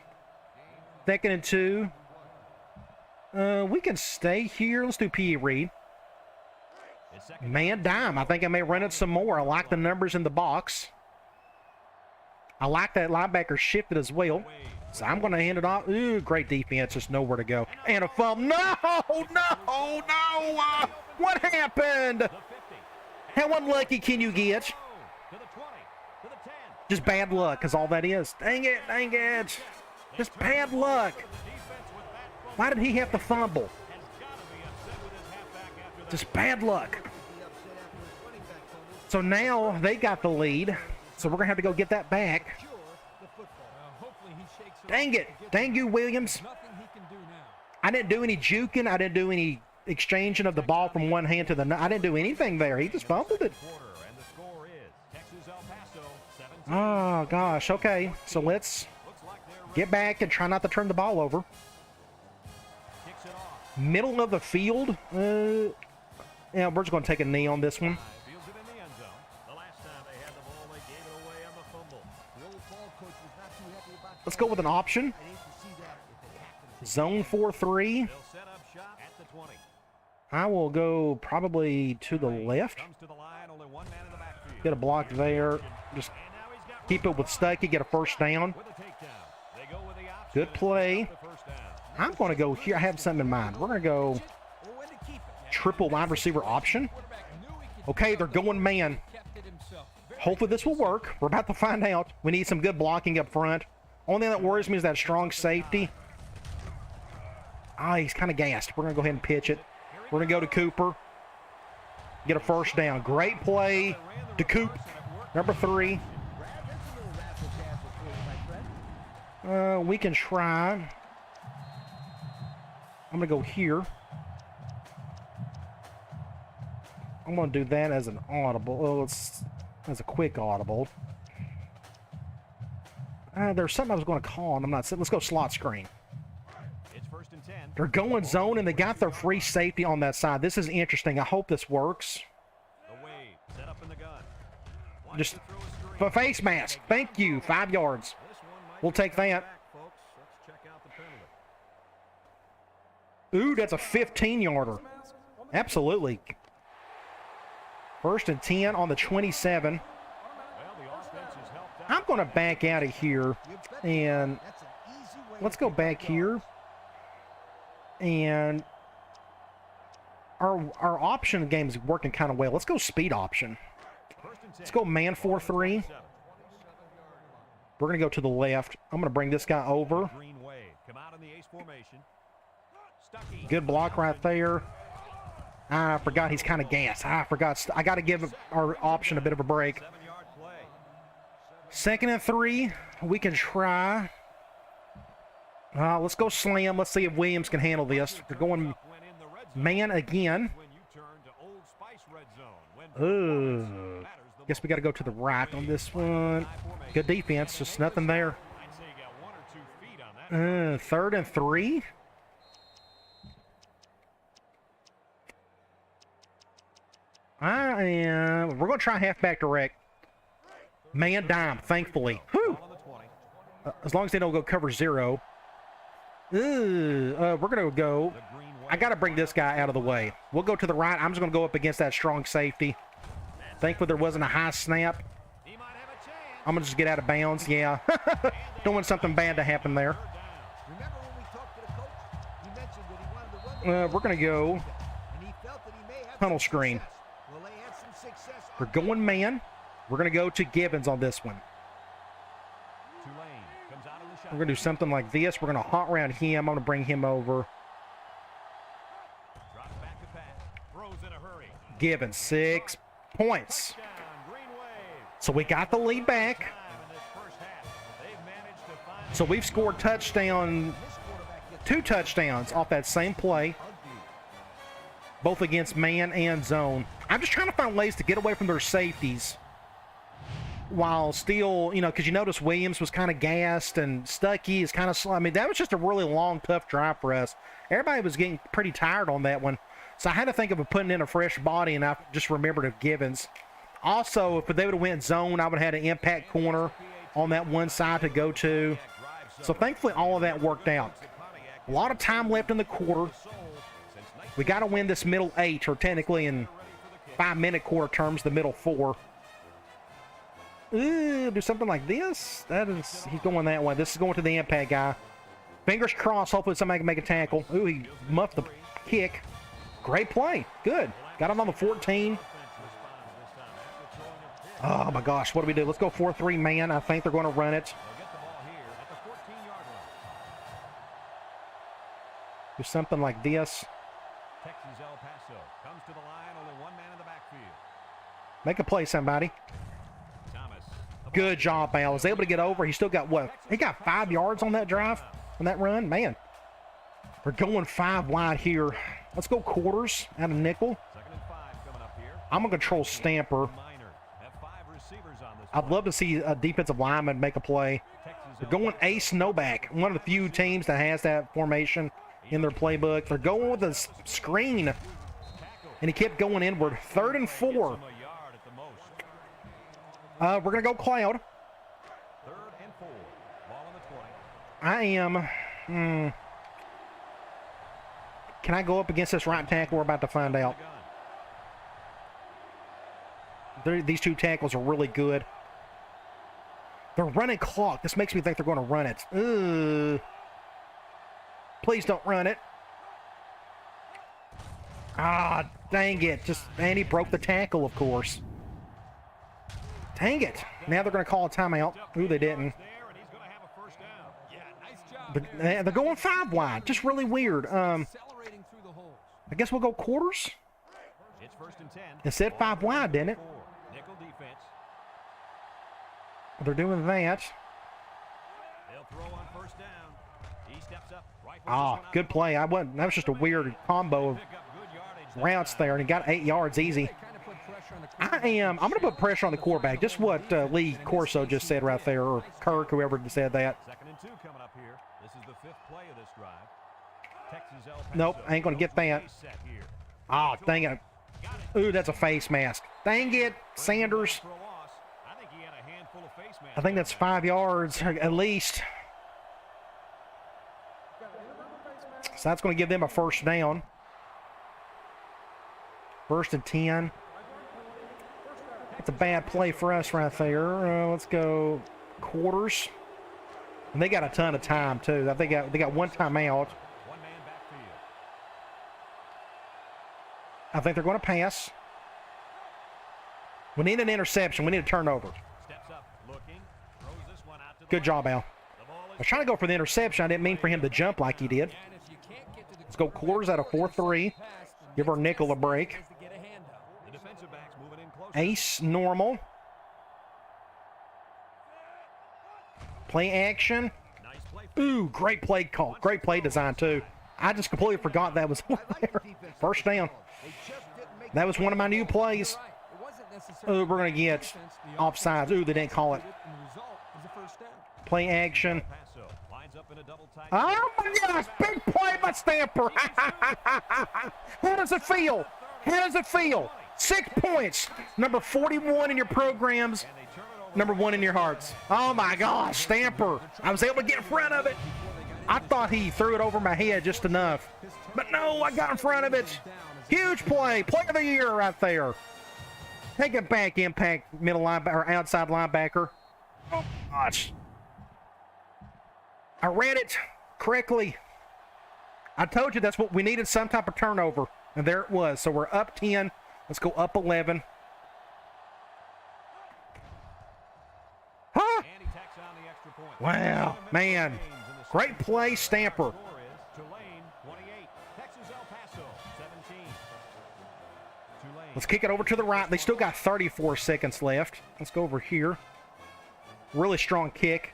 2nd and 2. We can stay here. Let's do P.E. Reed. Man dime. I think I may run it some more. I like the numbers in the box. I like that linebacker shifted as well. So I'm going to hand it off. Ooh, great defense. Just nowhere to go. And a fumble. No, no, no. What happened? How unlucky can you get? Just bad luck is all that is. Dang it, dang it. Just bad luck. Why did he have to fumble? Just bad luck. So now they got the lead. So we're going to have to go get that back. Dang it. Dang you, Williams. I didn't do any juking. I didn't do any exchanging of the ball from one hand to the other. I didn't do anything there. He just fumbled it. Oh, gosh. Okay. So let's get back and try not to turn the ball over. Middle of the field. Yeah, we're just going to take a knee on this one. Let's go with an option. Zone 4-3. I will go probably to the left. Get a block there. Just keep it with Stuckey. Get a first down. Good play. I'm going to go here. I have something in mind. We're going to go triple wide receiver option. Okay, they're going man. Hopefully this will work. We're about to find out. We need some good blocking up front. Only thing that worries me is that strong safety. Ah, he's kind of gassed. We're going to go ahead and pitch it. We're going to go to Cooper. Get a first down. Great play to Coop. Number 3. We can try. I'm going to go here. I'm going to do that as an audible. Oh, it's as a quick audible. There's something I was going to call, and I'm not. Let's go slot screen. It's 1st and 10. They're going zone, and they got their free safety on that side. This is interesting. I hope this works. The wave set up in the gun. Wants Just to throw a screen. face mask. Thank you. 5 yards. This one might We'll be take coming that. back, folks. Let's check out the penalty. Ooh, that's a 15-yarder. Absolutely. 1st and 10 on the 27. Well, the offense is helped out. I'm going to back out of here, and That's an easy way let's to go pick up back here. yards. And our option game is working kind of well. Let's go speed option. 1st and 10. Let's go man 4-3. We're going to go to the left. I'm going to bring this guy over. Green wave. Come out in the ace formation. Stuckey. Good block right there. I forgot he's kind of gassed. I forgot. I got to give our option a bit of a break. 7-yard play. 2nd and 3. We can try. Let's go slam. Let's see if Williams can handle this. They're going When in the red zone. man again. When you turn to Old Spice red zone. When performance matters the Guess we got to go to the right on this one. Good defense. Just nothing there. I'd say you got 1 or 2 feet on that. 3rd and 3. We're going to try halfback direct. Man dime, thankfully. Whew. Ball on the 20. As long as they don't go cover 0. We're going to go. The green wave. I got to bring this guy out of the way. We'll go to the right. I'm just going to go up against that strong safety. Thankfully, there wasn't a high snap. He might have a chance. I'm going to just get out of bounds. Yeah. Don't want something bad to happen there. Remember when we talked to the coach? He mentioned that he wanted to run the We're going to go and he felt that he may have tunnel some screen. success. Well, they had some success. We're going man. We're going to go to Gibbons on this one. Tulane comes out of the shot. We're going to do something like this. We're going to hot round him. I'm going to bring him over. Drops back to pass. Throws in a hurry. Gibbons, 6 points. Down. Green wave. So we got the lead back. Time in this first half. They've managed to find So we've scored touchdown, This quarterback gets 2 touchdowns off that same play, ugly. both against man and zone. I'm just trying to find ways to get away from their safeties while still, because you notice Williams was kind of gassed and Stuckey is kind of slow. I mean, that was just a really long, tough drive for us. Everybody was getting pretty tired on that one. So I had to think of putting in a fresh body, and I just remembered of Gibbons. Also, if they would have went zone, I would have had an impact corner on that one side to go to. So thankfully, all of that worked out. A lot of time left in the quarter. We got to win this middle 8, or technically in 5-minute quarter terms, the middle 4. Ooh, do something like this. He's going that way. This is going to the impact guy. Fingers crossed. Hopefully somebody can make a tackle. Ooh, he muffed the kick. Great play. Good. Got him on the 14. Oh my gosh, what do we do? Let's go 4-3 man. I think they're going to run it. They'll get the ball here at the 14-yard line. Do something like this. Texas El Paso comes to the line. Only 1 man in the backfield. Make a play, somebody. Thomas. Good job, Al. Was able to get over. He still got what? He got 5 yards on that drive, on that run. Man, we're going 5 wide here. Let's go quarters out of nickel. 2nd and 5 coming up here. I'm going to control Stamper. Minor have 5 receivers on this. I'd love to see a defensive lineman make a play. Texas They're going ace no back. One of the few teams that has that formation in their playbook. They're going with a screen, and he kept going inward. 3rd and 4. a yard at the most. We're going to go Cloud. 3rd and 4. Ball on the 20. I am. Can I go up against this right tackle? We're about to find out. These 2 tackles are really good. They're running clock. This makes me think they're going to run it. Please don't run it. Ah, dang it. And he broke the tackle, of course. Dang it. Now they're going to call a timeout. Ooh, they didn't. There, and he's going to have a first down. Yeah, nice job. They're going 5 wide. Just really weird. Accelerating through the holes. I guess we'll go quarters. It's 1st and 10. It said 5 wide, didn't it? 4. Nickel defense. They're doing that. They'll throw on 1st down. He steps up. Rifles this Ah, one out. good play. That was just a weird combo of Pick up good yardage. routes there, and he got 8 yards easy. Kind of put pressure I'm going to put pressure on the quarterback. Just what Lee Corso just said right there, or Kirk, whoever said that. 2nd and 2 coming up here. This is the 5th play of this drive. Texas El Paso Nope, I ain't going to get that. set here. Oh, dang it. Ooh, that's a face mask. Dang it, Sanders. For a loss. I think he had a handful of face masks. I think that's 5 yards at least. So that's going to give them a first down. 1st and 10. That's a bad play for us right there. Let's go quarters. And they got a ton of time too. They got one timeout. One man back for you. I think they're going to pass. We need an interception. We need a turnover. Steps up, looking, throws this one out to the Good job, Al. The ball I is was trying to go for the interception. I didn't mean for him to jump like he did. Let's go quarters out of 4-3. Give our nickel a break. the defensive backs moving in close. Ace normal. Play action. Nice play. Ooh, great play call. Great play design too. I just completely forgot that was there. First down. That was one of my new plays. Ooh, we're going to get offsides. Ooh, they didn't call it. Play action. Paso lines up in a double tight. Oh my gosh, big play by Stamper. How does it feel? How does it feel? 6 points. Number 41 in your programs. Number 1 in your hearts. Oh my gosh, Stamper. I was able to get in front of it. I thought he threw it over my head just enough. But no, I got in front of it. Huge play. Play of the year right there. Take it back, impact middle linebacker, or outside linebacker. Oh gosh. I read it correctly. I told you that's what we needed, some type of turnover. And there it was. So we're up 10. Let's go up 11. Huh? And he tacks on the extra point. Wow, man. Great play, Stamper. Score is Tulane 28, Texas El Paso 17. Tulane. Let's kick it over to the right. They still got 34 seconds left. Let's go over here. Really strong kick.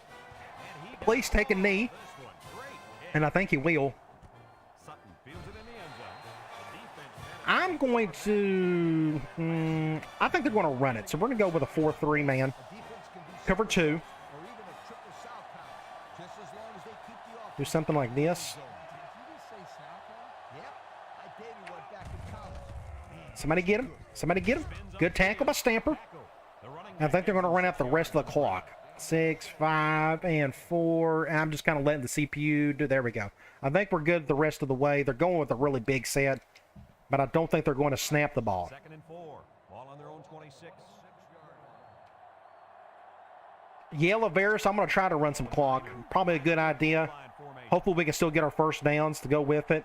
Please take a knee. This one, great hit. And I think he will. Sutton fields it in the end zone. The defense I'm going to... I think they're going to run it. So we're going to go with a 4-3 man. Cover 2. Or even a triple southpaw, just as long as they keep the offense. Do something like this. Yep, I dated one back in college. Somebody get him. Somebody get him. Good tackle by Stamper. the running I think they're going to run out the rest of the clock. 6, 5, and 4. And I'm just kind of letting the CPU do. There we go. I think we're good the rest of the way. They're going with a really big set, but I don't think they're going to snap the ball. 2nd and 4. Ball on their own 26. Yellow Veris, I'm going to try to run some clock. Probably a good idea. Line formation. Hopefully we can still get our first downs to go with it.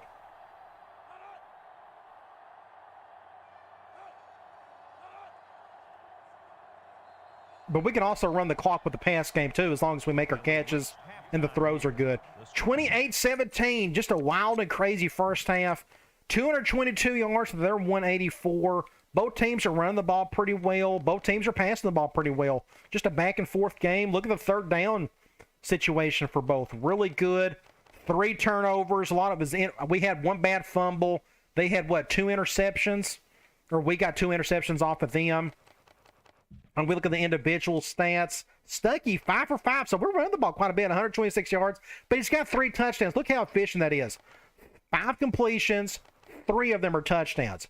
But we can also run the clock with the pass game too, as long as we make our catches and the throws are good. 28-17, just a wild and crazy first half. 222 yards to their 184. Both teams are running the ball pretty well. Both teams are passing the ball pretty well. Just a back and forth game. Look at the third down situation for both. Really good. 3 turnovers. A lot of it we had 1 bad fumble. They had, 2 interceptions? Or we got 2 interceptions off of them. And we look at the individual stats. Stuckey, 5 for 5. So we're running the ball quite a bit, 126 yards. But he's got 3 touchdowns. Look how efficient that is. 5 completions, 3 of them are touchdowns.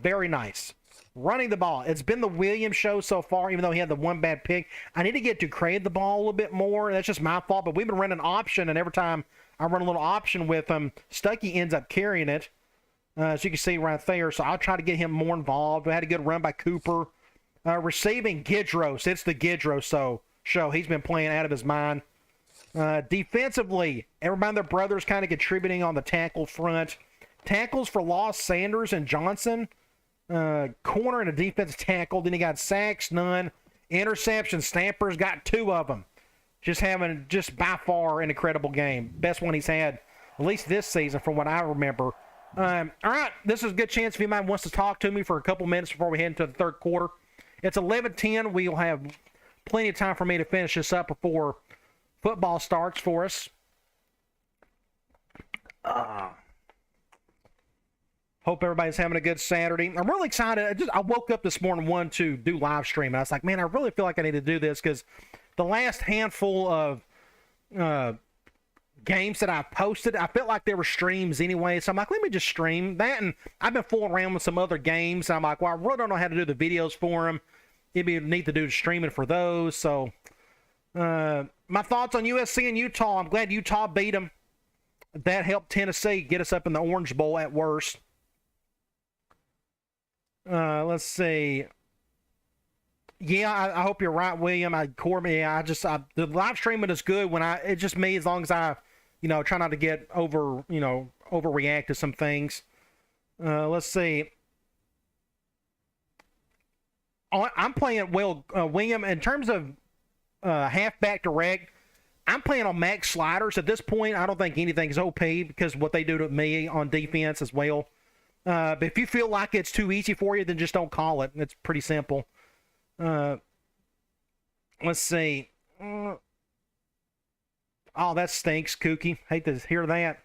Very nice. Running the ball. It's been the Williams show so far, even though he had the 1 bad pick. I need to get Ducray the ball a little bit more. That's just my fault. But we've been running option, and every time I run a little option with him, Stuckey ends up carrying it, as you can see right there. So I'll try to get him more involved. We had a good run by Cooper. Receiving Gidros. It's the Gidros show. He's been playing out of his mind. Defensively, everybody and their brothers kind of contributing on the tackle front. Tackles for loss, Sanders and Johnson. Corner and a defensive tackle. Then he got sacks, none. Interceptions, Stamper's got 2 of them. Just by far an incredible game. Best one he's had, at least this season from what I remember. All right, this is a good chance if anybody wants to talk to me for a couple minutes before we head into the third quarter. It's 11:10. We'll have plenty of time for me to finish this up before football starts for us. Hope everybody's having a good Saturday. I'm really excited. I woke up this morning wanting to do live stream, and I was like, man, I really feel like I need to do this because the last handful of games that I've posted, I felt like there were streams anyway. So I'm like, let me just stream that. And I've been fooling around with some other games. And I'm like, well, I really don't know how to do the videos for them. It'd be neat to do the streaming for those. So my thoughts on USC and Utah. I'm glad Utah beat them. That helped Tennessee get us up in the Orange Bowl at worst. Let's see. Yeah, I hope you're right, William. Corbin, yeah, the live streaming is good when it's just me, as long as I, try not to get overreact to some things. Let's see. I'm playing, William, in terms of halfback direct, I'm playing on max sliders. At this point, I don't think anything's OP because what they do to me on defense as well. But if you feel like it's too easy for you, then just don't call it. It's pretty simple. Let's see. Oh, that stinks, Kookie. Hate to hear that.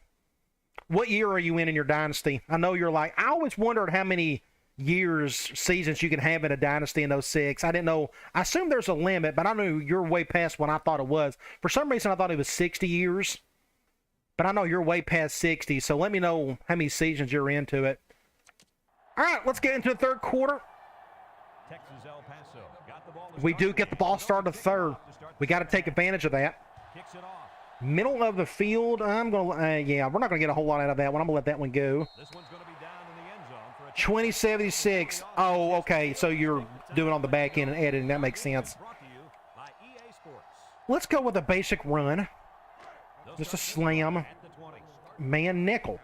What year are you in your dynasty? I know you're like, I always wondered how many seasons you can have in a dynasty in 06. I didn't know. I assume there's a limit, but I know you're way past what I thought it was. For some reason, I thought it was 60 years. But I know you're way past 60, so let me know how many seasons you're into it. All right, let's get into the third quarter. Texas El Paso got the ball We do get the ball started third. We got to take advantage of that. Kicks it off. Middle of the field, I'm going to, yeah, we're not going to get a whole lot out of that one. I'm going to let that one go. This one's going to be down in the end zone for a 2076. Oh, okay, so you're doing on the back end and editing. That makes sense. brought to you by EA Sports. Let's go with a basic run. Just a slam. At the 20. Man nickel.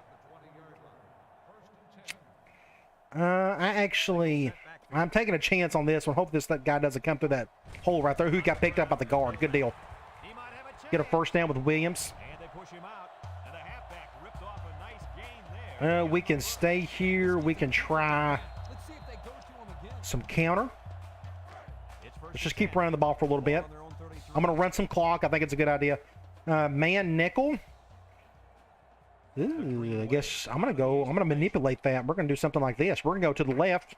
I'm taking a chance on this one. Hope that guy doesn't come through that hole right there. Who got picked up by the guard. Good deal. He might have a chance. Get a first down with Williams. And they push him out. And the halfback ripped off a nice gain there. We can stay here. We can try Let's see if they go to him again. some counter. It's first Let's just and keep 10. running the ball for a little bit. On their own 33. I'm going to run some clock. I think it's a good idea. Man nickel. Ooh, I guess I'm going to manipulate that. We're going to do something like this. We're going to go to the left.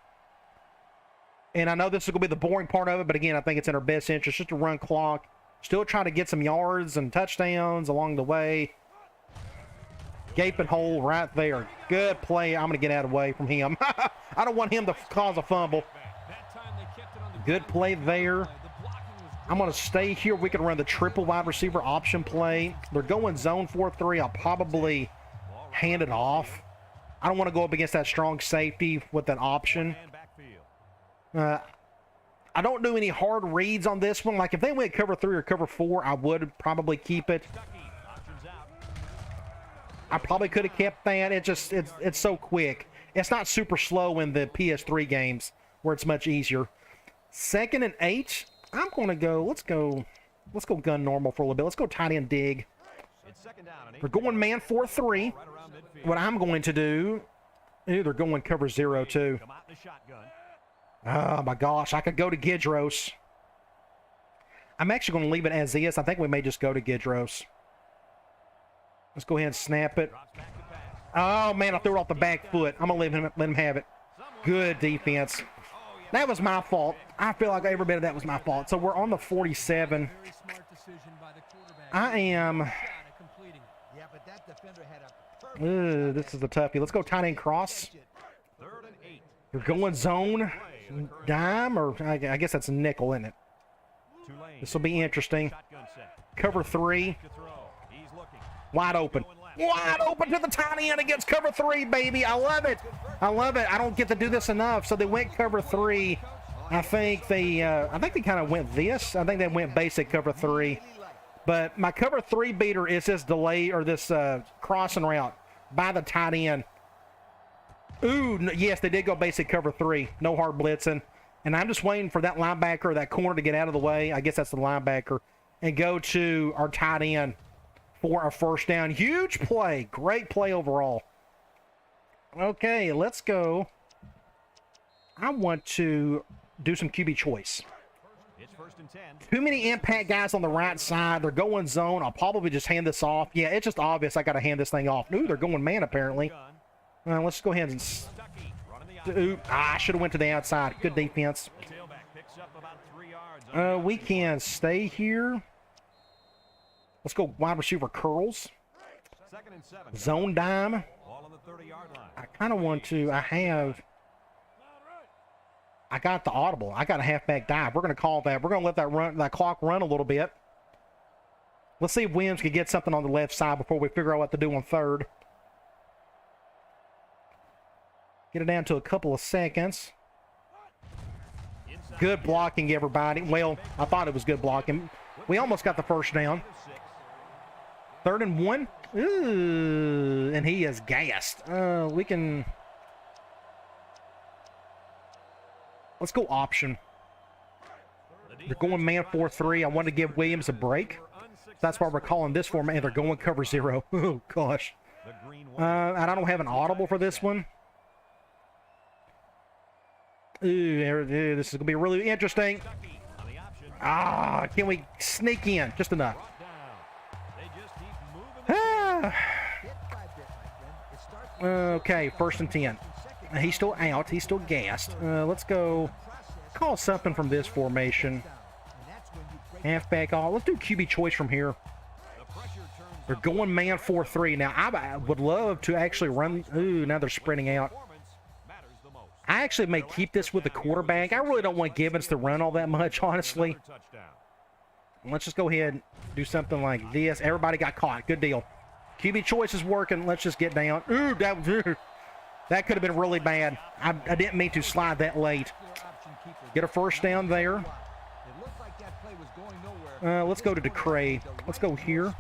And I know this is going to be the boring part of it, but again, I think it's in our best interest just to run clock. Still trying to get some yards and touchdowns along the way. Gaping hole right there. Good play. I'm going to get out of the way from him. I don't want him to cause a fumble. That time they kept it on the Good play there. The blocking was I'm going to stay here. We can run the triple wide receiver option play. They're going zone 4-3. I'll probably hand it off. I don't want to go up against that strong safety with that option. And backfield. I don't do any hard reads on this one. Like if they went cover 3 or cover 4, I would probably keep it. Stuckey options out. I probably could have kept that. It's so quick. It's not super slow in the PS3 games where it's much easier. 2nd and 8. I'm going to go. Let's go gun normal for a little bit. Let's go tight end dig. It's second down and 8. We're going man 4-3. Right around midfield. What I'm going to do. They're going cover 0 too. Come out in the shotgun. Oh my gosh, I could go to Gidros. I'm actually going to leave it as is. I think we may just go to Gidros. Let's go ahead and snap it. Drops back to pass. Oh man, I threw it off the back foot. I'm going to let him have it. Good defense. That was my fault. I feel like every bit of that was my fault. So we're on the 47. very smart decision by the quarterback. I am. Shot at completing it. Yeah, but that defender had a perfect This is a toughie. Let's go tight end cross. 3rd and 8. You're going zone dime, or I guess that's nickel, isn't it? Tulane. This will be interesting. Shotgun set. Cover 3. To throw. He's looking. Wide open. Wide open to the tiny end against cover 3, baby. I love it. I love it. I don't get to do this enough. So they went cover 3. I think they kind of went this. I think they went basic cover 3. But my cover 3 beater is this delay or this crossing route by the tight end. Ooh, yes, they did go basic cover 3. No hard blitzing. And I'm just waiting for that linebacker or that corner to get out of the way. I guess that's the linebacker. And go to our tight end for a first down. Huge play. Great play overall. Okay, let's go. I want to do some QB choice. It's 1st and 10. Too many impact guys on the right side. They're going zone. I'll probably just hand this off. Yeah, it's just obvious I got to hand this thing off. Ooh, they're going man apparently. Gun. Let's go ahead and... Stuckey running the Ooh, I should have went to the outside. Good defense. The tailback picks up about 3 yards. We can stay here. Let's go wide receiver curls. 2nd and 7. Zone dime. Ball on the 30-yard line. I kind of want to... I got the audible. I got a halfback dive. We're going to call that. We're going to let that clock run a little bit. Let's see if Williams can get something on the left side before we figure out what to do on third. Get it down to a couple of seconds. Good blocking, everybody. Well, I thought it was good blocking. We almost got the first down. 3rd and 1. Ooh, and he is gassed. We can... Let's go option. They're going man 4-3. I want to give Williams a break. That's why we're calling this format. They're going cover 0. Oh, gosh. And I don't have an audible for this one. Ooh, this is going to be really interesting. Can we sneak in? Just enough. Okay, 1st and 10. He's still out. He's still gassed. Let's go call something from this formation. Halfback off. Let's do QB choice from here. They're going man 4-3. Now, I would love to actually run. Ooh, now they're spreading out. I actually may keep this with the quarterback. I really don't want Gibbons to run all that much, honestly. Let's just go ahead and do something like this. Everybody got caught. Good deal. QB choice is working. Let's just get down. Ooh, that could have been really bad. I didn't mean to slide that late. Get a first down there. Let's go to DeCray. Let's go here.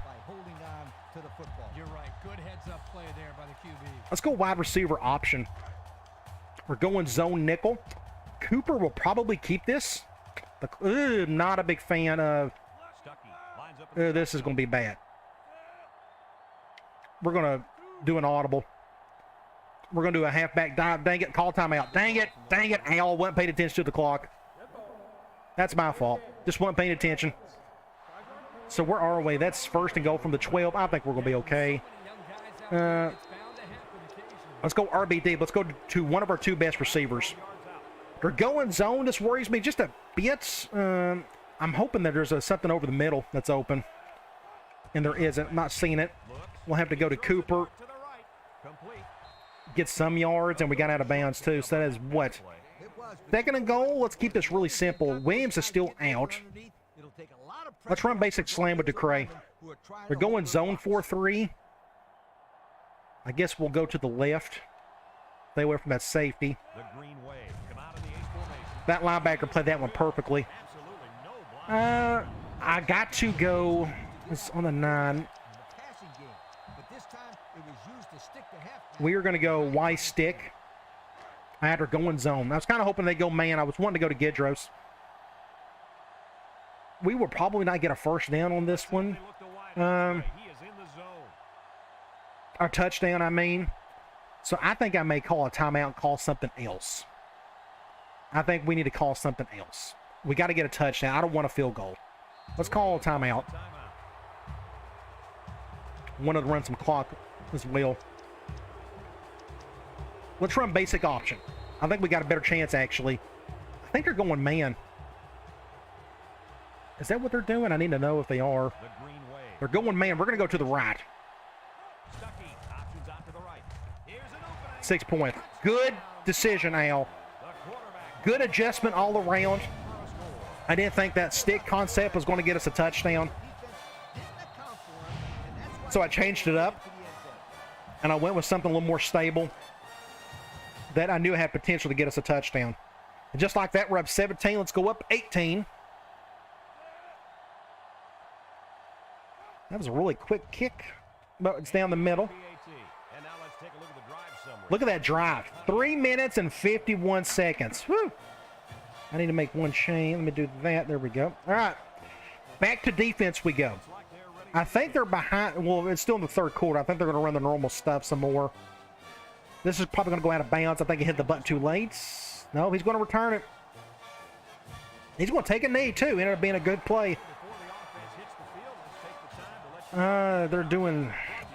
You're right. Good heads-up play there by the QB. Let's go wide receiver option. We're going zone nickel. Cooper will probably keep this. Not a big fan of... this is going to be bad. We're going to do an audible. We're going to do a halfback dive. Dang it. Call timeout. Dang it. Dang it. Al wasn't paying attention to the clock. That's my fault. Just wasn't paying attention. So where are we? That's 1st and goal from the 12. I think we're going to be okay. Let's go RBD. Let's go to one of our 2 best receivers. They're going zone. This worries me just a bit. I'm hoping that there's something over the middle that's open. And there isn't. I'm not seeing it. We'll have to go to Cooper. Get some yards, and we got out of bounds too. So that is what? 2nd and goal. Let's keep this really simple. Williams is still out. Let's run basic slam with DeCray. They're going zone 4-3. I guess we'll go to the left. Stay away from that safety. That linebacker played that one perfectly. I got to go. It's on the 9. We are going to go Y stick after going zone. I was kind of hoping they'd go man. I was wanting to go to Gidros. We will probably not get a first down on this one. Our touchdown, I mean. So I think I may call a timeout and call something else. I think we need to call something else. We got to get a touchdown. I don't want a field goal. Let's call a timeout. Wanted to run some clock as well. Let's run basic option. I think we got a better chance, actually. I think they're going man. Is that what they're doing? I need to know if they are. They're going man. We're going to go to the right. 6 points. Good decision, Al. Good adjustment all around. I didn't think that stick concept was going to get us a touchdown. So I changed it up. And I went with something a little more stable that I knew had potential to get us a touchdown. And just like that, we're up 17. Let's go up 18. That was a really quick kick, but it's down the middle. Look at that drive. 3 minutes and 51 seconds. Whew. I need to make one chain. Let me do that. There we go. All right. Back to defense we go. I think they're behind. Well, it's still in the 3rd quarter. I think they're going to run the normal stuff some more. This is probably going to go out of bounds. I think he hit the button too late. No, he's going to return it. He's going to take a knee, too. Ended up being a good play. They're doing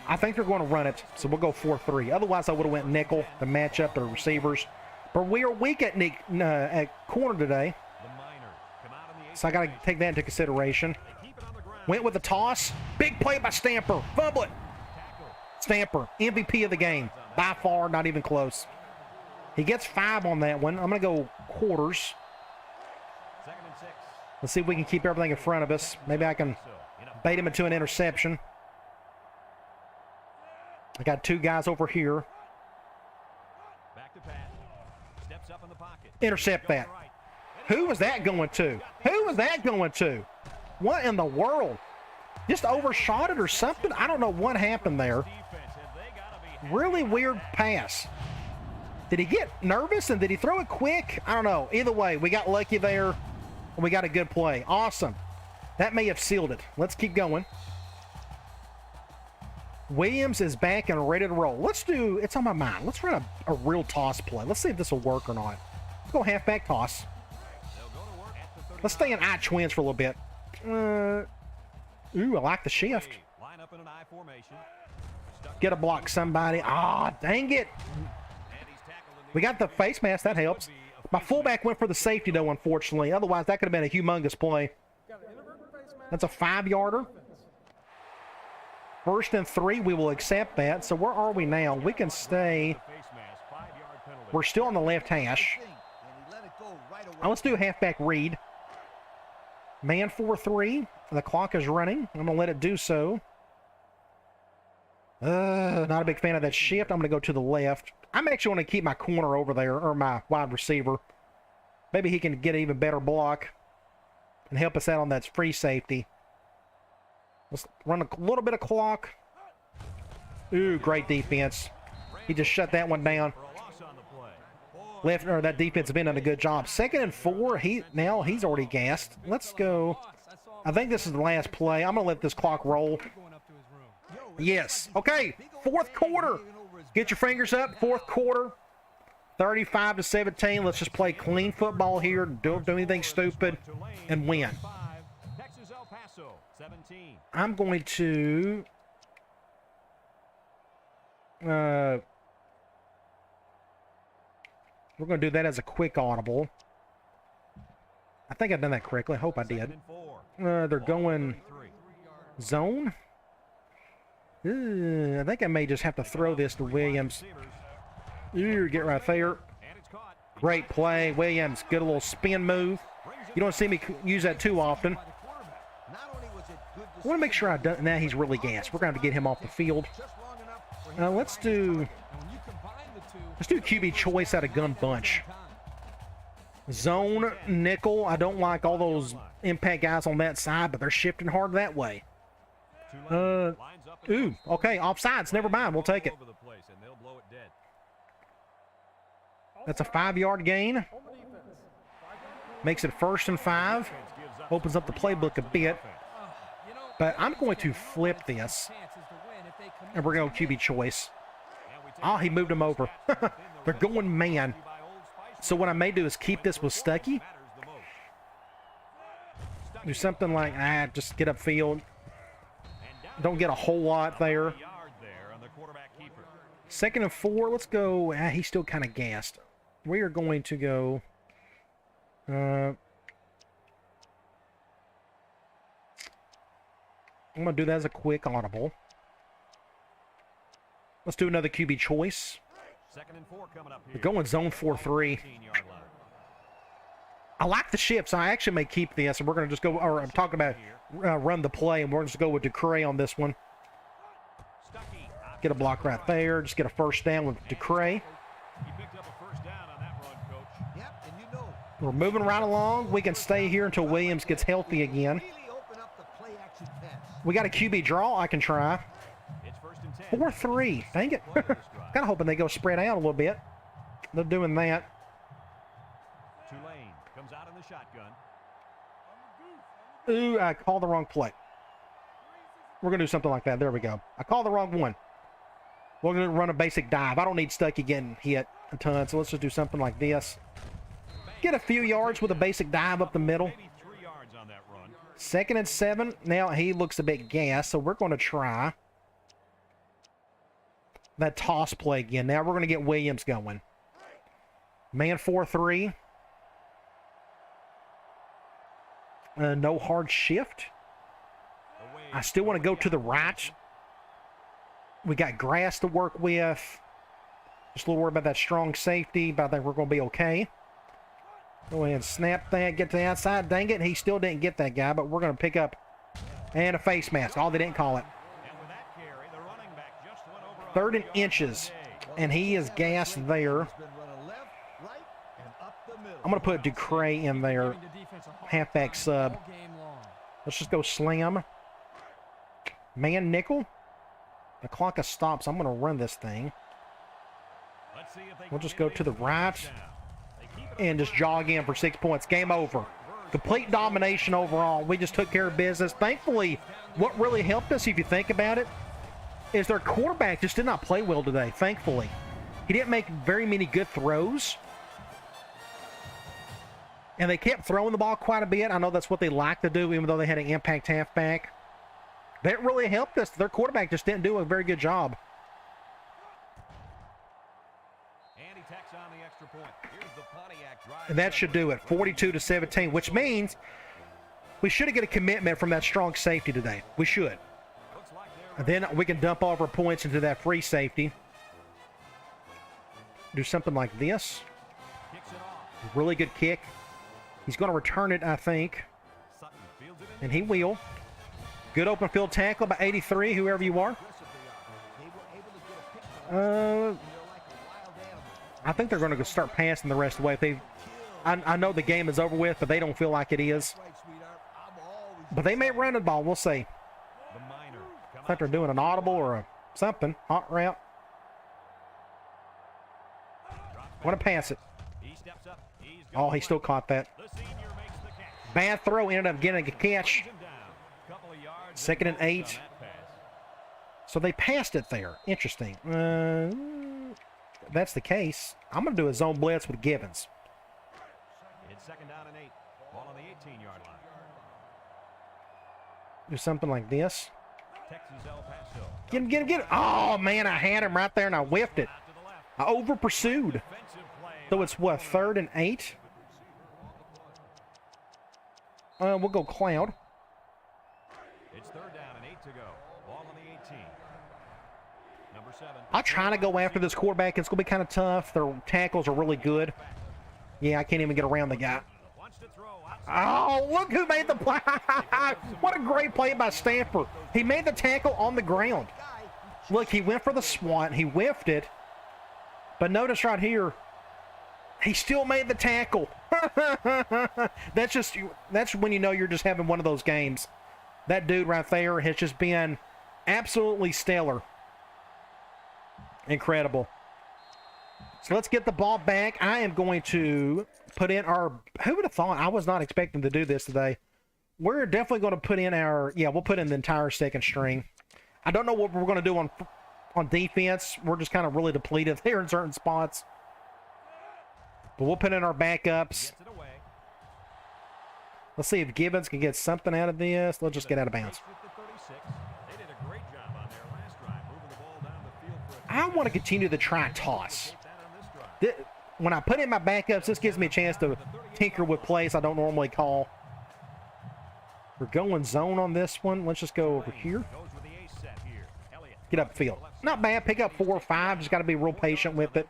I think they're going to run it, so we'll go 4-3. Otherwise, I would have went nickel to match up the receivers. But we are weak at corner today, so I got to take that into consideration. Went with the toss. Big play by Stamper. Fumble it. Stamper, MVP of the game. By far, not even close. He gets 5 on that one. I'm going to go quarters. Let's see if we can keep everything in front of us. Maybe I can bait him into an interception. I got 2 guys over here. Intercept that. Who was that going to? Who was that going to? What in the world? Just overshot it or something? I don't know what happened there. Really weird pass. Did he get nervous and did he throw it quick? I don't know. Either way, we got lucky there. And we got a good play. Awesome. That may have sealed it. Let's keep going. Williams is back and ready to roll. Let's do, it's on my mind. Let's run a real toss play. Let's see if this will work or not. Let's go halfback toss. Let's stay in I twins for a little bit. Ooh, I like the shift. Get a block, somebody. Ah, dang it. We got the face mask. That helps. My fullback went for the safety, though, unfortunately. Otherwise, that could have been a humongous play. That's a 5-yarder. 1st and 3. We will accept that. So where are we now? We can stay. We're still on the left hash. Let's do halfback read. Man 4-3. The clock is running. I'm going to let it do so. Not a big fan of that shift. I'm going to go to the left. I'm actually going to keep my corner over there, or my wide receiver. Maybe he can get an even better block and help us out on that free safety. Let's run a little bit of clock. Ooh, great defense. He just shut that one down. That defense has been doing a good job. 2nd and 4. Now he's already gassed. Let's go. I think this is the last play. I'm going to let this clock roll. Yes. Okay, 4th quarter. Get your fingers up. 4th quarter. 35-17. Let's just play clean football here. Don't do anything stupid and win. I'm going to we're going to do that as a quick audible. I think I've done that correctly. I hope I did. They're going zone. I think I may just have to throw this to Williams. Ooh, get right there. Great play. Williams, good little spin move. You don't see me use that too often. I want to make sure I've done. Now he's really gassed. We're going to have to get him off the field. Let's do QB choice out of gun bunch. Zone, nickel. I don't like all those impact guys on that side, but they're shifting hard that way. Ooh, okay, offsides. Never mind. We'll take it. That's a 5-yard gain. Makes it 1st and 5. Opens up the playbook a bit. But I'm going to flip this. And we're going to QB choice. Oh, he moved him over. They're going man. So what I may do is keep this with Stuckey. Do something like, just get upfield. Don't get a whole lot there. 2nd and 4. Let's go. He's still kind of gassed. We are going to go. I'm going to do that as a quick audible. Let's do another QB choice. 2nd and 4 coming up here. We're going zone 4-3. I like the shifts. I actually may keep this, and we're going to just go, or I'm talking about run the play, and we're going to go with Ducray on this one. Get a block right there. Just get a 1st down with Ducray. We're moving right along. We can stay here until Williams gets healthy again. We got a QB draw I can try. 4-3. Dang it. Kind of hoping they go spread out a little bit. They're doing that. Tulane comes out in the shotgun. Ooh, I called the wrong play. We're going to do something like that. There we go. I called the wrong one. We're going to run a basic dive. I don't need Stuckey getting hit a ton, so let's just do something like this. Get a few yards with a basic dive up the middle. 2nd and 7. Now he looks a bit gassed, so we're going to try. that toss play again. Now we're going to get Williams going. Man 4-3. No hard shift. I still want to go to the right. We got grass to work with. Just a little worried about that strong safety, but I think we're going to be okay. Go ahead and snap that, get to the outside. Dang it, he still didn't get that guy, but we're going to pick up and a face mask. Oh, they didn't call it. 3rd and inches, and he is gassed there. I'm going to put Ducray in there, halfback sub. Let's just go slam. Man nickel. The clock has stopped, so I'm going to run this thing. We'll just go to the right and just jog in for 6 points. Game over. Complete domination overall. We just took care of business. Thankfully, what really helped us, if you think about it, is their quarterback just did not play well today, thankfully. He didn't make very many good throws. And they kept throwing the ball quite a bit. I know that's what they like to do, even though they had an impact halfback. That really helped us. Their quarterback just didn't do a very good job. And that should do it, 42-17, which means we should get a commitment from that strong safety today. We should. And then we can dump all of our points into that free safety. Do something like this. Really good kick. He's going to return it, I think. And he will. Good open field tackle by 83, whoever you are. I think they're going to start passing the rest of the way. I know the game is over with, but they don't feel like it is. But they may run the ball. We'll see. I think they're doing an audible or something. Hot route. Want to pass it. Oh, he still caught that. Bad throw. Ended up getting a catch. 2nd and 8. So they passed it there. Interesting. If that's the case, I'm going to do a zone blitz with Gibbons. It's 2nd down and 8. Ball on the 18-yard line. Do something like this. Get him, get him, get him. Oh, man, I had him right there, and I whiffed it. I over-pursued. So it's, what, 3rd and 8? We'll go Cloud. It's 3rd down and 8 to go. Ball on the 18. Number 7. I'll try to go after this quarterback. It's going to be kind of tough. Their tackles are really good. Yeah, I can't even get around the guy. Oh, look who made the play. What a great play by Stanford. He made the tackle on the ground. Look, he went for the swat. He whiffed it. But notice right here, he still made the tackle. That's when you know you're just having one of those games. That dude right there has just been absolutely stellar. Incredible. So let's get the ball back. I am going to put in our... Who would have thought? I was not expecting to do this today. We're definitely going to put in our... Yeah, we'll put in the entire second string. I don't know what we're going to do on defense. We're just kind of really depleted there in certain spots. But we'll put in our backups. Let's see if Gibbons can get something out of this. Let's just get out of bounds. I want to continue the try toss. When I put in my backups, this gives me a chance to tinker with plays I don't normally call. We're going zone on this one. Let's just go over here. Get upfield. Not bad. Pick up 4 or 5. Just got to be real patient with it.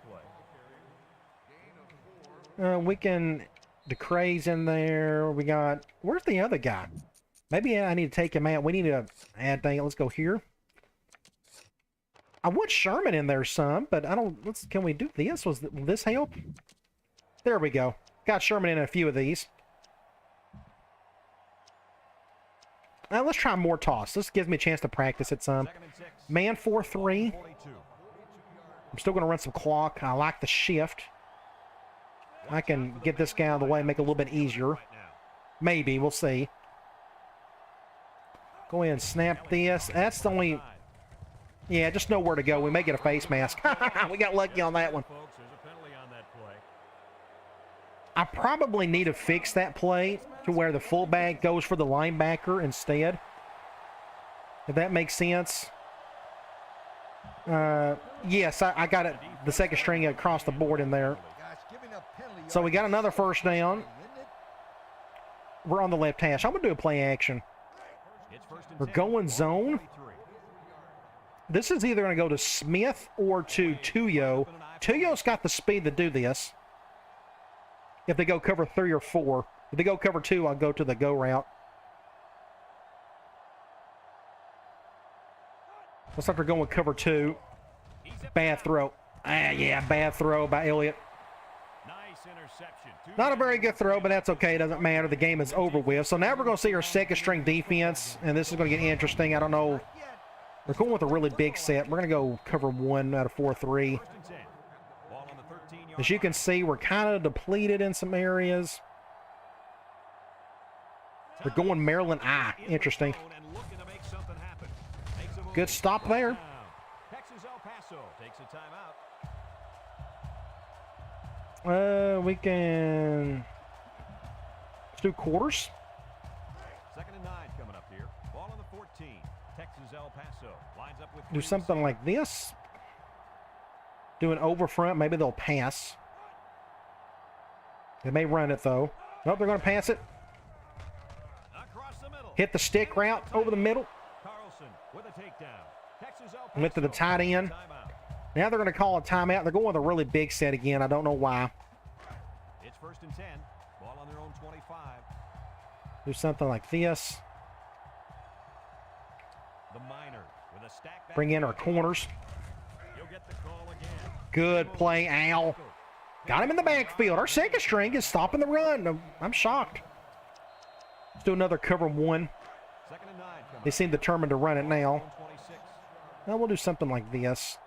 We can... Ducray's in there. We got... Where's the other guy? Maybe I need to take him out. We need to add thing. Let's go here. I want Sherman in there some, but I don't... Can we do this? Will this help? There we go. Got Sherman in a few of these. Now let's try more toss. This gives me a chance to practice it some. Man 4-3. I'm still going to run some clock. I like the shift. I can get this guy out of the way and make it a little bit easier. Maybe. We'll see. Go ahead and snap this. That's the only... Yeah, just know where to go. We may get a face mask. We got lucky on that one. I probably need to fix that play to where the fullback goes for the linebacker instead. If that makes sense. Yes, I got it. The second string across the board in there. Gosh, giving up penalty So we got yards another is first down. isn't it? We're on the left hash. I'm going to do a play action. It's first and We're 10. going zone. 23. This is either going to go to Smith or to Tuyo. Tuyo's got the speed to do this. If they go cover 3 or 4. If they go cover 2, I'll go to the go route. Looks like they're going with cover 2. Bad throw. Yeah, bad throw by Elliott. Nice interception. Not a very good throw, but that's okay. It doesn't matter. The game is over with. So now we're going to see our second string defense, and this is going to get interesting. I don't know. We're going with a really big set. We're going to go cover 1 out of 4-3. First and 10. Ball on the 13-yard As you can see, we're kind of depleted in some areas. They're going Maryland I. Interesting. and looking to make something happen. Makes a move. Good stop there. Texas El Paso takes a timeout. We can... Let's do quarters. 2nd and 9 coming up here. Ball on the 14. Texas El Paso lines up with Do something like this. Do an over front. Maybe they'll pass. They may run it, though. Nope, they're going to pass it. across the middle. Hit the stick route over the middle. Carlson with a takedown. Texas El Paso Went to the tight end. timeout. Now they're going to call a timeout. They're going with a really big set again. I don't know why. It's 1st and 10. Ball on their own 25. Do something like this. The Miners with a stack back. Bring in our corners. You'll get the call again. Good play, Al. Got him in the backfield. Our second string is stopping the run. I'm shocked. Let's do another cover 1. 2nd and 9 coming They seem determined to run it now. up. 26. Now we'll do something like this.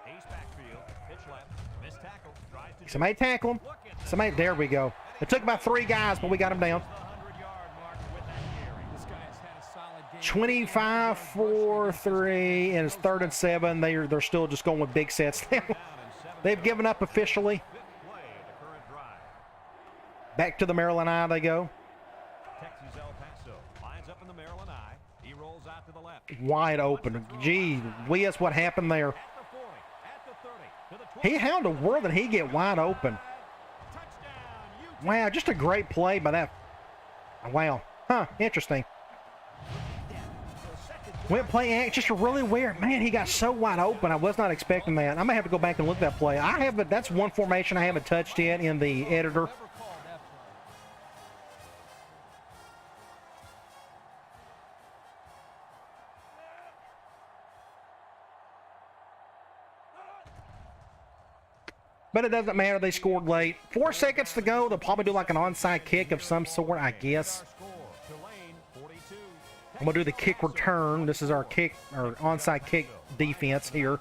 Ace backfield. Pitch left. Missed tackle. Tries to Somebody tackle him. Somebody, there we go. It took about 3 guys, but we got him down. the 100-yard mark with that carry. This guy has had a solid game. 25-4-3, and it's 3rd and 7. They're still just going with big sets now. Down and 7. They've given up officially. 5th play of the current drive. Back to the Maryland I they go. Texas El Paso lines up in the Maryland I. He rolls out to the left. Wide open. Gee whiz, what happened there? At the 40, at the 30, to the 20. How in the world did he get wide open? Touchdown, Wow, just a great play by that. Wow. Huh, interesting. Went play act, just really weird. Man, he got so wide open. I was not expecting that. I'm going to have to go back and look at that play. That's one formation I haven't touched yet in the editor. Never called that play. But it doesn't matter. They scored late. 4 seconds to go. They'll probably do like an onside kick of some sort, I guess. score. Tulane 42. I'm going to do the kick return. This is our kick, or onside kick defense here,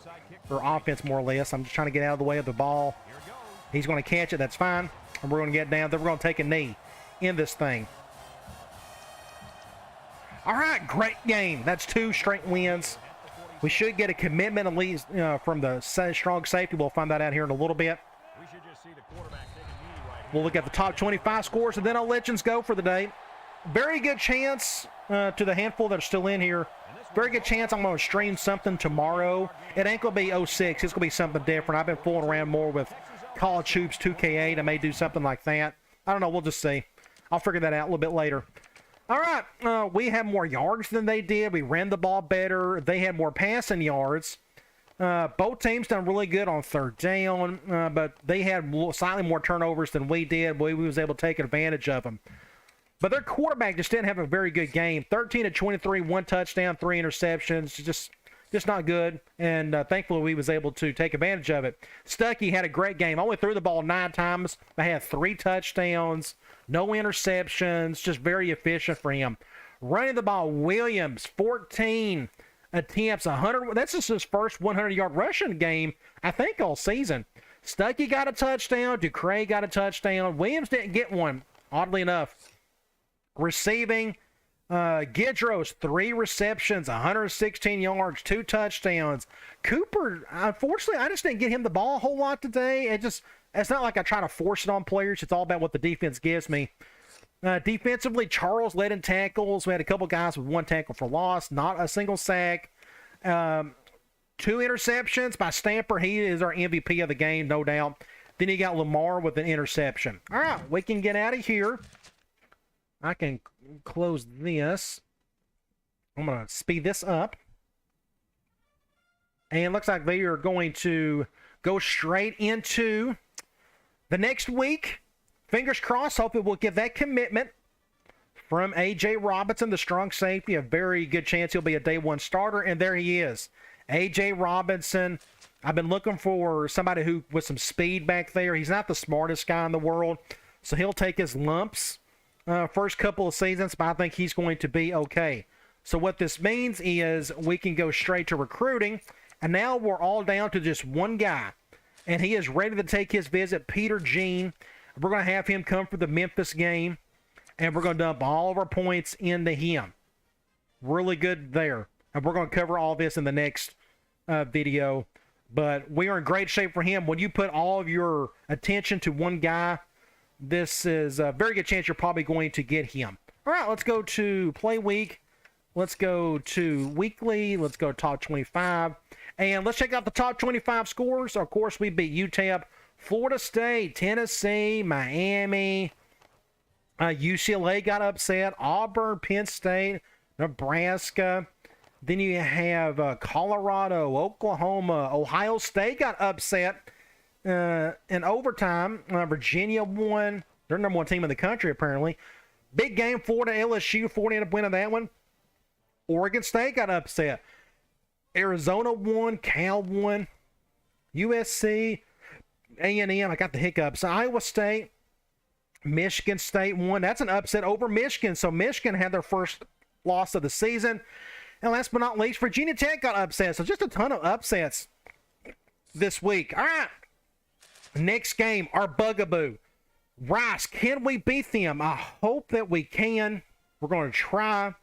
or offense more or less. I'm just trying to get out of the way of the ball. Here it goes. He's going to catch it. That's fine. And we're going to get down. Then we're going to take a knee in this thing. All right, great game. That's 2 straight wins. We should get a commitment at least from the strong safety. We'll find that out here in a little bit. We should just see the quarterback take a knee right here. We'll look at the top 25 scores, and then I'll let you go for the day. Very good chance to the handful that are still in here. Very good chance I'm going to stream something tomorrow. It ain't going to be 06. It's going to be something different. I've been fooling around more with College Hoops 2K8. I may do something like that. I don't know. We'll just see. I'll figure that out a little bit later. All right. We had more yards than they did. We ran the ball better. They had more passing yards. Both teams done really good on 3rd down, but they had slightly more turnovers than we did. We was able to take advantage of them. But their quarterback just didn't have a very good game. 13 of 23, 1 touchdown, 3 interceptions. Just not good. And thankfully, we was able to take advantage of it. Stuckey had a great game. Only threw the ball 9 times. They had 3 touchdowns, no interceptions. Just very efficient for him. Running the ball, Williams, 14 attempts, 100. That's just his first 100-yard rushing game, I think, all season. Stuckey got a touchdown. Ducray got a touchdown. Williams didn't get one, oddly enough. Receiving, Gidros, 3 receptions, 116 yards, 2 touchdowns. Cooper, unfortunately, I just didn't get him the ball a whole lot today. It's not like I try to force it on players. It's all about what the defense gives me. Defensively, Charles led in tackles. We had a couple guys with 1 tackle for loss, not a single sack. 2 interceptions by Stamper. He is our MVP of the game, no doubt. Then you got Lamar with an interception. All right, we can get out of here. I can close this. I'm going to speed this up. And it looks like they are going to go straight into the next week. Fingers crossed. Hopefully we'll get that commitment from A.J. Robinson, the strong safety. A very good chance he'll be a day 1 starter. And there he is. A.J. Robinson. I've been looking for somebody who with some speed back there. He's not the smartest guy in the world, so he'll take his lumps first couple of seasons, but I think he's going to be okay. So what this means is we can go straight to recruiting, and now we're all down to just one guy, and he is ready to take his visit, Peter Jean. We're going to have him come for the Memphis game, and we're going to dump all of our points into him. Really good there. And we're going to cover all this in the next video. But we are in great shape for him. When you put all of your attention to one guy, this is a very good chance you're probably going to get him. All right, let's go to Play Week. Let's go to Weekly. Let's go top 25. And let's check out the top 25 scores. Of course, we beat UTEP, Florida State, Tennessee, Miami. UCLA got upset. Auburn, Penn State, Nebraska. Then you have Colorado, Oklahoma, Ohio State got upset in overtime. Virginia won. They're number 1 team in the country, apparently. Big game, Florida, LSU. Florida ended up winning that one. Oregon State got upset. Arizona won. Cal won. USC, A&M. I got the hiccups. Iowa State, Michigan State won. That's an upset over Michigan. So Michigan had their first loss of the season. And last but not least, Virginia Tech got upset. So just a ton of upsets this week. All right. Next game, our bugaboo. Rice, can we beat them? I hope that we can. We're going to try.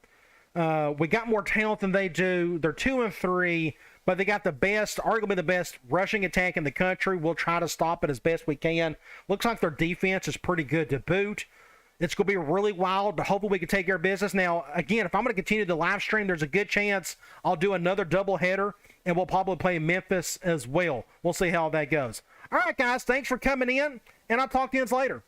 We got more talent than they do. They're 2-3, but they got the best, arguably the best rushing attack in the country. We'll try to stop it as best we can. Looks like their defense is pretty good to boot. It's going to be really wild, but hopefully we can take care of business. Now, again, if I'm going to continue to live stream, there's a good chance I'll do another doubleheader, and we'll probably play Memphis as well. We'll see how that goes. All right, guys, thanks for coming in, and I'll talk to you later.